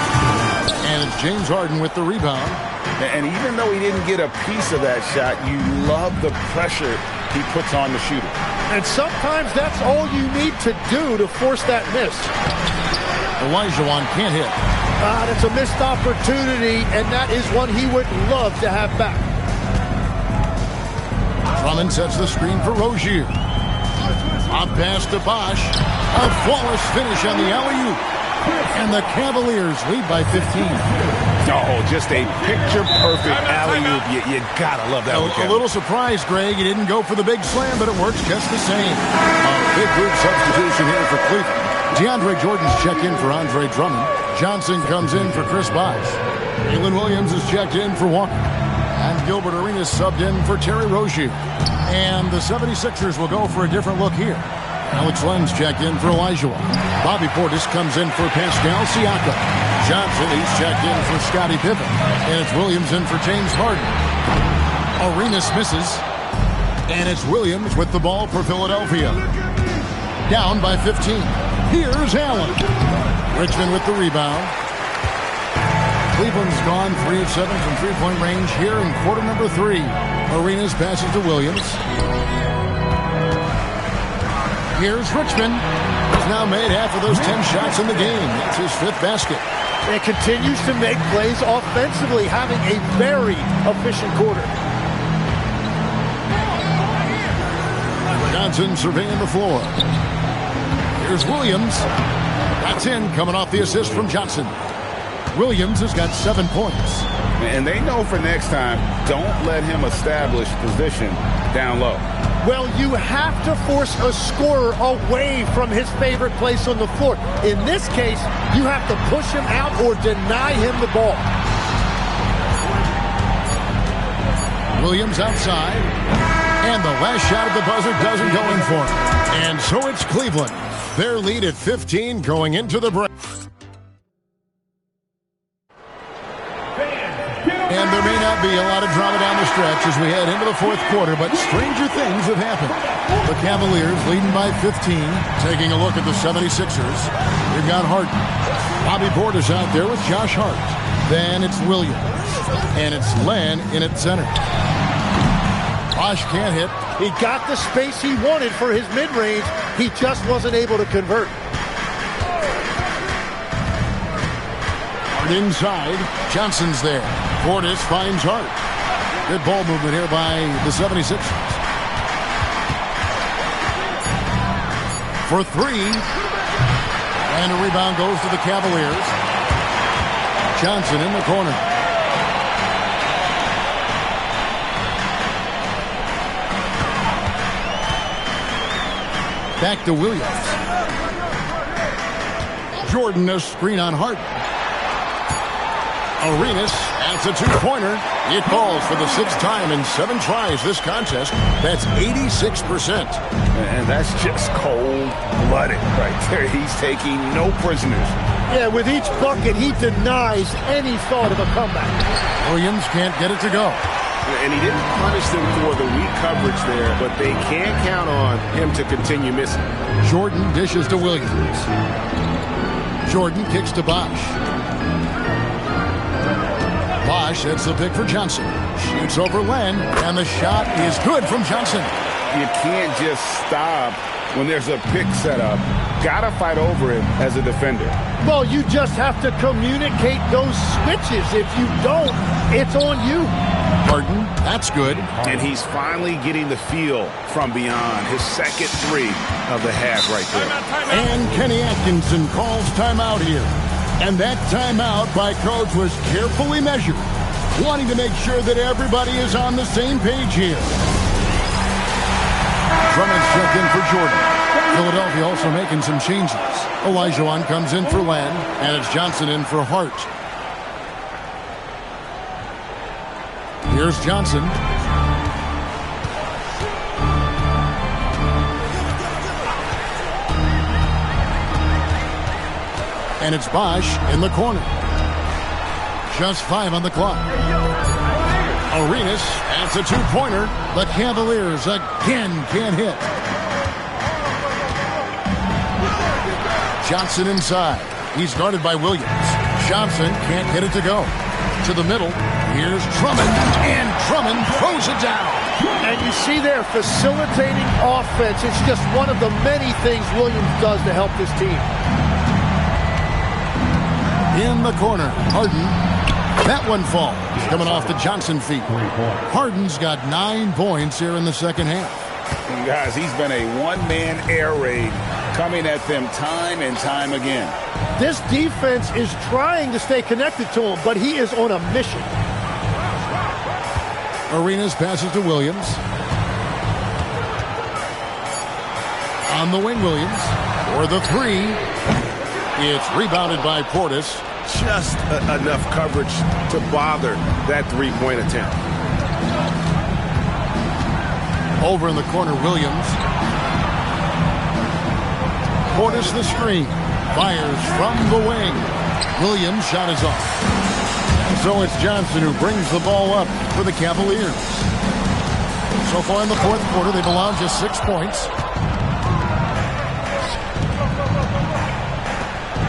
[SPEAKER 9] And it's James Harden with the rebound.
[SPEAKER 11] And even though he didn't get a piece of that shot, you love the pressure he puts on the shooter.
[SPEAKER 17] And sometimes that's all you need to do to force that miss.
[SPEAKER 9] Olajuwon can't hit.
[SPEAKER 17] That's a missed opportunity, and that is one he would love to have back.
[SPEAKER 9] Drummond sets the screen for Rozier. Up pass to Bosch. A flawless finish on the alley-oop. And the Cavaliers lead by 15.
[SPEAKER 11] Oh, just a picture-perfect alley-oop. You gotta love that one,
[SPEAKER 9] A little surprised, Greg. He didn't go for the big slam, but it works just the same. A big group substitution here for Cleveland. DeAndre Jordan's checked in for Andre Drummond. Johnson comes in for Chris Bosh. Jalen Williams is checked in for Walker. And Gilbert Arenas subbed in for Terry Rozier. And the 76ers will go for a different look here. Alex Len's checked in for Olajuwon. Bobby Portis comes in for Pascal Siakam. Johnson, he's checked in for Scottie Pippen. And it's Williams in for James Harden. Arenas misses. And it's Williams with the ball for Philadelphia. Down by 15. Here's Allen. Richmond with the rebound. Cleveland's gone 3 of 7 from three-point range here in quarter number 3. Arenas passes to Williams. Here's Richmond. He's now made half of those 10 shots in the game. That's his 5th basket.
[SPEAKER 17] And continues to make plays offensively, having a very efficient quarter.
[SPEAKER 9] Johnson surveying the floor. Here's Williams. That's in, coming off the assist from Johnson. Williams has got 7 points.
[SPEAKER 11] And they know for next time, don't let him establish position down low.
[SPEAKER 17] Well, you have to force a scorer away from his favorite place on the floor. In this case, you have to push him out or deny him the ball.
[SPEAKER 9] Williams outside. And the last shot at the buzzer doesn't go in for him. And so it's Cleveland. Their lead at 15 going into the break. And there may not be a lot of drama down the stretch as we head into the 4th quarter, but stranger things have happened. The Cavaliers leading by 15, taking a look at the 76ers. We've got Harden. Bobby Portis out there with Josh Hart. Then it's Williams. And it's Len in at center. Bosh can't hit.
[SPEAKER 17] He got the space he wanted for his mid-range. He just wasn't able to convert.
[SPEAKER 9] Inside, Johnson's there. Portis finds Hart. Good ball movement here by the 76ers. For 3. And a rebound goes to the Cavaliers. Johnson in the corner. Back to Williams. Jordan, a screen on Harden. Arenas, that's a 2-pointer. It falls for the 6th time in 7 tries this contest. That's 86%.
[SPEAKER 11] And that's just cold-blooded right there. He's taking no prisoners.
[SPEAKER 17] Yeah, with each bucket, he denies any thought of a comeback.
[SPEAKER 9] Williams can't get it to go.
[SPEAKER 11] And he didn't punish them for the weak coverage there, but they can't count on him to continue missing.
[SPEAKER 9] Jordan dishes to Williams. Jordan kicks to Bosh. Bosh hits the pick for Johnson. Shoots over Len, and the shot is good from Johnson.
[SPEAKER 11] You can't just stop when there's a pick set up. Gotta fight over it as a defender.
[SPEAKER 17] Well, you just have to communicate those switches. If you don't, it's on you.
[SPEAKER 9] Harden, that's good.
[SPEAKER 11] And he's finally getting the feel from beyond. His 2nd 3 of the half right there.
[SPEAKER 9] And Kenny Atkinson calls timeout here. And that timeout by Coach was carefully measured, wanting to make sure that everybody is on the same page here. Drummond's checked in for Jordan. Philadelphia also making some changes. Olajuwon comes in for Len, and it's Johnson in for Hart. Here's Johnson. And it's Bosh in the corner. Just 5 on the clock. Arenas adds a 2-pointer. The Cavaliers again can't hit. Johnson inside. He's guarded by Williams. Johnson can't get it to go. To the middle. Here's Drummond. And Drummond throws it down.
[SPEAKER 17] And you see there, facilitating offense. It's just one of the many things Williams does to help this team.
[SPEAKER 9] In the corner, Harden. That one falls. Coming off the Johnson feet. Harden's got 9 points here in the second half.
[SPEAKER 12] And guys, he's been a one-man air raid coming at them time and time again.
[SPEAKER 17] This defense is trying to stay connected to him, but he is on a mission.
[SPEAKER 9] Arenas passes to Williams. On the wing, Williams. For the 3. It's rebounded by Portis.
[SPEAKER 11] Just enough coverage to bother that three-point attempt.
[SPEAKER 9] Over in the corner, Williams. Portis the screen. Fires from the wing. Williams' shot is off. So it's Johnson who brings the ball up for the Cavaliers. So far in the fourth quarter, they've allowed just 6 points.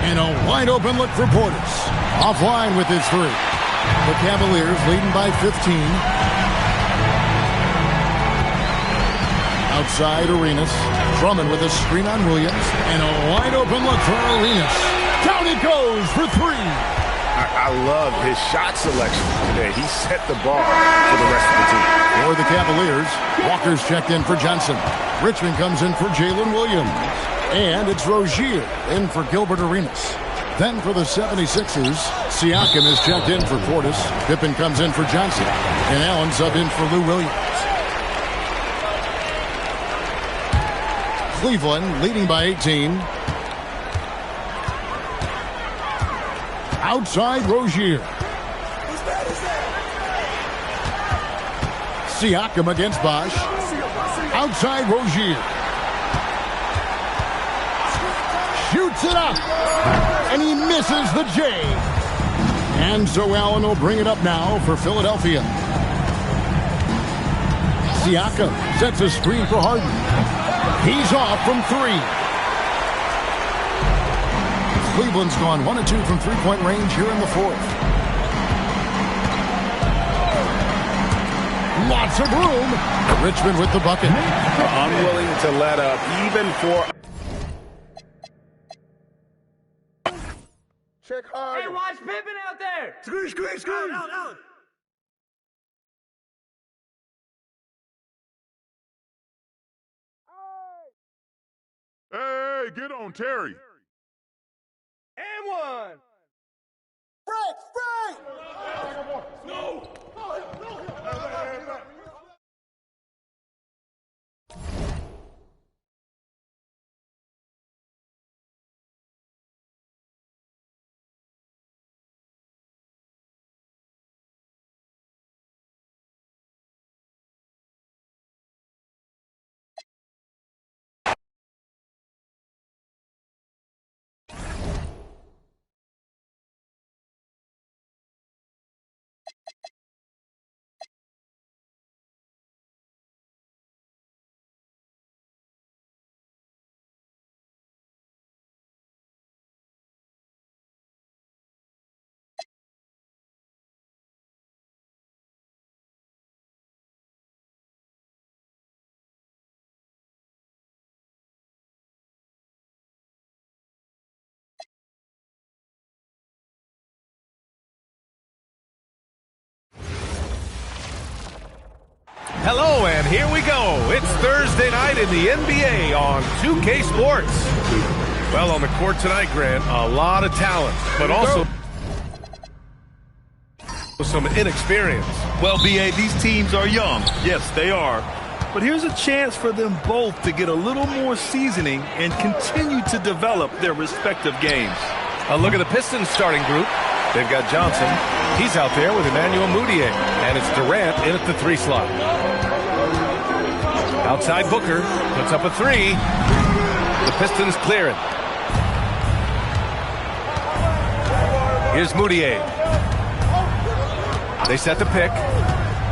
[SPEAKER 9] And a wide-open look for Portis. Offline with his 3. The Cavaliers leading by 15. Outside, Arenas. Drummond with a screen on Williams. And a wide-open look for Arenas. Down he goes for 3.
[SPEAKER 11] I love his shot selection today. He set the bar for the rest of the team.
[SPEAKER 9] For the Cavaliers, Walker's checked in for Johnson. Richmond comes in for Jalen Williams. And it's Rozier in for Gilbert Arenas. Then for the 76ers, Siakam is checked in for Portis. Pippen comes in for Johnson. And Allen sub in for Lou Williams. Cleveland leading by 18. Outside Rozier. Siakam against Bosch. Outside Rozier. Shoots it up. And he misses the J. And so Allen will bring it up now for Philadelphia. Siakam sets a screen for Harden. He's off from 3. Cleveland's gone 1 of 2 from three-point range here in the fourth. Lots of room. Richmond with the bucket.
[SPEAKER 11] Unwilling to let up even for...
[SPEAKER 5] Check hard.
[SPEAKER 18] Hey, watch Pippen out there.
[SPEAKER 5] Screen. Out.
[SPEAKER 13] Hey, get on Terry.
[SPEAKER 5] And 1. Break. No.
[SPEAKER 1] Hello, and here we go. It's Thursday night in the NBA on 2K Sports. Well, on the court tonight, Grant, a lot of talent, but also some inexperience.
[SPEAKER 3] Well, B.A., these teams are young. Yes, they are. But here's a chance for them both to get a little more seasoning and continue to develop their respective games.
[SPEAKER 1] A look at the Pistons starting group. They've got Johnson. He's out there with Emmanuel Mudiay. And it's Durant in at the 3 slot. Outside Booker. Puts up a 3. The Pistons clear it. Here's Mudiay. They set the pick.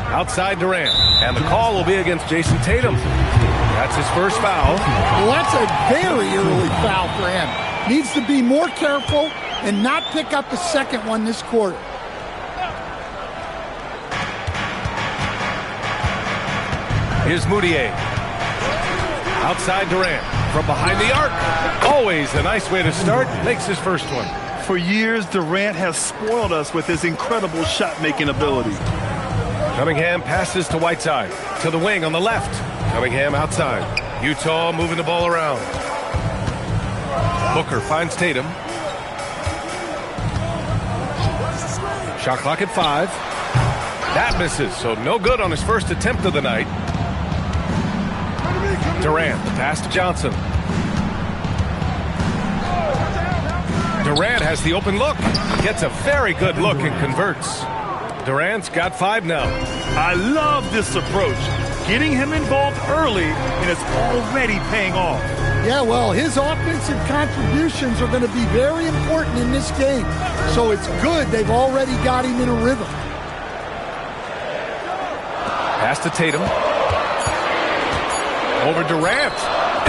[SPEAKER 1] Outside Durant. And the call will be against Jason Tatum. That's his first foul.
[SPEAKER 17] Well, that's a very early foul for him. Needs to be more careful and not pick up the second one this quarter.
[SPEAKER 1] Here's Moutier. Outside Durant. From behind the arc. Always a nice way to start. Makes his first one.
[SPEAKER 3] For years, Durant has spoiled us with his incredible shot-making ability.
[SPEAKER 1] Cunningham passes to Whiteside. To the wing on the left. Cunningham outside. Utah moving the ball around. Booker finds Tatum. Shot clock at 5. That misses, so no good on his first attempt of the night. Durant, the pass to Johnson. Durant has the open look. Gets a very good look and converts. Durant's got 5 now.
[SPEAKER 3] I love this approach. Getting him involved early, and it's already paying off.
[SPEAKER 17] Yeah, well, his offensive contributions are going to be very important in this game. So it's good they've already got him in a rhythm.
[SPEAKER 1] Pass to Tatum. Over Durant.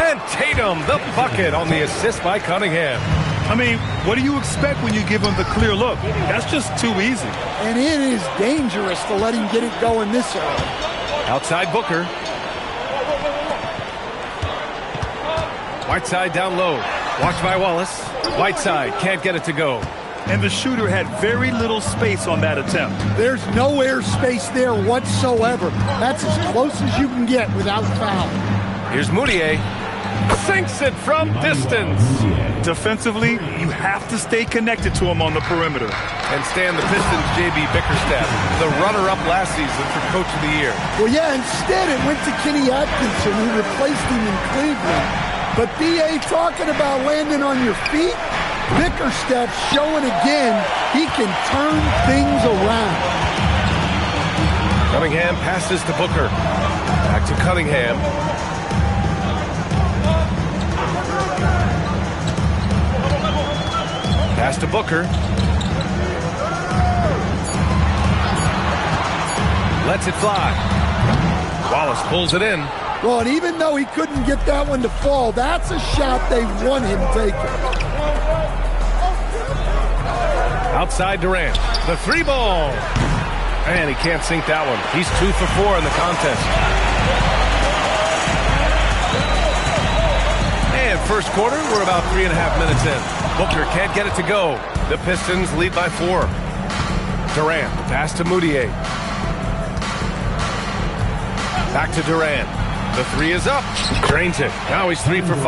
[SPEAKER 1] And Tatum, the bucket on the assist by Cunningham.
[SPEAKER 3] I mean, what do you expect when you give him the clear look? That's just too easy.
[SPEAKER 17] And it is dangerous to let him get it going this early.
[SPEAKER 1] Outside Booker. Whiteside down low. Watched by Wallace. Whiteside can't get it to go.
[SPEAKER 3] And the shooter had very little space on that attempt.
[SPEAKER 17] There's no air space there whatsoever. That's as close as you can get without foul.
[SPEAKER 1] Here's Moutier. Sinks it from distance.
[SPEAKER 3] Defensively, you have to stay connected to him on the perimeter.
[SPEAKER 1] And stand the Pistons' J.B. Bickerstaff, the runner-up last season for Coach of the Year.
[SPEAKER 17] Well, yeah, instead it went to Kenny Atkinson, who replaced him in Cleveland. But B.A. talking about landing on your feet, Bickerstaff showing again he can turn things around.
[SPEAKER 1] Cunningham passes to Booker. Back to Cunningham. Pass to Booker. Lets it fly. Wallace pulls it in.
[SPEAKER 17] Well, and even though he couldn't get that one to fall, that's a shot they want him taking.
[SPEAKER 1] Outside Durant. The 3-ball. And he can't sink that one. He's 2 for 4 in the contest. And first quarter, we're about 3.5 minutes in. Booker can't get it to go. The Pistons lead by 4. Durant, pass to Moutier. Back to Durant. The 3 is up. Drains it. Now he's 3 for 5.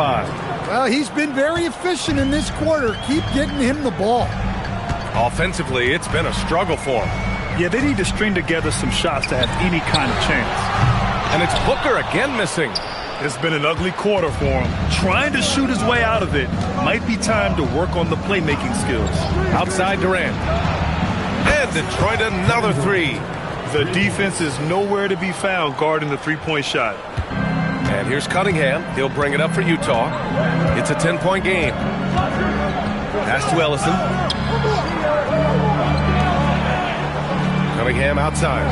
[SPEAKER 17] Well, he's been very efficient in this quarter. Keep getting him the ball.
[SPEAKER 1] Offensively, it's been a struggle for him.
[SPEAKER 3] Yeah, they need to string together some shots to have any kind of chance.
[SPEAKER 1] And it's Booker again missing.
[SPEAKER 3] It's been an ugly quarter for him. Trying to shoot his way out of it. Might be time to work on the playmaking skills.
[SPEAKER 1] Outside Durant. And Detroit another 3.
[SPEAKER 3] The defense is nowhere to be found guarding the three-point shot.
[SPEAKER 1] And here's Cunningham. He'll bring it up for Utah. It's a 10-point game. Pass to Ellison. Cunningham outside.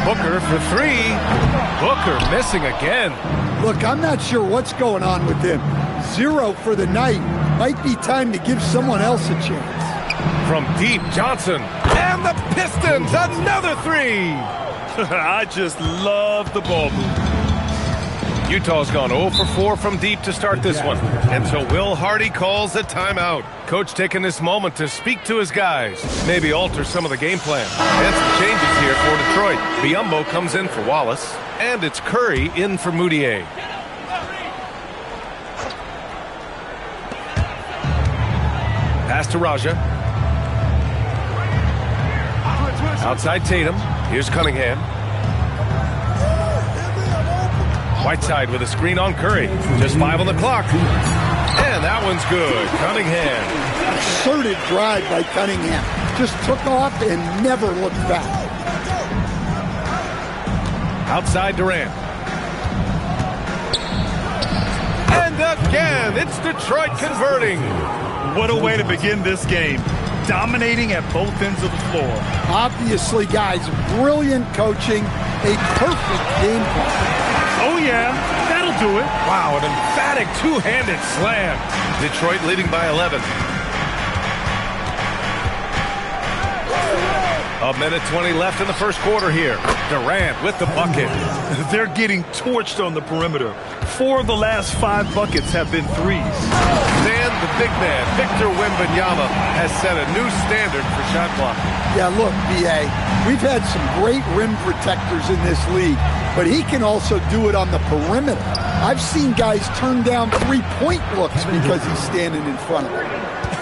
[SPEAKER 1] Booker for 3. Booker missing again.
[SPEAKER 17] Look, I'm not sure what's going on with him. 0 for the night. Might be time to give someone else a chance.
[SPEAKER 1] From deep, Johnson. And the Pistons, another 3.
[SPEAKER 3] I just love the ball movement.
[SPEAKER 1] Utah's gone 0 for 4 from deep to start this one. And so Will Hardy calls a timeout. Coach taking this moment to speak to his guys. Maybe alter some of the game plan. And some changes here for Detroit. Biyombo comes in for Wallace. And it's Curry in for Moutier. Pass to Raja. Outside Tatum. Here's Cunningham. Whiteside with a screen on Curry. Just 5 on the clock. And that one's good. Cunningham.
[SPEAKER 17] Assertive drive by Cunningham. Just took off and never looked back.
[SPEAKER 1] Outside Durant. And again, it's Detroit converting.
[SPEAKER 3] What a way to begin this game. dominating at both ends of the floor.
[SPEAKER 17] Obviously, guys, brilliant coaching, a perfect game plan.
[SPEAKER 3] Oh, yeah, that'll do it.
[SPEAKER 1] Wow, an emphatic two-handed slam. Detroit leading by 11. A minute 20 left in the first quarter here. Durant with the bucket.
[SPEAKER 3] They're getting torched on the perimeter. 4 of the last 5 buckets have been threes.
[SPEAKER 1] Then the big man, Victor Wembanyama, has set a new standard for shot blocking.
[SPEAKER 17] Yeah, look, B.A., we've had some great rim protectors in this league, but he can also do it on the perimeter. I've seen guys turn down three-point looks because he's standing in front of them.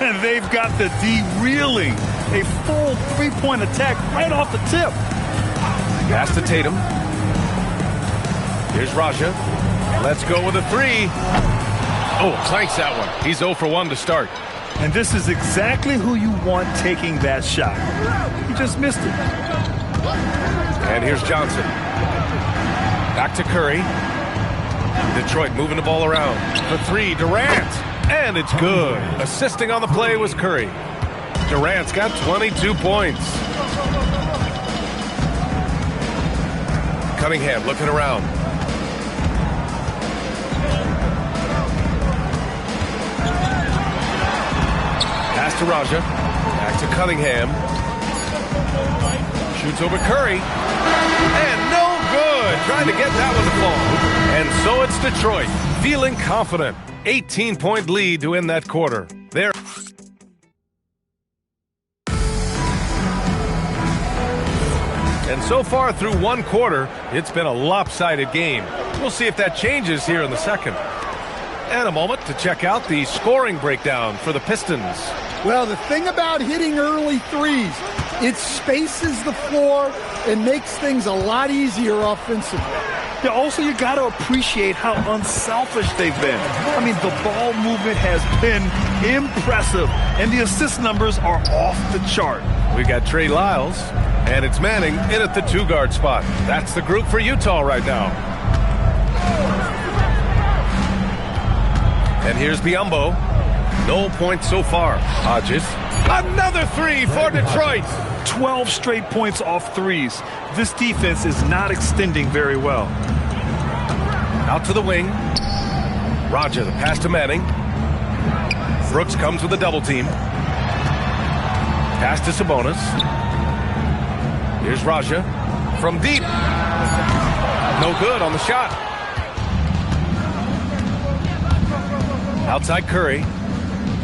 [SPEAKER 3] And they've got the D reeling. A full three-point attack right off the tip.
[SPEAKER 1] Pass to Tatum. Here's Raja. Let's go with a 3. Oh, clanks that one. He's 0 for 1 to start.
[SPEAKER 3] And this is exactly who you want taking that shot. He just missed it.
[SPEAKER 1] And here's Johnson. Back to Curry. Detroit moving the ball around. For 3, Durant. And it's good. Assisting on the play was Curry. Durant's got 22 points. Cunningham looking around. Pass to Raja. Back to Cunningham. Shoots over Curry. And no good. Trying to get that one to fall. And so it's Detroit. Feeling confident. 18-point lead to end that quarter. There. And so far through one quarter, it's been a lopsided game. We'll see if that changes here in the second. And a moment to check out the scoring breakdown for the Pistons.
[SPEAKER 17] Well, the thing about hitting early threes, it spaces the floor and makes things a lot easier offensively.
[SPEAKER 3] Yeah, also, you got to appreciate how unselfish they've been. I mean, the ball movement has been impressive, and the assist numbers are off the chart.
[SPEAKER 1] We got Trey Lyles, and it's Manning in at the 2-guard spot. That's the group for Utah right now. And here's Biyombo. No points so far. Hodges. Another 3 for Detroit.
[SPEAKER 3] 12 straight points off threes. This defense is not extending very well.
[SPEAKER 1] Out to the wing. Raja, the pass to Manning. Brooks comes with a double team. Pass to Sabonis. Here's Raja from deep. No good on the shot. Outside Curry.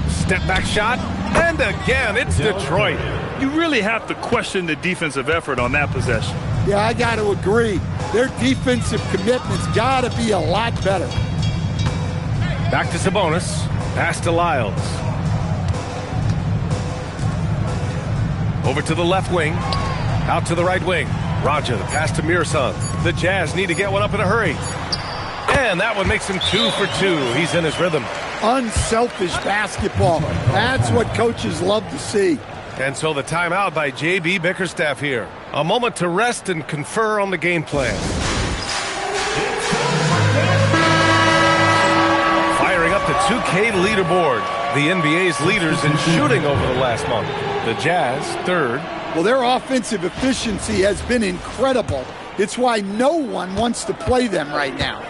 [SPEAKER 1] Step back shot. And again, it's Detroit.
[SPEAKER 3] You really have to question the defensive effort on that possession.
[SPEAKER 17] Yeah, I got to agree. Their defensive commitment's got to be a lot better.
[SPEAKER 1] Back to Sabonis. Pass to Lyles. Over to the left wing. Out to the right wing. Raja, the pass to Mirson. The Jazz need to get one up in a hurry. And that one makes him 2 for 2. He's in his rhythm.
[SPEAKER 17] Unselfish basketball. That's what coaches love to see.
[SPEAKER 1] And so the timeout by J.B. Bickerstaff here. A moment to rest and confer on the game plan. Firing up the 2K leaderboard. The NBA's leaders in shooting over the last month. The Jazz, 3rd.
[SPEAKER 17] Well, their offensive efficiency has been incredible. It's why no one wants to play them right now.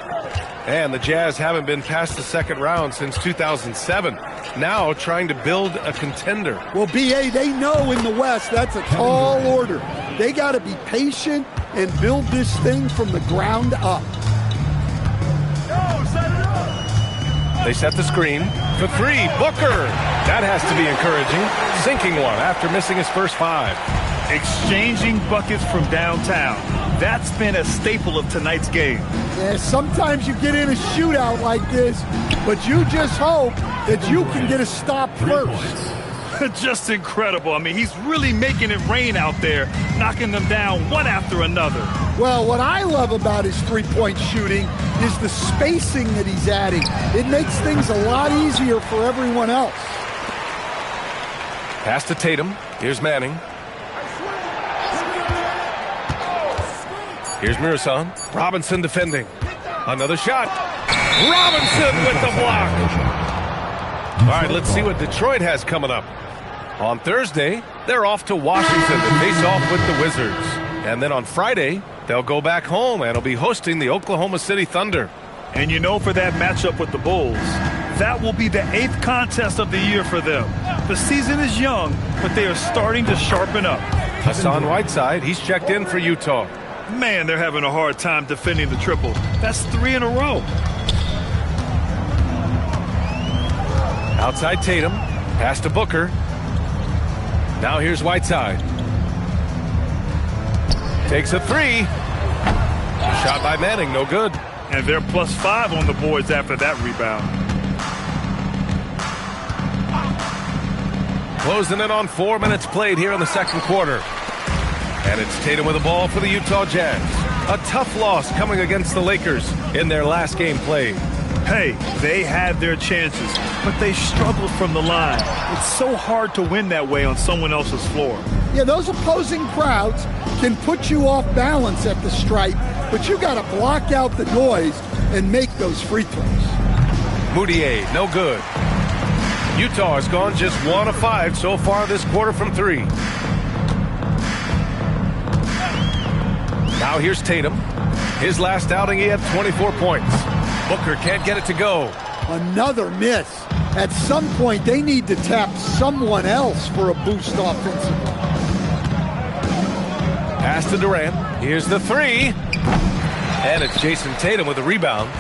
[SPEAKER 1] And the Jazz haven't been past the second round since 2007. Now trying to build a contender.
[SPEAKER 17] Well, B.A., they know in the West that's a tall order. They got to be patient and build this thing from the ground up.
[SPEAKER 1] They set the screen for 3. Booker. That has to be encouraging. Sinking one after missing his first 5.
[SPEAKER 3] Exchanging buckets from downtown. That's been a staple of tonight's game.
[SPEAKER 17] Yeah, sometimes you get in a shootout like this, but you just hope that you can get a stop first.
[SPEAKER 3] Just incredible. I mean, he's really making it rain out there, knocking them down one after another.
[SPEAKER 17] Well, what I love about his three-point shooting is the spacing that he's adding. It makes things a lot easier for everyone else.
[SPEAKER 1] Pass to Tatum. Here's Manning. Here's Mirson. Robinson defending. Another shot. Robinson with the block. All right, let's see what Detroit has coming up. On Thursday, they're off to Washington to face off with the Wizards. And then on Friday, they'll go back home and will be hosting the Oklahoma City Thunder.
[SPEAKER 3] And you know, for that matchup with the Bulls, that will be the 8th contest of the year for them. The season is young, but they are starting to sharpen up.
[SPEAKER 1] Hassan Whiteside, he's checked in for Utah.
[SPEAKER 3] Man, they're having a hard time defending the triple. That's 3 in a row.
[SPEAKER 1] Outside Tatum, pass to Booker. Now here's Whiteside. Takes a 3. Shot by Manning, no good.
[SPEAKER 3] And they're +5 on the boards after that rebound.
[SPEAKER 1] Closing in on 4 minutes played here in the second quarter. And it's Tatum with the ball for the Utah Jazz. A tough loss coming against the Lakers in their last game played.
[SPEAKER 3] Hey, they had their chances, but they struggled from the line. It's so hard to win that way on someone else's floor.
[SPEAKER 17] Yeah, those opposing crowds can put you off balance at the stripe, but you got to block out the noise and make those free throws.
[SPEAKER 1] Moutier, no good. Utah has gone just 1 of 5 so far this quarter from 3. Now here's Tatum. His last outing, he had 24 points. Booker can't get it to go.
[SPEAKER 17] Another miss. At some point, they need to tap someone else for a boost offensively.
[SPEAKER 1] Pass to Durant. Here's the 3. And it's Jason Tatum with the rebound.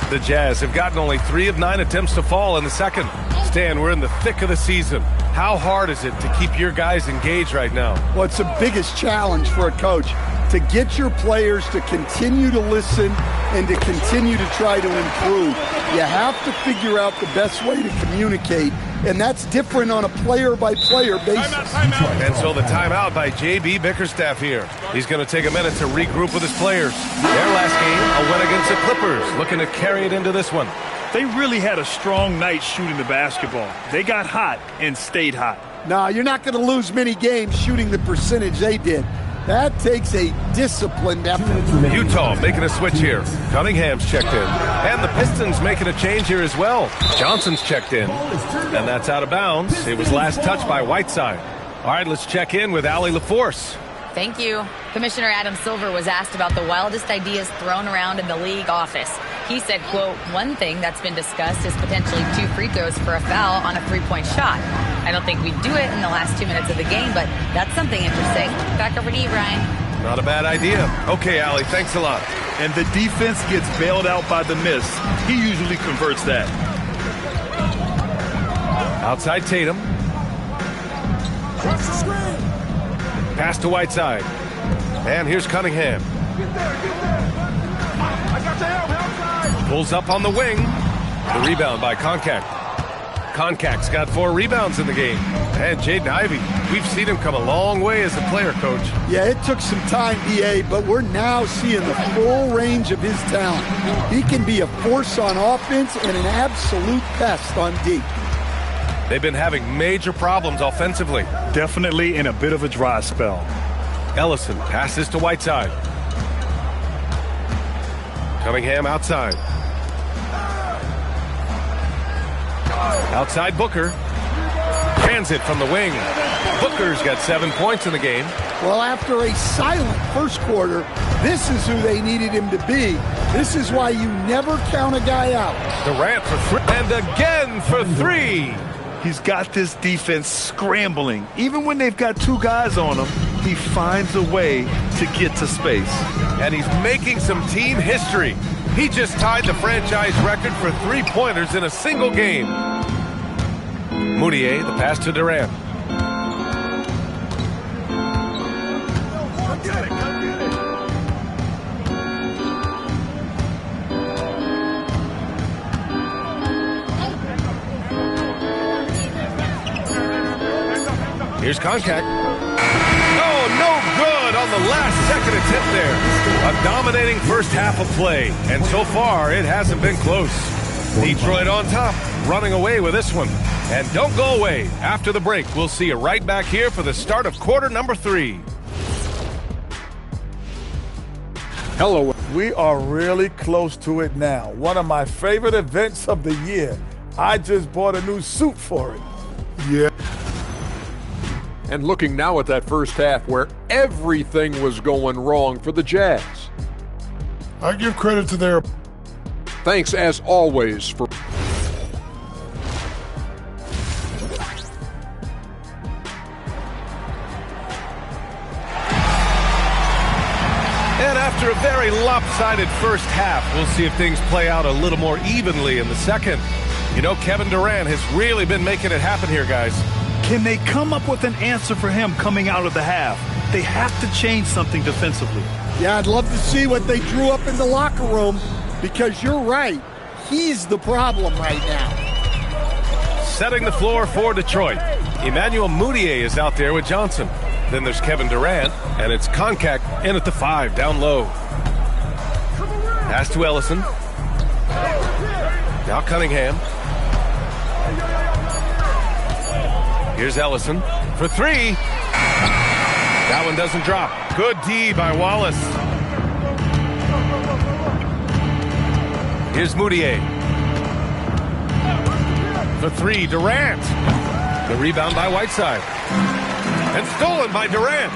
[SPEAKER 1] The Jazz have gotten only 3 of 9 attempts to fall in the second. Stan, we're in the thick of the season. How hard is it to keep your guys engaged right now?
[SPEAKER 17] Well, it's the biggest challenge for a coach, to get your players to continue to listen and to continue to try to improve. You have to figure out the best way to communicate, and that's different on a player-by-player basis.
[SPEAKER 1] Timeout. And so the timeout by J.B. Bickerstaff here. He's going to take a minute to regroup with his players. Their last game, a win against the Clippers, looking to carry it into this one.
[SPEAKER 3] They really had a strong night shooting the basketball. They got hot and stayed hot.
[SPEAKER 17] No, you're not going to lose many games shooting the percentage they did. That takes a disciplined effort.
[SPEAKER 1] Utah making a switch here. Cunningham's checked in. And the Pistons making a change here as well. Johnson's checked in. And that's out of bounds. It was last touched by Whiteside. All right, let's check in with Allie LaForce.
[SPEAKER 4] Thank you. Commissioner Adam Silver was asked about the wildest ideas thrown around in the league office. He said, quote, one thing that's been discussed is potentially 2 free throws for a foul on a 3-point shot. I don't think we'd do it in the last 2 minutes of the game, but that's something interesting. Back over to you, Brian.
[SPEAKER 1] Not a bad idea. Okay, Allie, thanks a lot.
[SPEAKER 3] And the defense gets bailed out by the miss. He usually converts that.
[SPEAKER 1] Outside Tatum. Pass to Whiteside. And here's Cunningham.
[SPEAKER 5] Get there. I got the help.
[SPEAKER 1] Pulls up on the wing. The rebound by Koncak. Koncak's got 4 rebounds in the game. And Jaden Ivey, we've seen him come a long way as a player, Coach.
[SPEAKER 17] Yeah, it took some time, EA, but we're now seeing the full range of his talent. He can be a force on offense and an absolute pest on D.
[SPEAKER 1] They've been having major problems offensively.
[SPEAKER 3] Definitely in a bit of a dry spell.
[SPEAKER 1] Ellison passes to Whiteside. Cunningham outside. Outside Booker. Transit from the wing. Booker's got 7 points in the game.
[SPEAKER 17] Well, after a silent first quarter, this is who they needed him to be. This is why you never count a guy out.
[SPEAKER 1] Durant for 3. And again for 3.
[SPEAKER 3] He's got this defense scrambling. Even when they've got 2 guys on him, he finds a way to get to space.
[SPEAKER 1] And he's making some team history. He just tied the franchise record for 3-pointers in a single game. Moutier, the pass to Durant. Here's Koncak. Oh, no good on the last second attempt there. A dominating first half of play. And so far, it hasn't been close. Detroit on top, running away with this one. And don't go away. After the break, we'll see you right back here for the start of quarter number 3.
[SPEAKER 7] Hello. We are really close to it now. One of my favorite events of the year. I just bought a new suit for it.
[SPEAKER 13] Yeah.
[SPEAKER 6] And looking now at that first half where everything was going wrong for the Jazz.
[SPEAKER 13] I give credit to their...
[SPEAKER 6] Thanks as always for...
[SPEAKER 1] And after a very lopsided first half, we'll see if things play out a little more evenly in the second. You know, Kevin Durant has really been making it happen here, guys.
[SPEAKER 3] Can they come up with an answer for him coming out of the half? They have to change something defensively.
[SPEAKER 17] Yeah, I'd love to see what they drew up in the locker room, because you're right. He's the problem right now.
[SPEAKER 1] Setting the floor for Detroit. Emmanuel Mudiay is out there with Johnson. Then there's Kevin Durant, and it's Koncak in at the 5, down low. Pass to Ellison. Now Cunningham. Here's Ellison for 3. That one doesn't drop. Good D by Wallace. Here's Mudiay. For 3, Durant. The rebound by Whiteside. And stolen by Durant.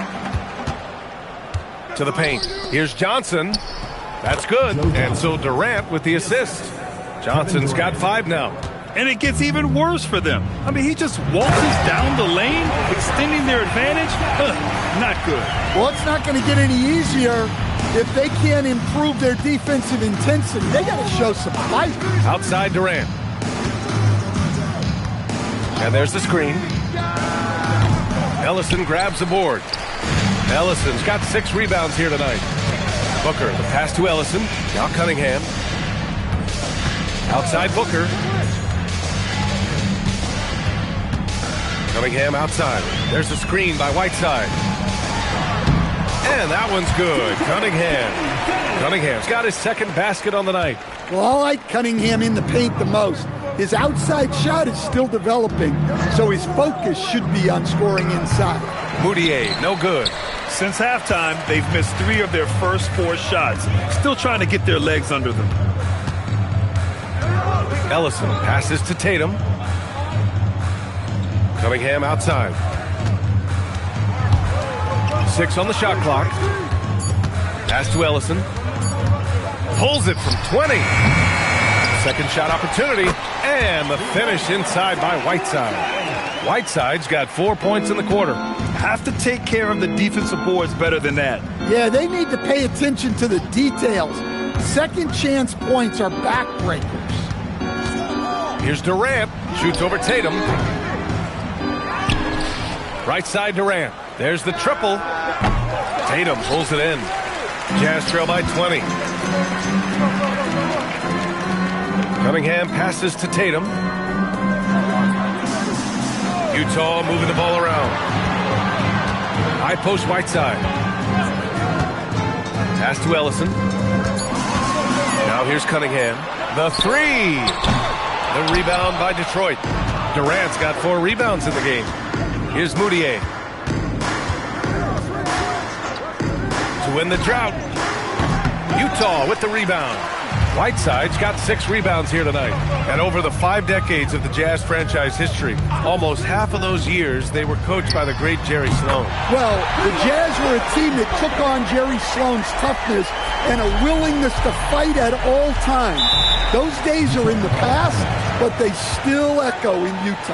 [SPEAKER 1] To the paint. Here's Johnson. That's good. And so Durant with the assist. Johnson's got 5 now.
[SPEAKER 3] And it gets even worse for them. I mean, he just waltzes down the lane, extending their advantage. Not good.
[SPEAKER 17] Well, it's not going to get any easier if they can't improve their defensive intensity. They got to show some fight.
[SPEAKER 1] Outside Durant. And there's the screen. Ellison grabs the board. Ellison's got 6 rebounds here tonight. Booker, the pass to Ellison. Now Cunningham. Outside Booker. Cunningham outside. There's a screen by Whiteside. And that one's good. Cunningham's got his second basket on the night.
[SPEAKER 17] Well, I like Cunningham in the paint the most. His outside shot is still developing, so his focus should be on scoring inside.
[SPEAKER 1] Mudiay, no good.
[SPEAKER 3] Since halftime, they've missed 3 of their first 4 shots. Still trying to get their legs under them.
[SPEAKER 1] Ellison passes to Tatum. Cunningham outside. 6 on the shot clock. Pass to Ellison. Pulls it from 20. Second shot opportunity. And the finish inside by Whiteside. Whiteside's got 4 points in the quarter.
[SPEAKER 3] Have to take care of the defensive boards better than that.
[SPEAKER 17] Yeah, they need to pay attention to the details. Second chance points are backbreakers.
[SPEAKER 1] Here's Durant. Shoots over Tatum. Right side Durant. There's the triple. Tatum pulls it in. Jazz trail by 20. Cunningham passes to Tatum. Utah moving the ball around. High post Whiteside. Pass to Ellison. Now here's Cunningham. The 3. The rebound by Detroit. Durant's got 4 rebounds in the game. Here's Mudiay. To win the drought. Utah with the rebound. Whiteside's got 6 rebounds here tonight. And over the 5 decades of the Jazz franchise history, almost half of those years, they were coached by the great Jerry Sloan.
[SPEAKER 17] Well, the Jazz were a team that took on Jerry Sloan's toughness and a willingness to fight at all times. Those days are in the past, but they still echo in Utah.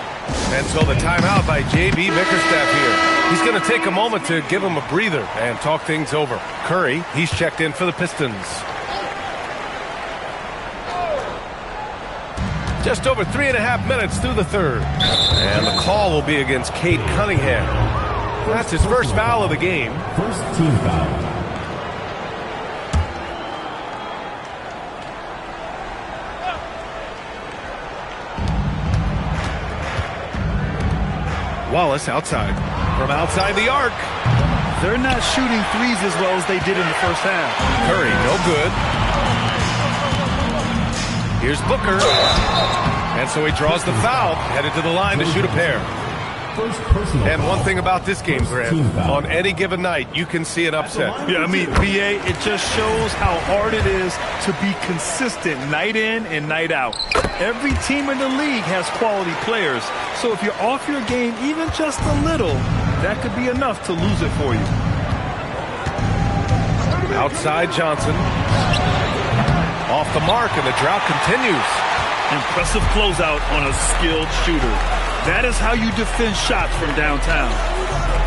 [SPEAKER 1] And so the timeout by J.B. Bickerstaff here. He's going to take a moment to give him a breather and talk things over. Curry, he's checked in for the Pistons. Just over 3.5 minutes through the third. And the call will be against Cade Cunningham. That's his first foul of the game.
[SPEAKER 14] First team foul.
[SPEAKER 1] Wallace outside. From outside the arc.
[SPEAKER 3] They're not shooting threes as well as they did in the first half.
[SPEAKER 1] Curry, no good. Here's Booker. And so he draws the foul, headed to the line to shoot a pair. And one thing about this game, Grant, on any given night, you can see an upset.
[SPEAKER 3] Yeah, I mean, BA, it just shows how hard it is to be consistent night in and night out. Every team in the league has quality players. So if you're off your game even just a little, that could be enough to lose it for you.
[SPEAKER 1] Outside Johnson. Off the mark, and the drought continues.
[SPEAKER 3] Impressive closeout on a skilled shooter. That is how you defend shots from downtown.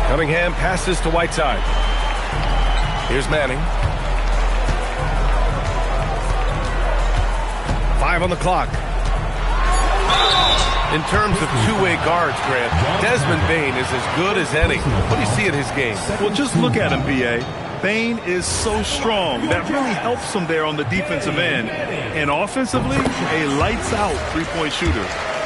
[SPEAKER 1] Cunningham passes to Whiteside. Here's Manning. 5 on the clock. In terms of two-way guards, Grant, Desmond Bane is as good as any. What do you see in his game?
[SPEAKER 3] Well, just look at him, B.A. Bane is so strong. That really helps him there on the defensive end. And offensively, a lights-out three-point shooter.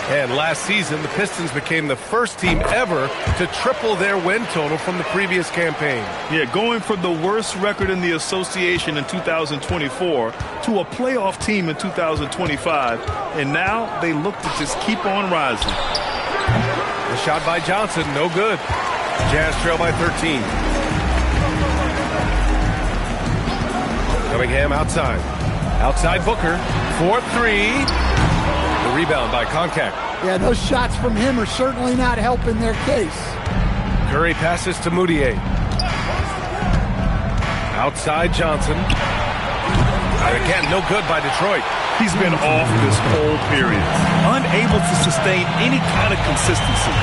[SPEAKER 1] And last season, the Pistons became the first team ever to triple their win total from the previous campaign.
[SPEAKER 3] Yeah, going from the worst record in the association in 2024 to a playoff team in 2025. And now they look to just keep on rising.
[SPEAKER 1] The shot by Johnson, no good. Jazz trail by 13. Cunningham outside. Outside Booker. 4-3. The rebound by Koncak.
[SPEAKER 17] Yeah, those shots from him are certainly not helping their case.
[SPEAKER 1] Curry passes to Moutier. Outside Johnson. And again, no good by Detroit.
[SPEAKER 3] He's been off this whole period. Unable to sustain any kind of consistency.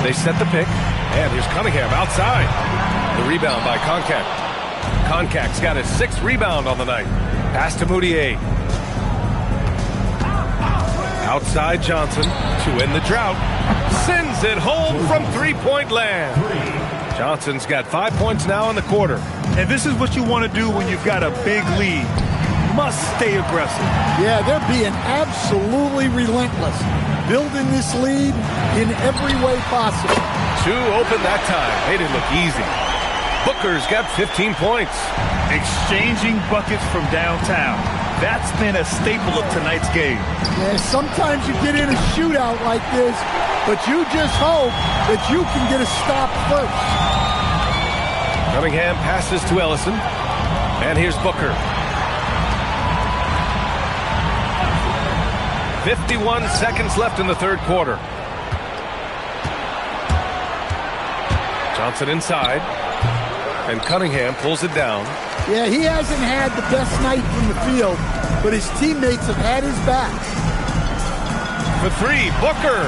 [SPEAKER 1] They set the pick. And here's Cunningham outside. The rebound by Koncak. Koncak's got his 6th rebound on the night. Pass to Moutier. Outside Johnson to end the drought. Sends it home from three-point land. Johnson's got 5 points now in the quarter.
[SPEAKER 3] And this is what you want to do when you've got a big lead. Must stay aggressive.
[SPEAKER 17] Yeah, they're being absolutely relentless. Building this lead in every way possible.
[SPEAKER 1] 2 open that time. Made it look easy. Booker's got 15 points.
[SPEAKER 3] Exchanging buckets from downtown. That's been a staple of tonight's game.
[SPEAKER 17] Yeah, sometimes you get in a shootout like this, but you just hope that you can get a stop first.
[SPEAKER 1] Cunningham passes to Ellison. And here's Booker. 51 seconds left in the third quarter. Johnson inside. And Cunningham pulls it down.
[SPEAKER 17] Yeah, he hasn't had the best night from the field, but his teammates have had his back.
[SPEAKER 1] For 3, Booker.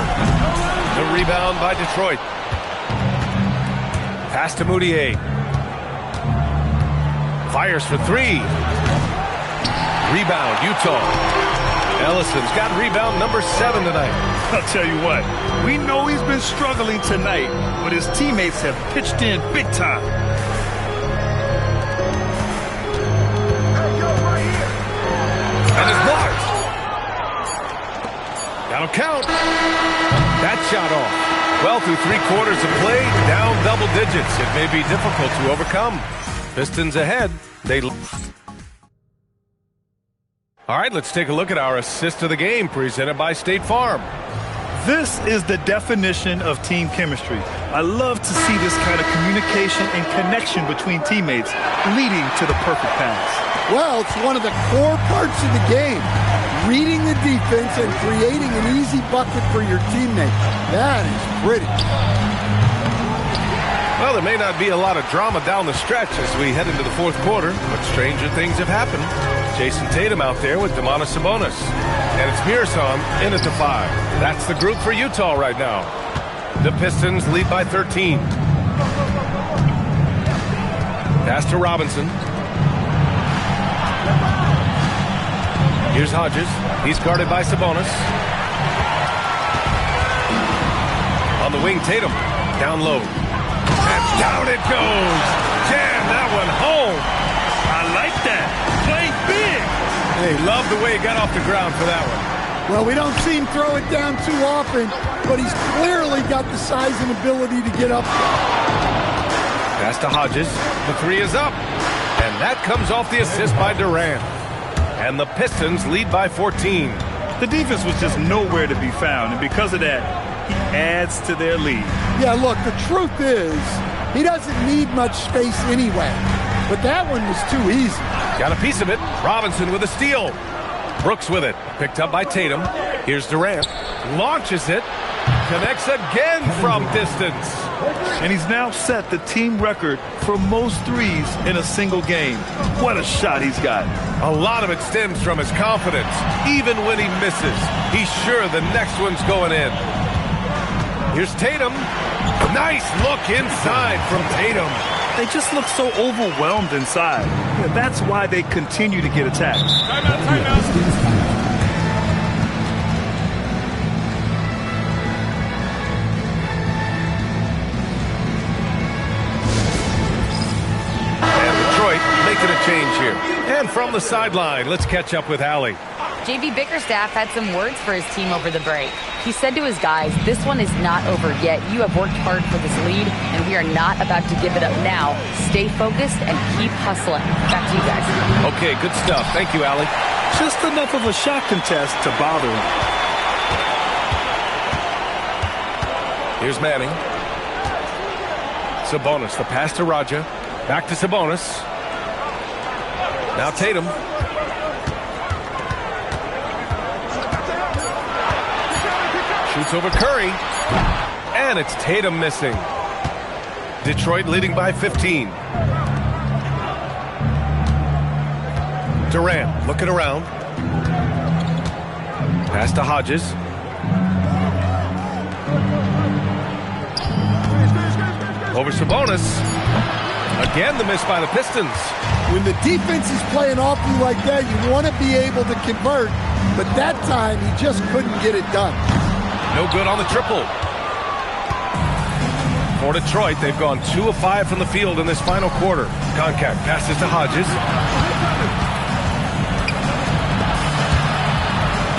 [SPEAKER 1] The rebound by Detroit. Pass to Moutier. Fires for 3. Rebound, Utah. Ellison's got rebound number 7 tonight.
[SPEAKER 3] I'll tell you what, we know he's been struggling tonight, but his teammates have pitched in big time.
[SPEAKER 1] And it's blocked. That'll count. That shot off. Well, through 3 quarters of play, down double digits. It may be difficult to overcome. Pistons ahead. All right, let's take a look at our assist of the game presented by State Farm.
[SPEAKER 3] This is the definition of team chemistry. I love to see this kind of communication and connection between teammates leading to the perfect pass.
[SPEAKER 17] Well, it's one of the core parts of the game. Reading the defense and creating an easy bucket for your teammate. That is pretty.
[SPEAKER 1] Well, there may not be a lot of drama down the stretch as we head into the fourth quarter, but stranger things have happened. Jason Tatum out there with Domantas Sabonis. And it's Mirasan in at the 5. That's the group for Utah right now. The Pistons lead by 13. Pass to Robinson. Here's Hodges. He's guarded by Sabonis. On the wing, Tatum. Down low. And down it goes. Jam that one home.
[SPEAKER 3] I like that. Playing big.
[SPEAKER 1] Hey, love the way he got off the ground for that one.
[SPEAKER 17] Well, we don't see him throw it down too often, but he's clearly got the size and ability to get up there.
[SPEAKER 1] Pass to Hodges. The 3 is up. And that comes off the assist by Durant. And the Pistons lead by 14.
[SPEAKER 3] The defense was just nowhere to be found, and because of that, he adds to their lead.
[SPEAKER 17] Yeah, look, the truth is, he doesn't need much space anyway. But that one was too easy.
[SPEAKER 1] Got a piece of it. Robinson with a steal. Brooks with it. Picked up by Tatum. Here's Durant. Launches it. Connects again from distance.
[SPEAKER 3] And he's now set the team record for most threes in a single game. What a shot he's got.
[SPEAKER 1] A lot of it stems from his confidence. Even when he misses, he's sure the next one's going in. Here's Tatum. Nice look inside from Tatum.
[SPEAKER 3] They just look so overwhelmed inside. Yeah, that's why they continue to get attacked.
[SPEAKER 14] Timeout.
[SPEAKER 1] Making a change here. And from the sideline, let's catch up with Allie.
[SPEAKER 4] JB Bickerstaff had some words for his team over the break. He said to his guys, this one is not over yet. You have worked hard for this lead, and we are not about to give it up now. Stay focused and keep hustling. Back to you guys.
[SPEAKER 1] Okay, good stuff. Thank you, Allie.
[SPEAKER 3] Just enough of a shot contest to bother him.
[SPEAKER 1] Here's Manning. Sabonis, the pass to Raja. Back to Sabonis. Now Tatum. Shoots over Curry. And it's Tatum missing. Detroit leading by 15. Durant looking around. Pass to Hodges. Over Sabonis. Again, the miss by the Pistons.
[SPEAKER 17] When the defense is playing off you like that, you want to be able to convert, but that time he just couldn't get it done.
[SPEAKER 1] No good on the triple. For Detroit, they've gone 2 of 5 from the field in this final quarter. Concact passes to Hodges.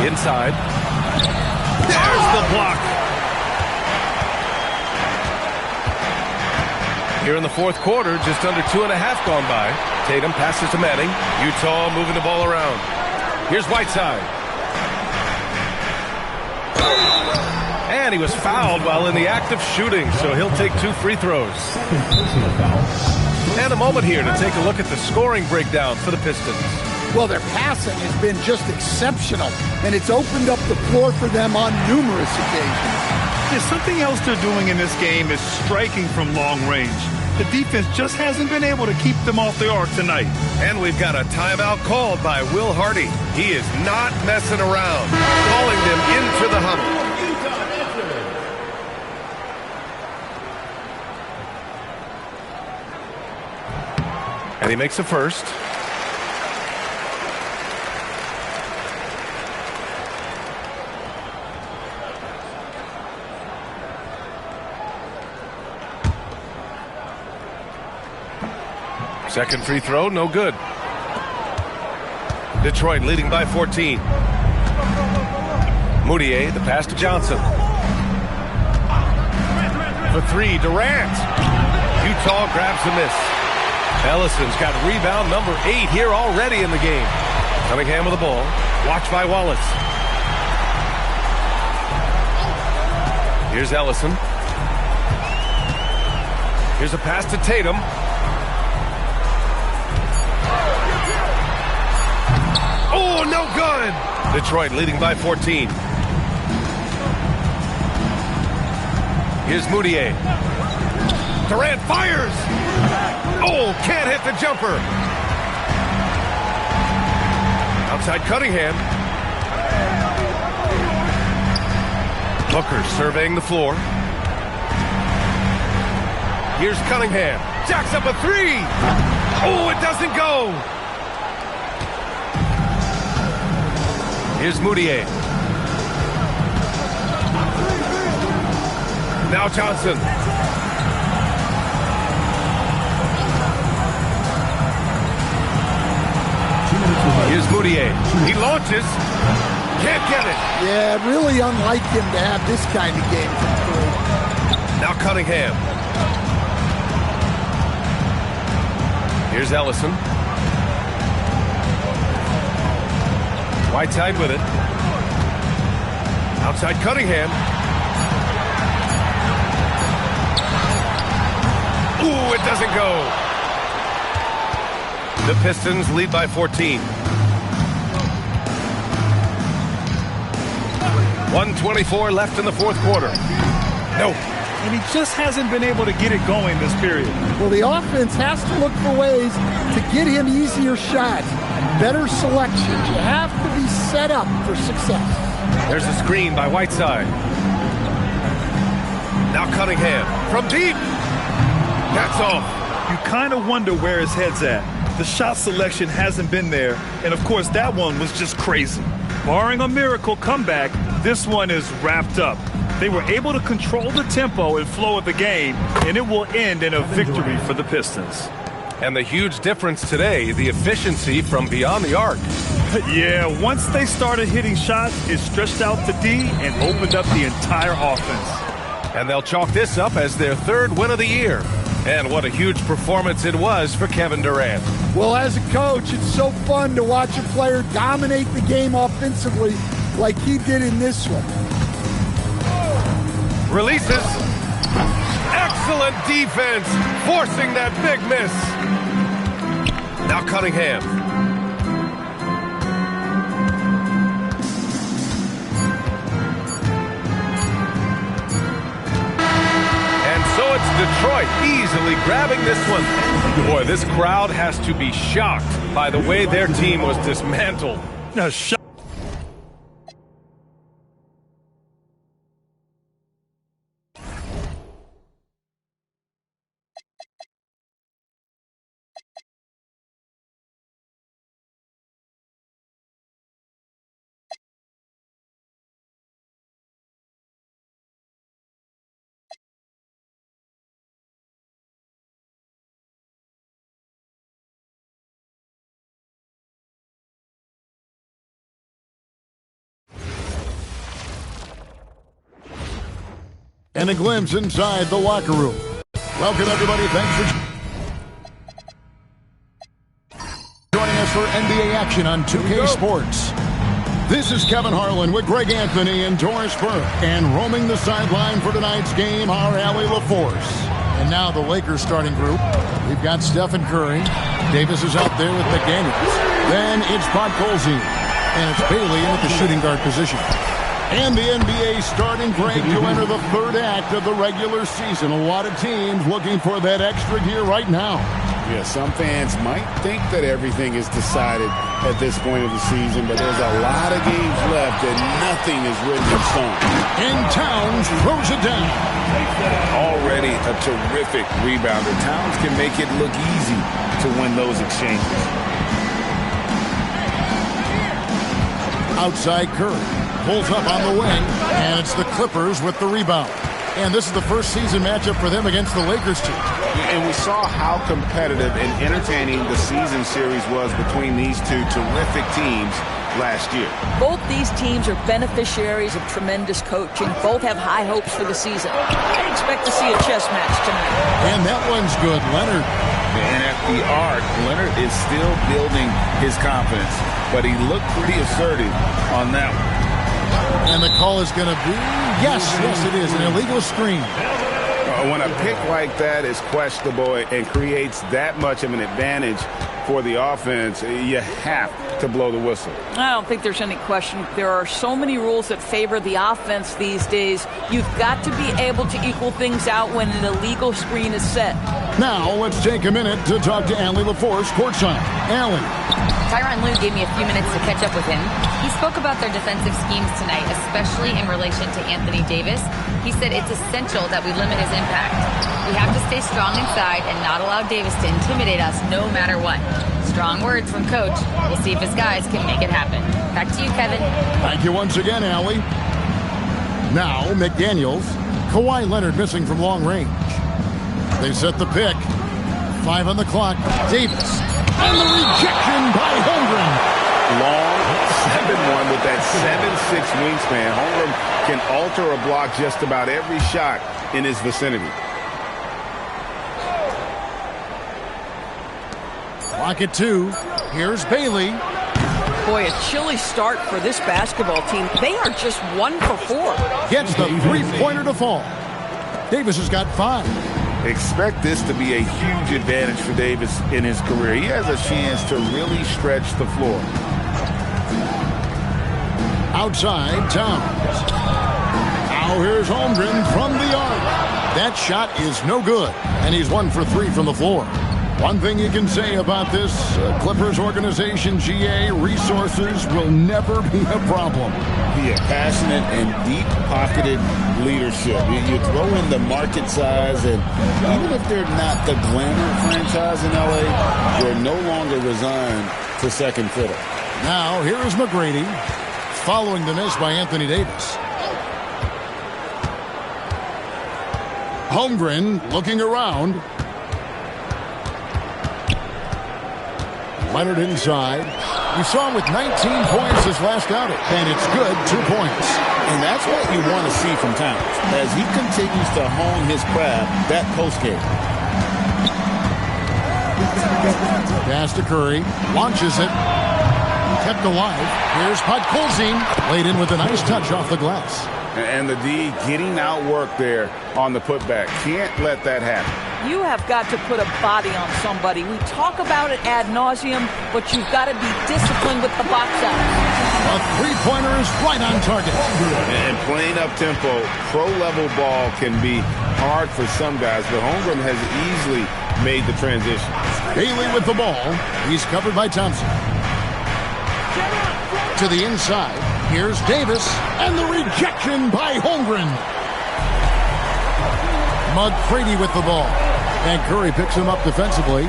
[SPEAKER 1] Inside. There's the block. Here in the fourth quarter, just under 2.5 gone by. Tatum passes to Manning. Utah moving the ball around. Here's Whiteside. And he was fouled while in the act of shooting, so he'll take 2 free throws. And a moment here to take a look at the scoring breakdown for the Pistons.
[SPEAKER 17] Well, their passing has been just exceptional, and it's opened up the floor for them on numerous occasions.
[SPEAKER 3] There's something else they're doing in this game is striking from long range. The defense just hasn't been able to keep them off the arc tonight.
[SPEAKER 1] And we've got a timeout called by Will Hardy. He is not messing around, calling them into the huddle. And he makes a first. Second free throw, no good. Detroit leading by 14. Moutier, the pass to Johnson. For 3, Durant. Utah grabs the miss. Ellison's got rebound number 8 here already in the game. Cunningham with the ball. Watched by Wallace. Here's Ellison. Here's a pass to Tatum. Oh, no good! Detroit leading by 14. Here's Moutier. Durant fires! Oh, can't hit the jumper. Outside Cunningham. Booker surveying the floor. Here's Cunningham. Jacks up a 3. Oh, it doesn't go. Here's Moutier. Now Johnson. Here's Moutier. He launches. Can't get it.
[SPEAKER 17] Yeah, really unlike him to have this kind of game come through.
[SPEAKER 1] Now Cunningham. Here's Ellison. Whiteside with it. Outside Cunningham. Ooh, it doesn't go. The Pistons lead by 14. 1:24 left in the fourth quarter. No.
[SPEAKER 3] And he just hasn't been able to get it going this period.
[SPEAKER 17] Well, the offense has to look for ways to get him easier shots, better selections. You have to be set up for success.
[SPEAKER 1] There's a screen by Whiteside. Now Cunningham from deep. That's off.
[SPEAKER 3] You kind of wonder where his head's at. The shot selection hasn't been there, and of course that one was just crazy. Barring a miracle comeback, this one is wrapped up. They were able to control the tempo and flow of the game, and it will end in a victory for the Pistons.
[SPEAKER 1] And the huge difference today, the efficiency from beyond the arc.
[SPEAKER 3] Yeah, once they started hitting shots, it stretched out to D and opened up the entire offense.
[SPEAKER 1] And they'll chalk this up as their third win of the year. And what a huge performance it was for Kevin Durant.
[SPEAKER 17] Well, as a coach, it's so fun to watch a player dominate the game offensively like he did in this one.
[SPEAKER 1] Releases. Excellent defense, forcing that big miss. Now Cunningham. And so it's Detroit easily grabbing this one. Boy, this crowd has to be shocked by the way their team was dismantled.
[SPEAKER 9] And a glimpse inside the locker room. Welcome, everybody. Thanks for joining us for NBA action on 2K Sports. This is Kevin Harlan with Greg Anthony and Doris Burke. And roaming the sideline for tonight's game, our Allie LaForce. And now the Lakers starting group. We've got Stephen Curry. Davis is out there with McDaniels. Then it's Podkolzin. And it's Bailey in at the shooting guard position. And the NBA starting, Greg, to enter the third act of the regular season. A lot of teams looking for that extra gear right now.
[SPEAKER 11] Yeah, some fans might think that everything is decided at this point of the season, but there's a lot of games left and nothing is written in stone.
[SPEAKER 9] And Towns throws it down.
[SPEAKER 12] Already a terrific rebounder. Towns can make it look easy to win those exchanges.
[SPEAKER 9] Outside Curry. Pulls up on the wing, and it's the Clippers with the rebound. And this is the first season matchup for them against the Lakers team.
[SPEAKER 11] And we saw how competitive and entertaining the season series was between these two terrific teams last year.
[SPEAKER 8] Both these teams are beneficiaries of tremendous coaching. Both have high hopes for the season. I expect to see a chess match tonight.
[SPEAKER 9] And that one's good. Leonard.
[SPEAKER 12] And at the arc, Leonard is still building his confidence, but he looked pretty assertive on that one.
[SPEAKER 9] And the call is going to be, yes, it is, an illegal screen.
[SPEAKER 11] When a pick like that is questionable and creates that much of an advantage for the offense, you have to blow the whistle.
[SPEAKER 8] I don't think there's any question. There are so many rules that favor the offense these days. You've got to be able to equal things out when an illegal screen is set.
[SPEAKER 9] Now, let's take a minute to talk to Allie LaForce courtside. Allie.
[SPEAKER 4] Tyronn Lue gave me a few minutes to catch up with him. He spoke about their defensive schemes tonight, especially in relation to Anthony Davis. He said it's essential that we limit his impact. We have to stay strong inside and not allow Davis to intimidate us no matter what. Strong words from Coach. We'll see if his guys can make it happen. Back to you, Kevin.
[SPEAKER 9] Thank you once again, Allie. Now, McDaniels. Kawhi Leonard missing from long range. They set the pick. 5 on the clock. Davis. And the rejection by Holmgren.
[SPEAKER 11] Long 7-1 with that 7'6" wingspan. Holmgren can alter a block just about every shot in his vicinity.
[SPEAKER 9] Clock at 2. Here's Bailey.
[SPEAKER 2] Boy, a chilly start for this basketball team. They are just 1 for 4.
[SPEAKER 9] Gets the three-pointer to fall. Davis has got 5.
[SPEAKER 11] Expect this to be a huge advantage for Davis in his career. He has a chance to really stretch the floor.
[SPEAKER 9] Outside, Towns. Now here's Holmgren from the arc. That shot is no good, and he's 1 for 3 from the floor. One thing you can say about this Clippers organization, GA, resources will never be a problem.
[SPEAKER 12] Yeah, passionate and deep-pocketed leadership. You throw in the market size, and even if they're not the glamour franchise in LA, they're no longer resigned to second fiddle.
[SPEAKER 9] Now here is McGrady, following the miss by Anthony Davis. Holmgren looking around. Leonard inside. We saw him with 19 points his last outing, and it's good, 2 points.
[SPEAKER 12] And that's what you want to see from Towns. As he continues to hone his craft, that postgame.
[SPEAKER 9] Pass to Curry. Launches it. Kept alive. Here's Podkolzin. Laid in with a nice touch off the glass.
[SPEAKER 11] And the D getting outworked there on the putback. Can't let that happen.
[SPEAKER 8] You have got to put a body on somebody. We talk about it ad nauseum, but you've got to be disciplined with the box out.
[SPEAKER 9] A three-pointer is right on target.
[SPEAKER 11] And playing up-tempo, pro-level ball can be hard for some guys, but Holmgren has easily made the transition.
[SPEAKER 9] Bailey with the ball. He's covered by Thompson. To the inside. Here's Davis. And the rejection by Holmgren. McGrady with the ball. And Curry picks him up defensively.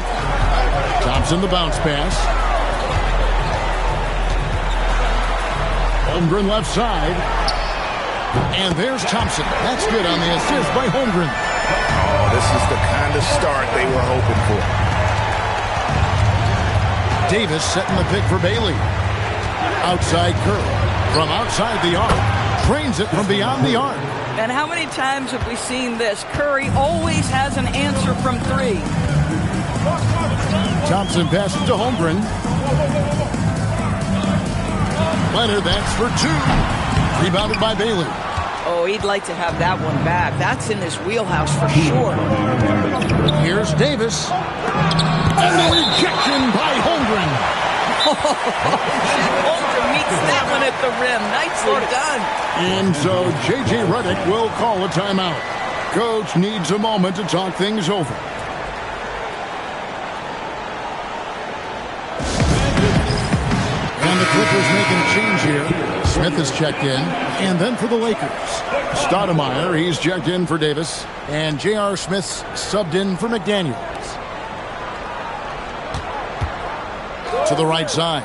[SPEAKER 9] Thompson the bounce pass. Holmgren left side. And there's Thompson. That's good on the assist by Holmgren.
[SPEAKER 11] Oh, this is the kind of start they were hoping for.
[SPEAKER 9] Davis setting the pick for Bailey. Outside Curry. From outside the arc. Trains it from beyond the arc.
[SPEAKER 8] And how many times have we seen this? Curry always has an answer from three.
[SPEAKER 9] Thompson passes to Holmgren. Leonard, that's for two. Rebounded by Bailey.
[SPEAKER 8] Oh, he'd like to have that one back. That's in his wheelhouse for sure.
[SPEAKER 9] Here's Davis. And the rejection by Holmgren.
[SPEAKER 8] Holmgren meets that one at the rim. Nicely done.
[SPEAKER 9] And so J.J. Redick will call a timeout. Coach needs a moment to talk things over. And the Clippers making a change here. Smith is checked in. And then for the Lakers, Stoudemire, he's checked in for Davis. And J.R. Smith's subbed in for McDaniels. To the right side.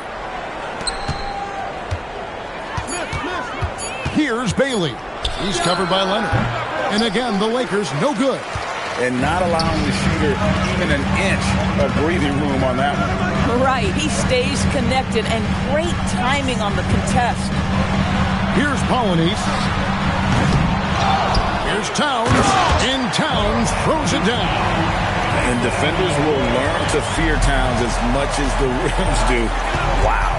[SPEAKER 9] Here's Bailey. He's covered by Leonard. And again, the Lakers no good.
[SPEAKER 11] And not allowing the shooter even an inch of breathing room on that one.
[SPEAKER 8] Right. He stays connected and great timing on the contest.
[SPEAKER 9] Here's Polynice. Here's Towns. And Towns throws it down.
[SPEAKER 11] And defenders will learn to fear Towns as much as the rims do. Wow.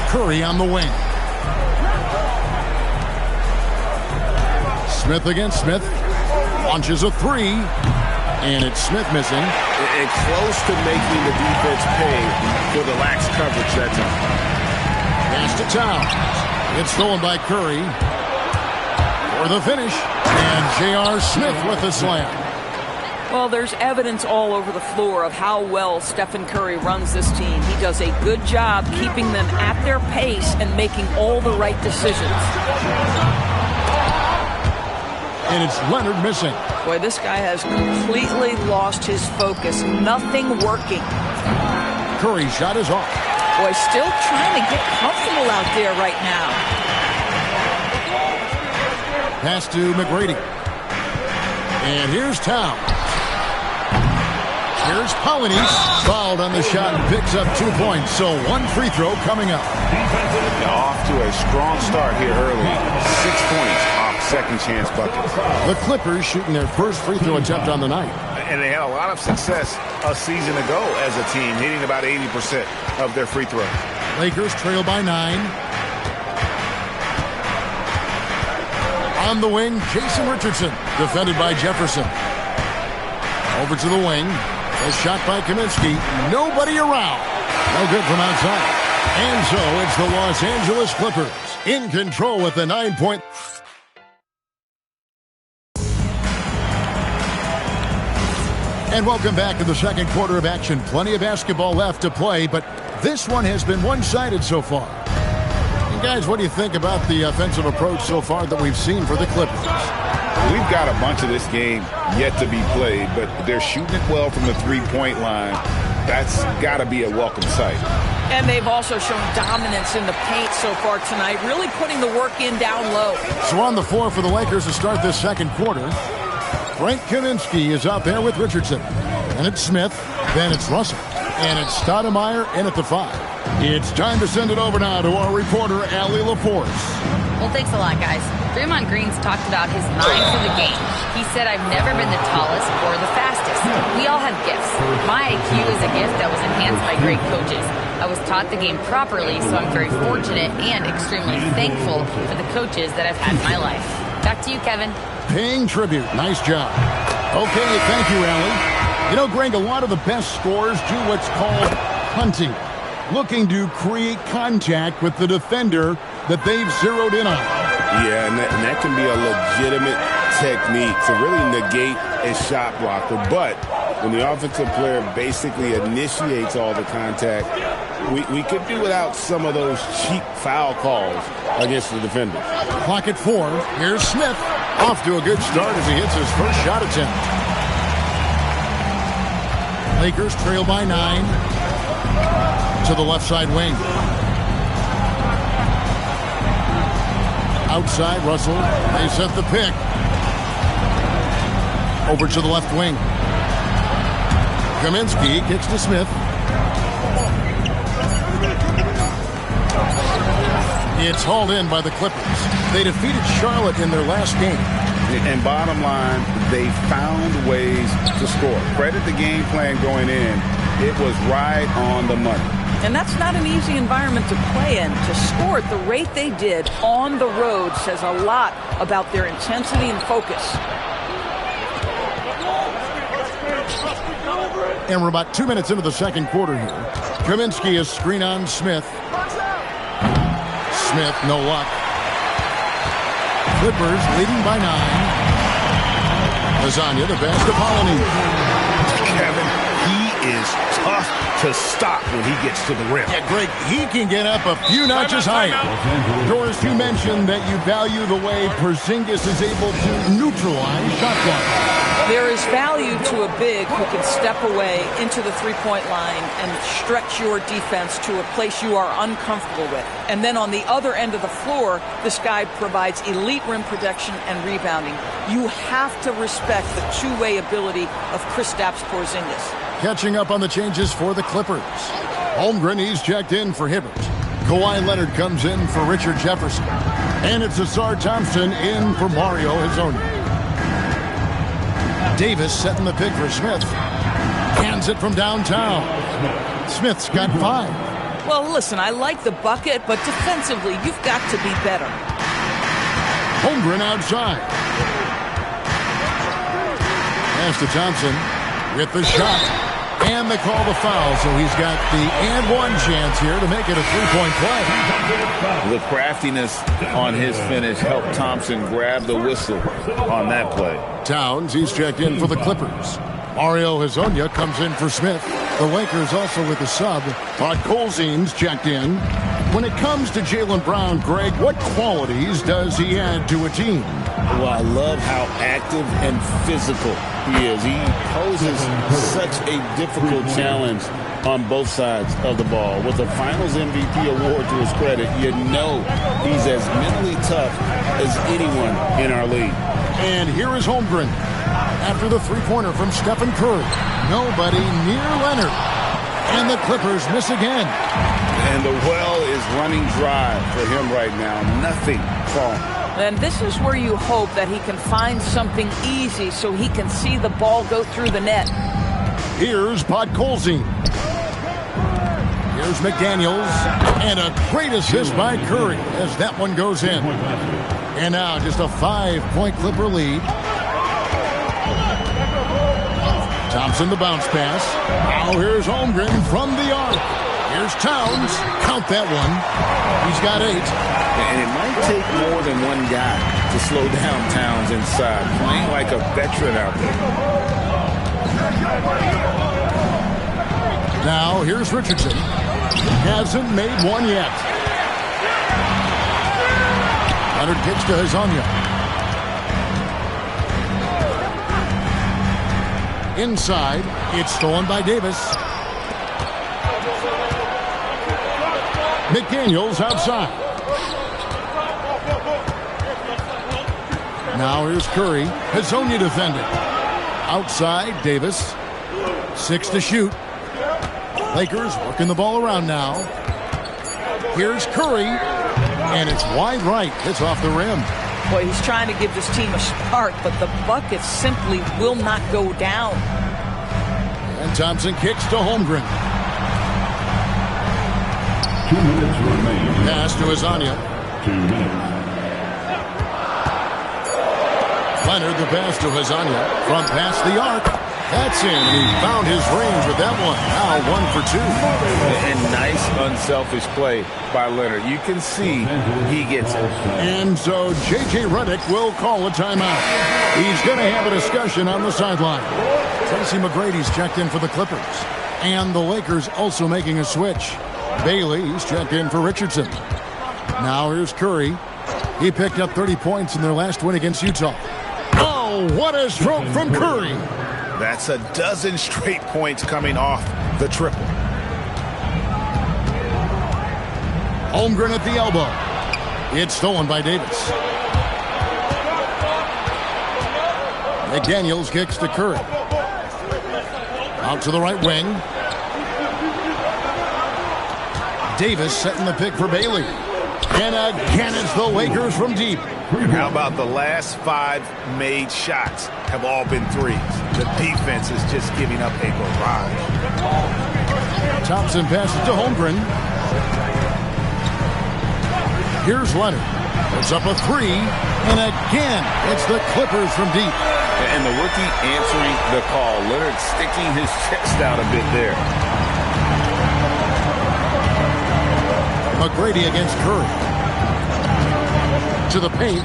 [SPEAKER 9] Curry on the wing. Smith against Smith. Launches a three. And it's Smith missing.
[SPEAKER 11] And close to making the defense pay for the lax coverage that time.
[SPEAKER 9] Pass to Towns. It's stolen by Curry. For the finish. And J.R. Smith with the slam.
[SPEAKER 8] Well, there's evidence all over the floor of how well Stephen Curry runs this team. He does a good job keeping them at their pace and making all the right decisions.
[SPEAKER 9] And it's Leonard missing.
[SPEAKER 8] Boy, this guy has completely lost his focus. Nothing working.
[SPEAKER 9] Curry's shot is off.
[SPEAKER 8] Boy, still trying to get comfortable out there right now.
[SPEAKER 9] Pass to McGrady. And here's Towns. Here's Polynice. Fouled on the shot and picks up 2 points. So one free throw coming up.
[SPEAKER 11] Off to a strong start here early. 6 points off second chance buckets.
[SPEAKER 9] The Clippers shooting their first free throw attempt on the night.
[SPEAKER 11] And they had a lot of success a season ago as a team, hitting about 80% of their free throws.
[SPEAKER 9] Lakers trail by 9. On the wing, Jason Richardson, defended by Jefferson. Over to the wing. A shot by Kaminsky. Nobody around. No good from outside. And so it's the Los Angeles Clippers in control with the 9-point. And welcome back to the second quarter of action. Plenty of basketball left to play, but this one has been one-sided so far. And guys, what do you think about the offensive approach so far that we've seen for the Clippers?
[SPEAKER 12] We've got a bunch of this game yet to be played, but they're shooting it well from the three-point line. That's got to be a welcome sight.
[SPEAKER 8] And they've also shown dominance in the paint so far tonight, really putting the work in down low.
[SPEAKER 9] So on the floor for the Lakers to start this second quarter, Frank Kaminsky is out there with Richardson. And it's Smith, then it's Russell, and it's Stoudemire in at the 5. It's time to send it over now to our reporter, Allie LaForce.
[SPEAKER 4] Well, thanks a lot, guys. Draymond Green's talked about his mind for the game. He said, I've never been the tallest or the fastest. We all have gifts. My IQ is a gift that was enhanced by great coaches. I was taught the game properly, so I'm very fortunate and extremely thankful for the coaches that I've had in my life. Back to you, Kevin.
[SPEAKER 9] Paying tribute. Nice job. Okay, thank you, Allie. You know, Greg, a lot of the best scorers do what's called hunting, looking to create contact with the defender that they've zeroed in on.
[SPEAKER 11] Yeah, and that can be a legitimate technique to really negate a shot blocker. But when the offensive player basically initiates all the contact, we could do without some of those cheap foul calls against the defenders.
[SPEAKER 9] Clock at 4. Here's Smith. Off to a good start as he hits his first shot attempt. Lakers trail by 9 to the left side wing. Outside, Russell. They set the pick. Over to the left wing. Kaminsky kicks to Smith. It's hauled in by the Clippers. They defeated Charlotte in their last game.
[SPEAKER 12] And bottom line, they found ways to score. Credit the game plan going in. It was right on the money.
[SPEAKER 8] And that's not an easy environment to play in. To score at the rate they did on the road says a lot about their intensity and focus.
[SPEAKER 9] And we're about 2 minutes into the second quarter here. Kaminsky is screen on Smith. Smith, no luck. Clippers leading by 9. Lasagna, the best of Polony.
[SPEAKER 3] Kevin, he is tough to stop when he gets to the rim.
[SPEAKER 9] Yeah, Greg, he can get up a few notches higher. Doris, you mentioned that you value the way Porzingis is able to neutralize shot clock.
[SPEAKER 8] There is value to a big who can step away into the three-point line and stretch your defense to a place you are uncomfortable with. And then on the other end of the floor, this guy provides elite rim protection and rebounding. You have to respect the two-way ability of Kristaps Porzingis.
[SPEAKER 9] Catching up on the changes for the Clippers. Holmgren, he's checked in for Hibbert. Kawhi Leonard comes in for Richard Jefferson. And it's Asar Thompson in for Mario Hezonja. Davis setting the pick for Smith. Hands it from downtown. Smith's got 5.
[SPEAKER 8] Well, listen, I like the bucket, but defensively, you've got to be better.
[SPEAKER 9] Holmgren outside. Pass to Thompson with the shot. And they call the foul, so he's got the and one chance here to make it a three-point play.
[SPEAKER 12] The craftiness on his finish helped Thompson grab the whistle on that play.
[SPEAKER 9] Towns, he's checked in for the Clippers. Mario Hezonja comes in for Smith. The Lakers also with a sub. Podkolzin's checked in. When it comes to Jaylen Brown, Greg, what qualities does he add to a team?
[SPEAKER 11] Well, I love how active and physical he is. He poses such a difficult challenge on both sides of the ball. With the Finals MVP award to his credit, you know he's as mentally tough as anyone in our league.
[SPEAKER 9] And here is Holmgren. After the three-pointer from Stephen Curry. Nobody near Leonard. And the Clippers miss again.
[SPEAKER 11] And the well is running dry for him right now. Nothing falling.
[SPEAKER 8] And this is where you hope that he can find something easy so he can see the ball go through the net.
[SPEAKER 9] Here's Podkolzin. Here's McDaniels. And a great assist by Curry as that one goes in. And now just a 5-point Clipper lead. Thompson the bounce pass. Now here's Holmgren from the arc. Here's Towns. Count that one. He's got 8.
[SPEAKER 12] And it might take more than one guy to slow down Towns inside. Playing like a veteran out there.
[SPEAKER 9] Now, here's Richardson. Hasn't made one yet. Leonard kicks to Hezonja. Inside, it's stolen by Davis. McDaniels outside. Now here's Curry. Hezonja defended. Outside, Davis. 6 to shoot. Lakers working the ball around now. Here's Curry. And it's wide right. It's off the rim.
[SPEAKER 8] Boy, he's trying to give this team a spark, but the bucket simply will not go down.
[SPEAKER 9] And Thompson kicks to Holmgren.
[SPEAKER 14] 2 minutes remaining.
[SPEAKER 9] Pass to Hezonja.
[SPEAKER 14] 2 minutes.
[SPEAKER 9] Leonard, the pass to Hezonja from past the arc. That's in. He found his range with that one. Now 1 for 2.
[SPEAKER 12] And nice, unselfish play by Leonard. You can see he gets it.
[SPEAKER 9] And so J.J. Redick will call a timeout. He's going to have a discussion on the sideline. Tracy McGrady's checked in for the Clippers. And the Lakers also making a switch. Bailey's checked in for Richardson. Now here's Curry. He picked up 30 points in their last win against Utah. Oh, what a stroke from Curry.
[SPEAKER 19] That's a dozen straight points coming off the triple.
[SPEAKER 9] Holmgren at the elbow. It's stolen by Davis. McDaniels kicks to Curry. Out to the right wing. Davis setting the pick for Bailey. And again, it's the Lakers from deep.
[SPEAKER 19] How about the last 5 made shots have all been threes? The defense is just giving up a barrage.
[SPEAKER 9] Thompson passes to Holmgren. Here's Leonard. Puts up a 3. And again, it's the Clippers from deep.
[SPEAKER 12] And the rookie answering the call. Leonard sticking his chest out a bit there.
[SPEAKER 9] McGrady against Curry. To the paint.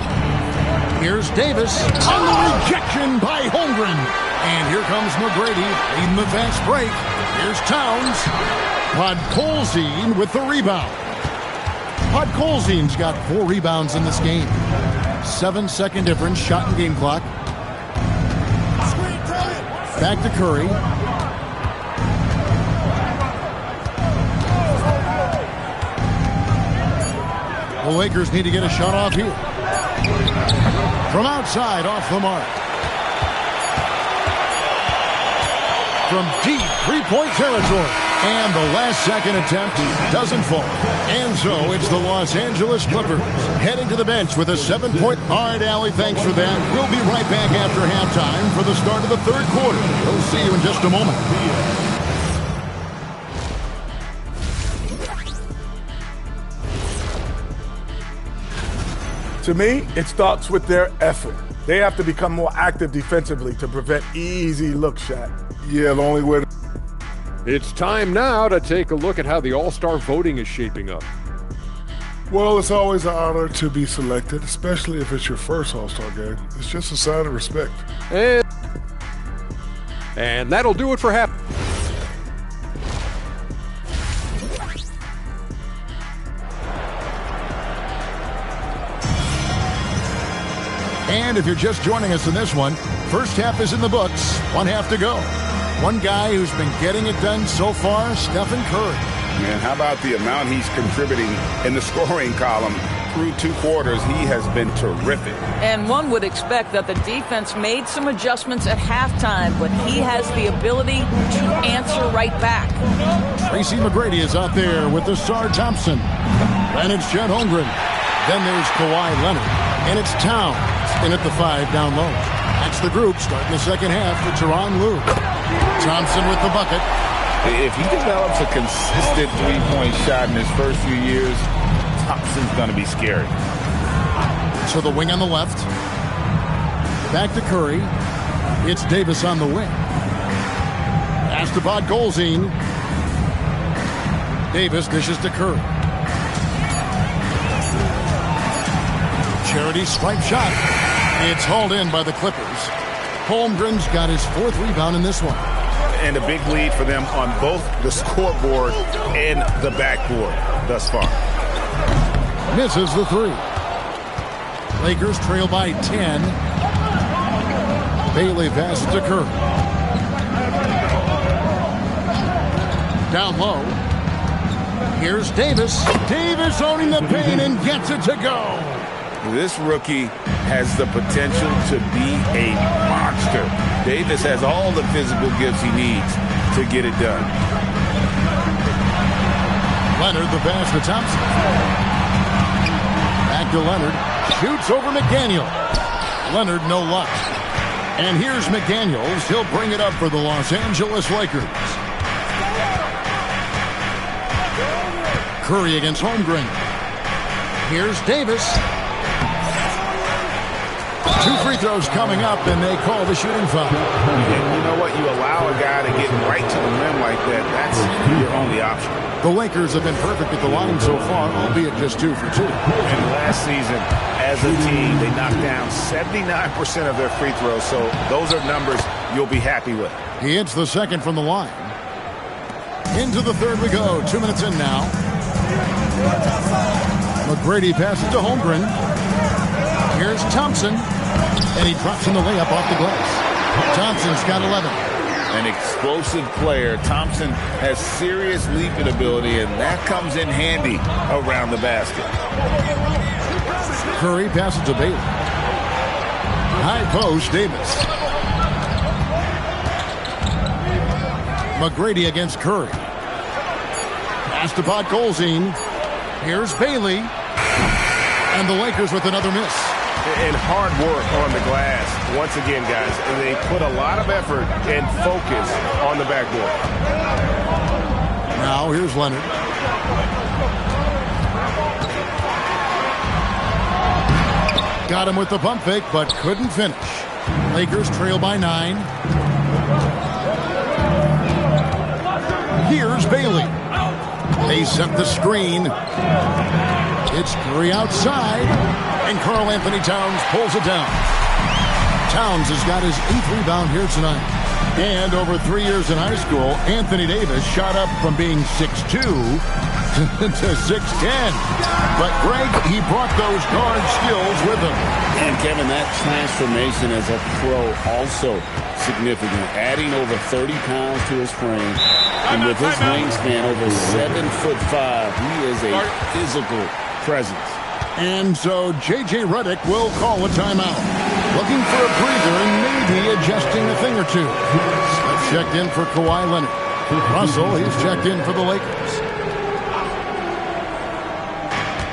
[SPEAKER 9] Here's Davis. And the rejection by Holmgren. And here comes McGrady leading the fast break. Here's Towns. Podkolzin with the rebound. Podkolzin's got 4 rebounds in this game. 7-second difference, shot and game clock. Back to Curry. The Lakers need to get a shot off here. From outside, off the mark. From deep, 3-point territory. And the last second attempt doesn't fall. And so it's the Los Angeles Clippers heading to the bench with a 7-point. All right, Allie, thanks for that. We'll be right back after halftime for the start of the third quarter. We'll see you in just a moment.
[SPEAKER 7] To me, it starts with their effort. They have to become more active defensively to prevent easy look shot.
[SPEAKER 13] Yeah, the only way.
[SPEAKER 6] It's time now to take a look at how the All-Star voting is shaping up.
[SPEAKER 13] Well, it's always an honor to be selected, especially if it's your first All-Star game. It's just a sign of respect.
[SPEAKER 6] And that'll do it for half.
[SPEAKER 9] And if you're just joining us in this one, first half is in the books. 1 half to go. One guy who's been getting it done so far, Stephen Curry.
[SPEAKER 12] Man, how about the amount he's contributing in the scoring column through 2 quarters? He has been terrific.
[SPEAKER 8] And one would expect that the defense made some adjustments at halftime, but he has the ability to answer right back.
[SPEAKER 9] Tracy McGrady is out there with the Sar Thompson. And it's Chet Holmgren. Then there's Kawhi Leonard. And it's Towns in at the 5 down low. That's the group starting the second half for Tyronn Lue. Thompson with the bucket.
[SPEAKER 12] If he develops a consistent 3-point shot in his first few years, Thompson's going to be scary.
[SPEAKER 9] So the wing on the left. Back to Curry. It's Davis on the wing. Pass to Podkolzin. Davis dishes to Curry. Charity stripe shot. It's hauled in by the Clippers. Holmgren's got his 4th rebound in this one.
[SPEAKER 19] And a big lead for them on both the scoreboard and the backboard thus far.
[SPEAKER 9] Misses the 3. Lakers trail by 10. Bailey passes to Curry. Down low. Here's Davis. Davis owning the paint and gets it to go.
[SPEAKER 19] This rookie has the potential to be a monster. Davis has all the physical gifts he needs to get it done.
[SPEAKER 9] Leonard, the pass to Thompson. Back to Leonard. Shoots over McDaniel. Leonard, no luck. And here's McDaniels. He'll bring it up for the Los Angeles Lakers. Curry against Holmgren. Here's Davis. 2 free throws coming up, and they call the shooting foul.
[SPEAKER 19] And you know what? You allow a guy to get right to the rim like that. That's your only option.
[SPEAKER 9] The Lakers have been perfect at the line so far, albeit just 2 for 2.
[SPEAKER 19] And last season, as a team, they knocked down 79% of their free throws, so those are numbers you'll be happy with.
[SPEAKER 9] He hits the second from the line. Into the third we go. 2 minutes in now. McGrady passes to Holmgren. Here's Thompson. And he drops in the layup off the glass. Thompson's got 11.
[SPEAKER 19] An explosive player. Thompson has serious leaping ability, and that comes in handy around the basket.
[SPEAKER 9] Curry passes to Bailey. High post, Davis. McGrady against Curry. Pass to Podkolzin. Here's Bailey. And the Lakers with another miss.
[SPEAKER 1] And hard work on the glass. Once again, guys, and they put a lot of effort and focus on the backboard.
[SPEAKER 9] Now here's Leonard. Got him with the pump fake, but couldn't finish. Lakers trail by 9. Here's Bailey. They set the screen. It's Curry outside, and Karl Anthony Towns pulls it down. Towns has got his 8th rebound here tonight. And over 3 years in high school, Anthony Davis shot up from being 6'2" to 6'10". But, Greg, he brought those guard skills with him.
[SPEAKER 12] And, Kevin, that transformation as a pro also significant. Adding over 30 pounds to his frame. And with his wingspan over 7'5", he is a physical presence.
[SPEAKER 9] And so J.J. Redick will call a timeout. Looking for a breather and maybe adjusting a thing or two. Smith checked in for Kawhi Leonard. Russell, he's checked in for the Lakers.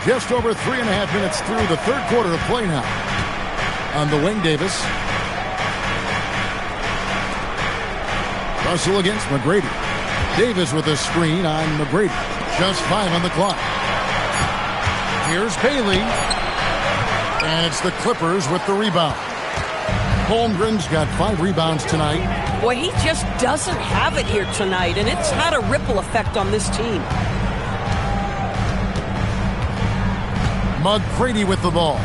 [SPEAKER 9] Just over 3.5 minutes through the third quarter of play now. On the wing, Davis. Russell against McGrady. Davis with a screen on McGrady. Just 5 on the clock. Here's Bailey. And it's the Clippers with the rebound. Holmgren's got 5 rebounds tonight.
[SPEAKER 2] Boy, he just doesn't have it here tonight, and it's had a ripple effect on this team.
[SPEAKER 9] McGrady with the ball.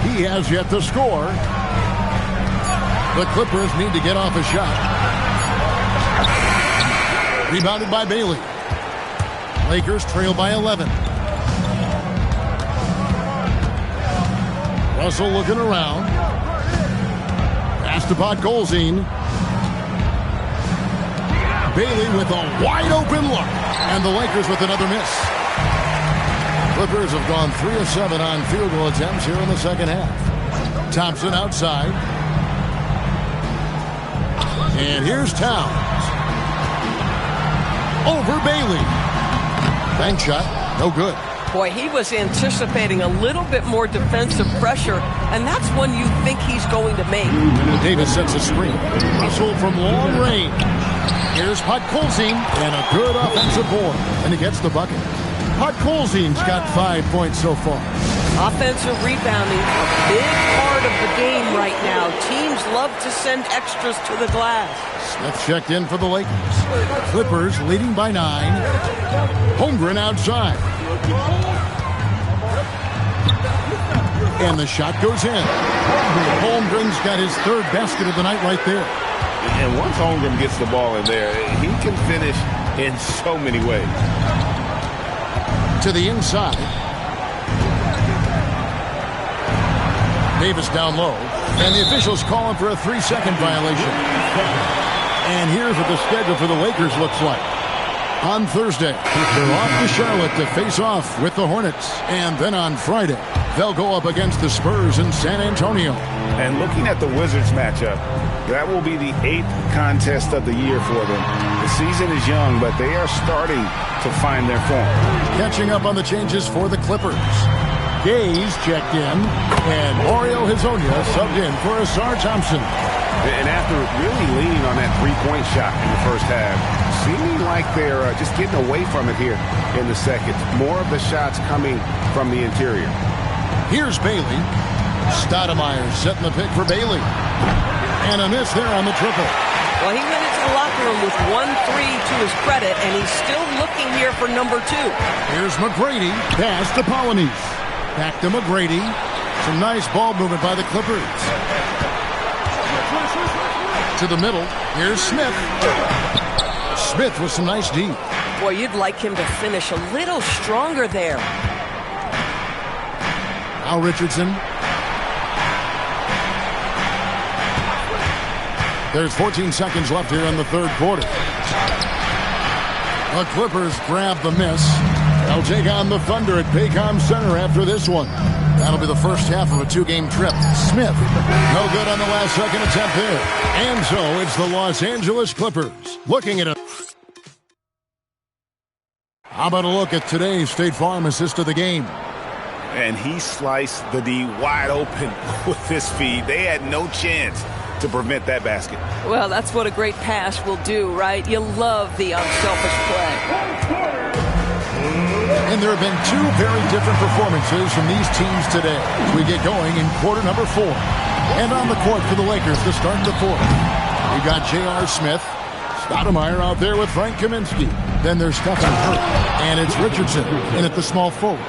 [SPEAKER 9] He has yet to score. The Clippers need to get off a shot. Rebounded by Bailey. Lakers trail by 11. Russell looking around. Pass to Podkolzin. Bailey with a wide open look. And the Lakers with another miss. Clippers have gone 3 of 7 on field goal attempts here in the second half. Thompson outside. And here's Towns. Over Bailey. Bank shot. No good.
[SPEAKER 2] Boy, he was anticipating a little bit more defensive pressure, and that's one you think he's going to make.
[SPEAKER 9] Davis sets a screen. Russell from long range. Here's Podkolzin, and a good offensive board. And he gets the bucket. Podkolzin's got 5 points so far.
[SPEAKER 2] Offensive rebounding, a big part of the game right now. Teams love to send extras to the glass.
[SPEAKER 9] Smith checked in for the Lakers. Clippers leading by 9. Holmgren outside. And the shot goes in. Holmgren's got his third basket of the night right there.
[SPEAKER 19] And once Holmgren gets the ball in there, he can finish in so many ways.
[SPEAKER 9] To the inside. Davis down low. And the officials calling for a 3-second violation. And here's what the schedule for the Lakers looks like. On Thursday, they're off to Charlotte to face off with the Hornets. And then on Friday, they'll go up against the Spurs in San Antonio.
[SPEAKER 19] And looking at the Wizards matchup, that will be the 8th contest of the year for them. The season is young, but they are starting to find their form.
[SPEAKER 9] Catching up on the changes for the Clippers. Gaze checked in, and Mario Hezonja subbed in for Asar Thompson.
[SPEAKER 19] And after really leaning on that three-point shot in the first half, seeming like they're just getting away from it here in the second. More of the shots coming from the interior.
[SPEAKER 9] Here's Bailey. Stoudemire setting the pick for Bailey. And a miss there on the triple.
[SPEAKER 2] Well, he went into the locker room with 1-3 to his credit, and he's still looking here for number 2.
[SPEAKER 9] Here's McGrady. Pass to Polynice. Back to McGrady. Some nice ball movement by the Clippers. To the middle. Here's Smith. Smith with some nice D.
[SPEAKER 2] Boy, you'd like him to finish a little stronger there.
[SPEAKER 9] Al Richardson. There's 14 seconds left here in the third quarter. The Clippers grab the miss. They'll take on the Thunder at Paycom Center after this one. That'll be the first half of a 2-game trip. Smith, no good on the last second attempt there. And so it's the Los Angeles Clippers looking at it. How about a look at today's State Farm assist of the game?
[SPEAKER 19] And he sliced the D wide open with his feed. They had no chance to prevent that basket.
[SPEAKER 2] Well, that's what a great pass will do, right? You love the unselfish play.
[SPEAKER 9] And there have been 2 very different performances from these teams today. We get going in quarter number 4. And on the court for the Lakers to start the fourth. We got J.R. Smith. Stoudemire out there with Frank Kaminsky. Then there's Stephen Hurt. And it's Richardson in at the small forward.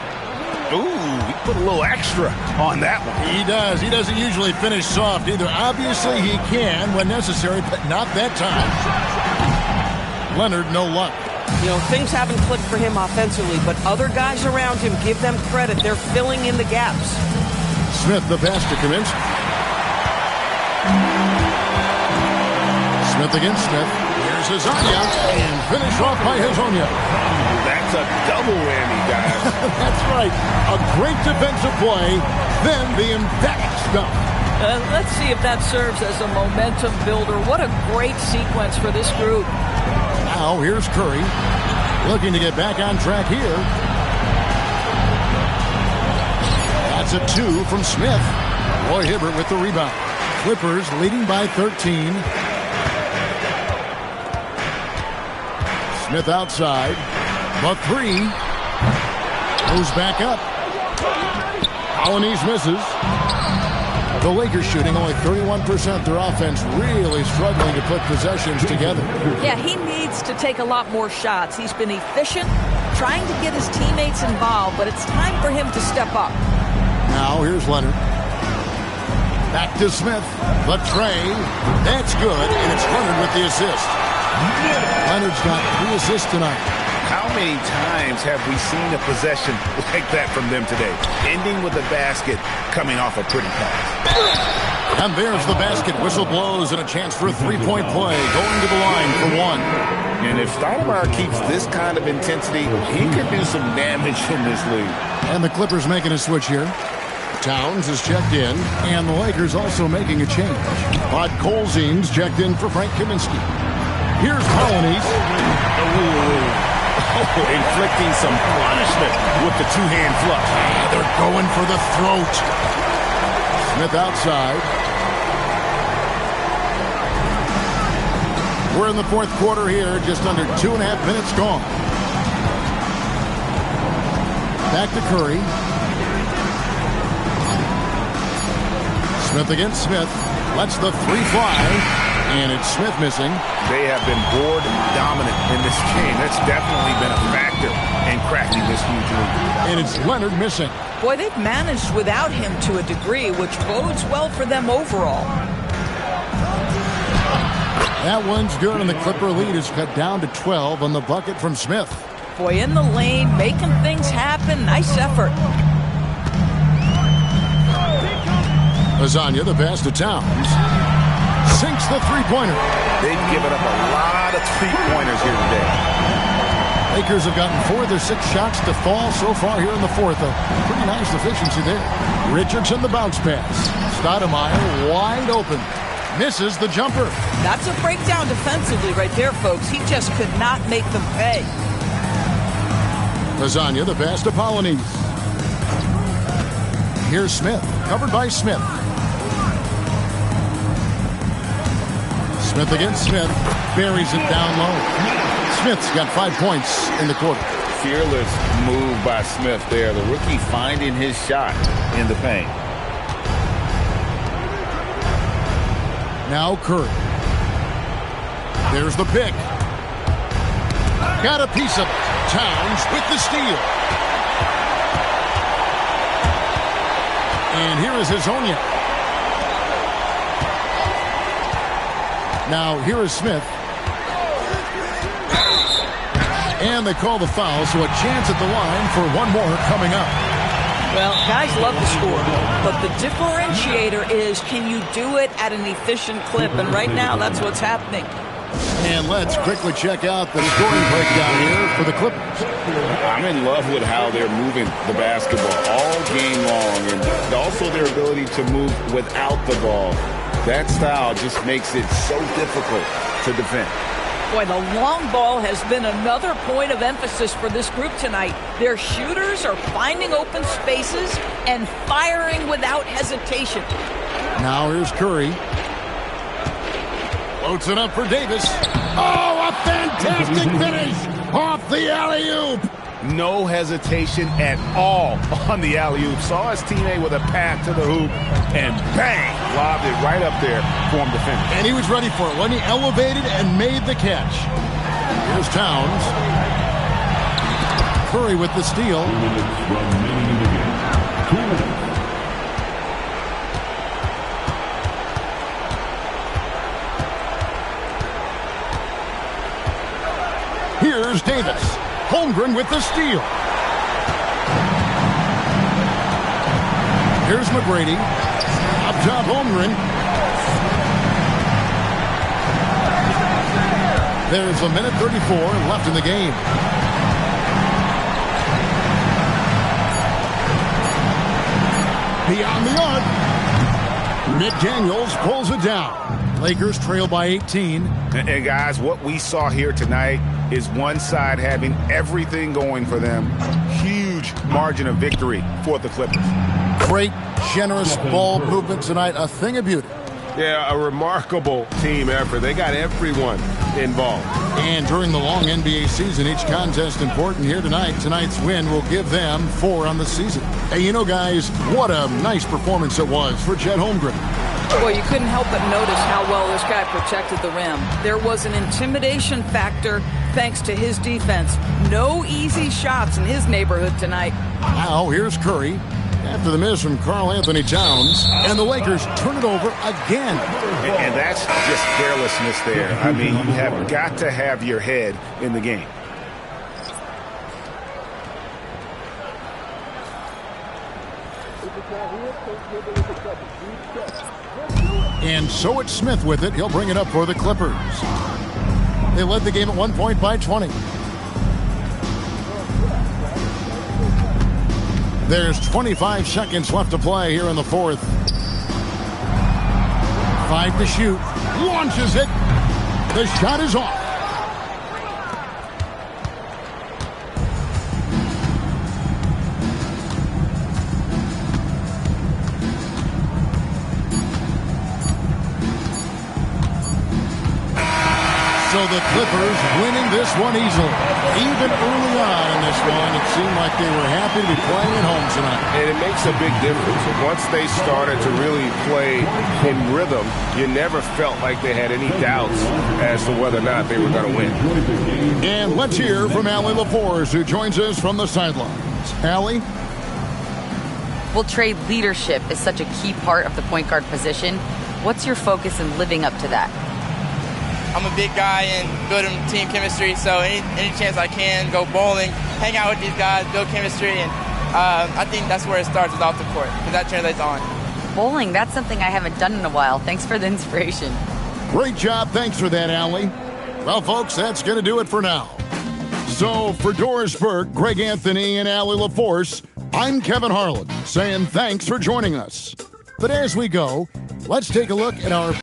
[SPEAKER 19] Ooh, he put a little extra on that one.
[SPEAKER 9] He does. He doesn't usually finish soft either. Obviously, he can when necessary, but not that time. Leonard, no luck.
[SPEAKER 2] You know, things haven't clicked for him offensively, but other guys around him, give them credit. They're filling in the gaps.
[SPEAKER 9] Smith, the pass to Kaminsky. Smith against Smith. Here's Hezonja, and finish off by Hezonja.
[SPEAKER 19] That's a double whammy, guys.
[SPEAKER 9] That's right. A great defensive play, then the emphatic stuff.
[SPEAKER 8] Let's see if that serves as a momentum builder. What a great sequence for this group.
[SPEAKER 9] Now here's Curry, looking to get back on track here. That's a 2 from Smith. Roy Hibbert with the rebound. Clippers leading by 13. Smith outside. The 3 goes back up. Polynice misses. The Lakers shooting only 31%. Their offense really struggling to put possessions together.
[SPEAKER 8] Yeah, he needs to take a lot more shots. He's been efficient, trying to get his teammates involved, but it's time for him to step up.
[SPEAKER 9] Now here's Leonard. Back to Smith. The tray. That's good, and it's Leonard with the assist. Leonard's got 3 assists tonight.
[SPEAKER 19] How many times have we seen a possession like that from them today? Ending with a basket, coming off a pretty pass.
[SPEAKER 9] And there's the basket. Whistle blows and a chance for a 3-point play. Going to the line for 1.
[SPEAKER 19] And if Stoudemire keeps this kind of intensity, he could do some damage in this league.
[SPEAKER 9] And the Clippers making a switch here. Towns is checked in, and the Lakers also making a change. Bud Colzine's checked in for Frank Kaminsky. Here's Polynice.
[SPEAKER 19] Inflicting some punishment with the 2-hand flush.
[SPEAKER 9] Yeah, they're going for the throat. Smith outside. We're in the fourth quarter here, just under 2.5 minutes gone. Back to Curry. Smith against Smith. Lets the three fly. And it's Smith missing.
[SPEAKER 12] They have been board dominant in this game. That's definitely been a factor in cracking this huge lead.
[SPEAKER 9] And it's Leonard missing.
[SPEAKER 8] Boy, they've managed without him to a degree, which bodes well for them overall.
[SPEAKER 9] That one's good, and the Clipper lead is cut down to 12 on the bucket from Smith.
[SPEAKER 8] Boy, in the lane, making things happen. Nice effort.
[SPEAKER 9] Lasagna, the pass to Towns. Sinks the three-pointer.
[SPEAKER 12] They've given up a lot of three-pointers here today.
[SPEAKER 9] Lakers have gotten 4 of their 6 shots to fall so far here in the fourth. A pretty nice efficiency there. Richardson, the bounce pass. Stoudemire wide open. Misses the jumper.
[SPEAKER 8] That's a breakdown defensively right there, folks. He just could not make them pay.
[SPEAKER 9] Lasagna, the pass to Polonese. Here's Smith. Covered by Smith. Smith against Smith. Buries it down low. Smith's got 5 points in the quarter.
[SPEAKER 12] Fearless move by Smith there. The rookie finding his shot in the paint.
[SPEAKER 9] Now Curry. There's the pick. Got a piece of it. Towns with the steal. And here is Hezonja. Now here is Smith. And they call the foul, so a chance at the line for one more coming up.
[SPEAKER 8] Well, guys love to score, but the differentiator is, can you do it at an efficient clip? And right now, that's what's happening.
[SPEAKER 9] And let's quickly check out the scoring breakdown here for the Clippers.
[SPEAKER 12] I'm in love with how they're moving the basketball all game long, and also their ability to move without the ball. That style just makes it so difficult to defend.
[SPEAKER 8] Boy, the long ball has been another point of emphasis for this group tonight. Their shooters are finding open spaces and firing without hesitation.
[SPEAKER 9] Now here's Curry. Floats it up for Davis. Oh, a fantastic finish off the alley-oop.
[SPEAKER 12] No hesitation at all on the alley-oop. Saw his teammate with a path to the hoop, and bang, lobbed it right up there for him to finish.
[SPEAKER 9] And he was ready for it when he elevated and made the catch. Here's Towns. Curry with the steal.
[SPEAKER 14] 2 minutes remaining in the game. 2 minutes.
[SPEAKER 9] Here's Davis. Holmgren with the steal. Here's McGrady. Up top, Holmgren. There's 1:34 left in the game. Beyond the arc. Nick Daniels pulls it down. Lakers trail by 18.
[SPEAKER 12] And guys, what we saw here tonight is one side having everything going for them. Huge margin of victory for the Clippers.
[SPEAKER 9] Great, generous ball movement tonight. A thing of beauty.
[SPEAKER 1] Yeah, a remarkable team effort. They got everyone involved.
[SPEAKER 9] And during the long NBA season, each contest important here tonight. Tonight's win will give them 4 on the season. Hey, you know, guys, what a nice performance it was for Chet Holmgren.
[SPEAKER 8] Well, you couldn't help but notice how well this guy protected the rim. There was an intimidation factor thanks to his defense. No easy shots in his neighborhood tonight.
[SPEAKER 9] Now, here's Curry. After the miss from Karl Anthony Towns, and the Lakers turn it over again.
[SPEAKER 12] And that's just carelessness there. I mean, you have got to have your head in the game.
[SPEAKER 9] And so it's Smith with it. He'll bring it up for the Clippers. They led the game at 1 point by 20. There's 25 seconds left to play here in the fourth. 5 to shoot. Launches it. The shot is off. So the Clippers winning this one easily. Even early on in this one, it seemed like they were happy to be playing at home tonight.
[SPEAKER 19] And it makes a big difference. Once they started to really play in rhythm, you never felt like they had any doubts as to whether or not they were going to win.
[SPEAKER 9] And let's hear from Allie LaForce, who joins us from the sidelines. Allie?
[SPEAKER 4] Well, Trey, leadership is such a key part of the point guard position. What's your focus in living up to that?
[SPEAKER 20] I'm a big guy and building team chemistry, so any chance I can, go bowling, hang out with these guys, build chemistry, and I think that's where it starts, is off the court, because that translates on.
[SPEAKER 4] Bowling, that's something I haven't done in a while. Thanks for the inspiration.
[SPEAKER 9] Great job. Thanks for that, Allie. Well, folks, that's going to do it for now. So, for Doris Burke, Greg Anthony, and Allie LaForce, I'm Kevin Harlan, saying thanks for joining us. But as we go, let's take a look at our...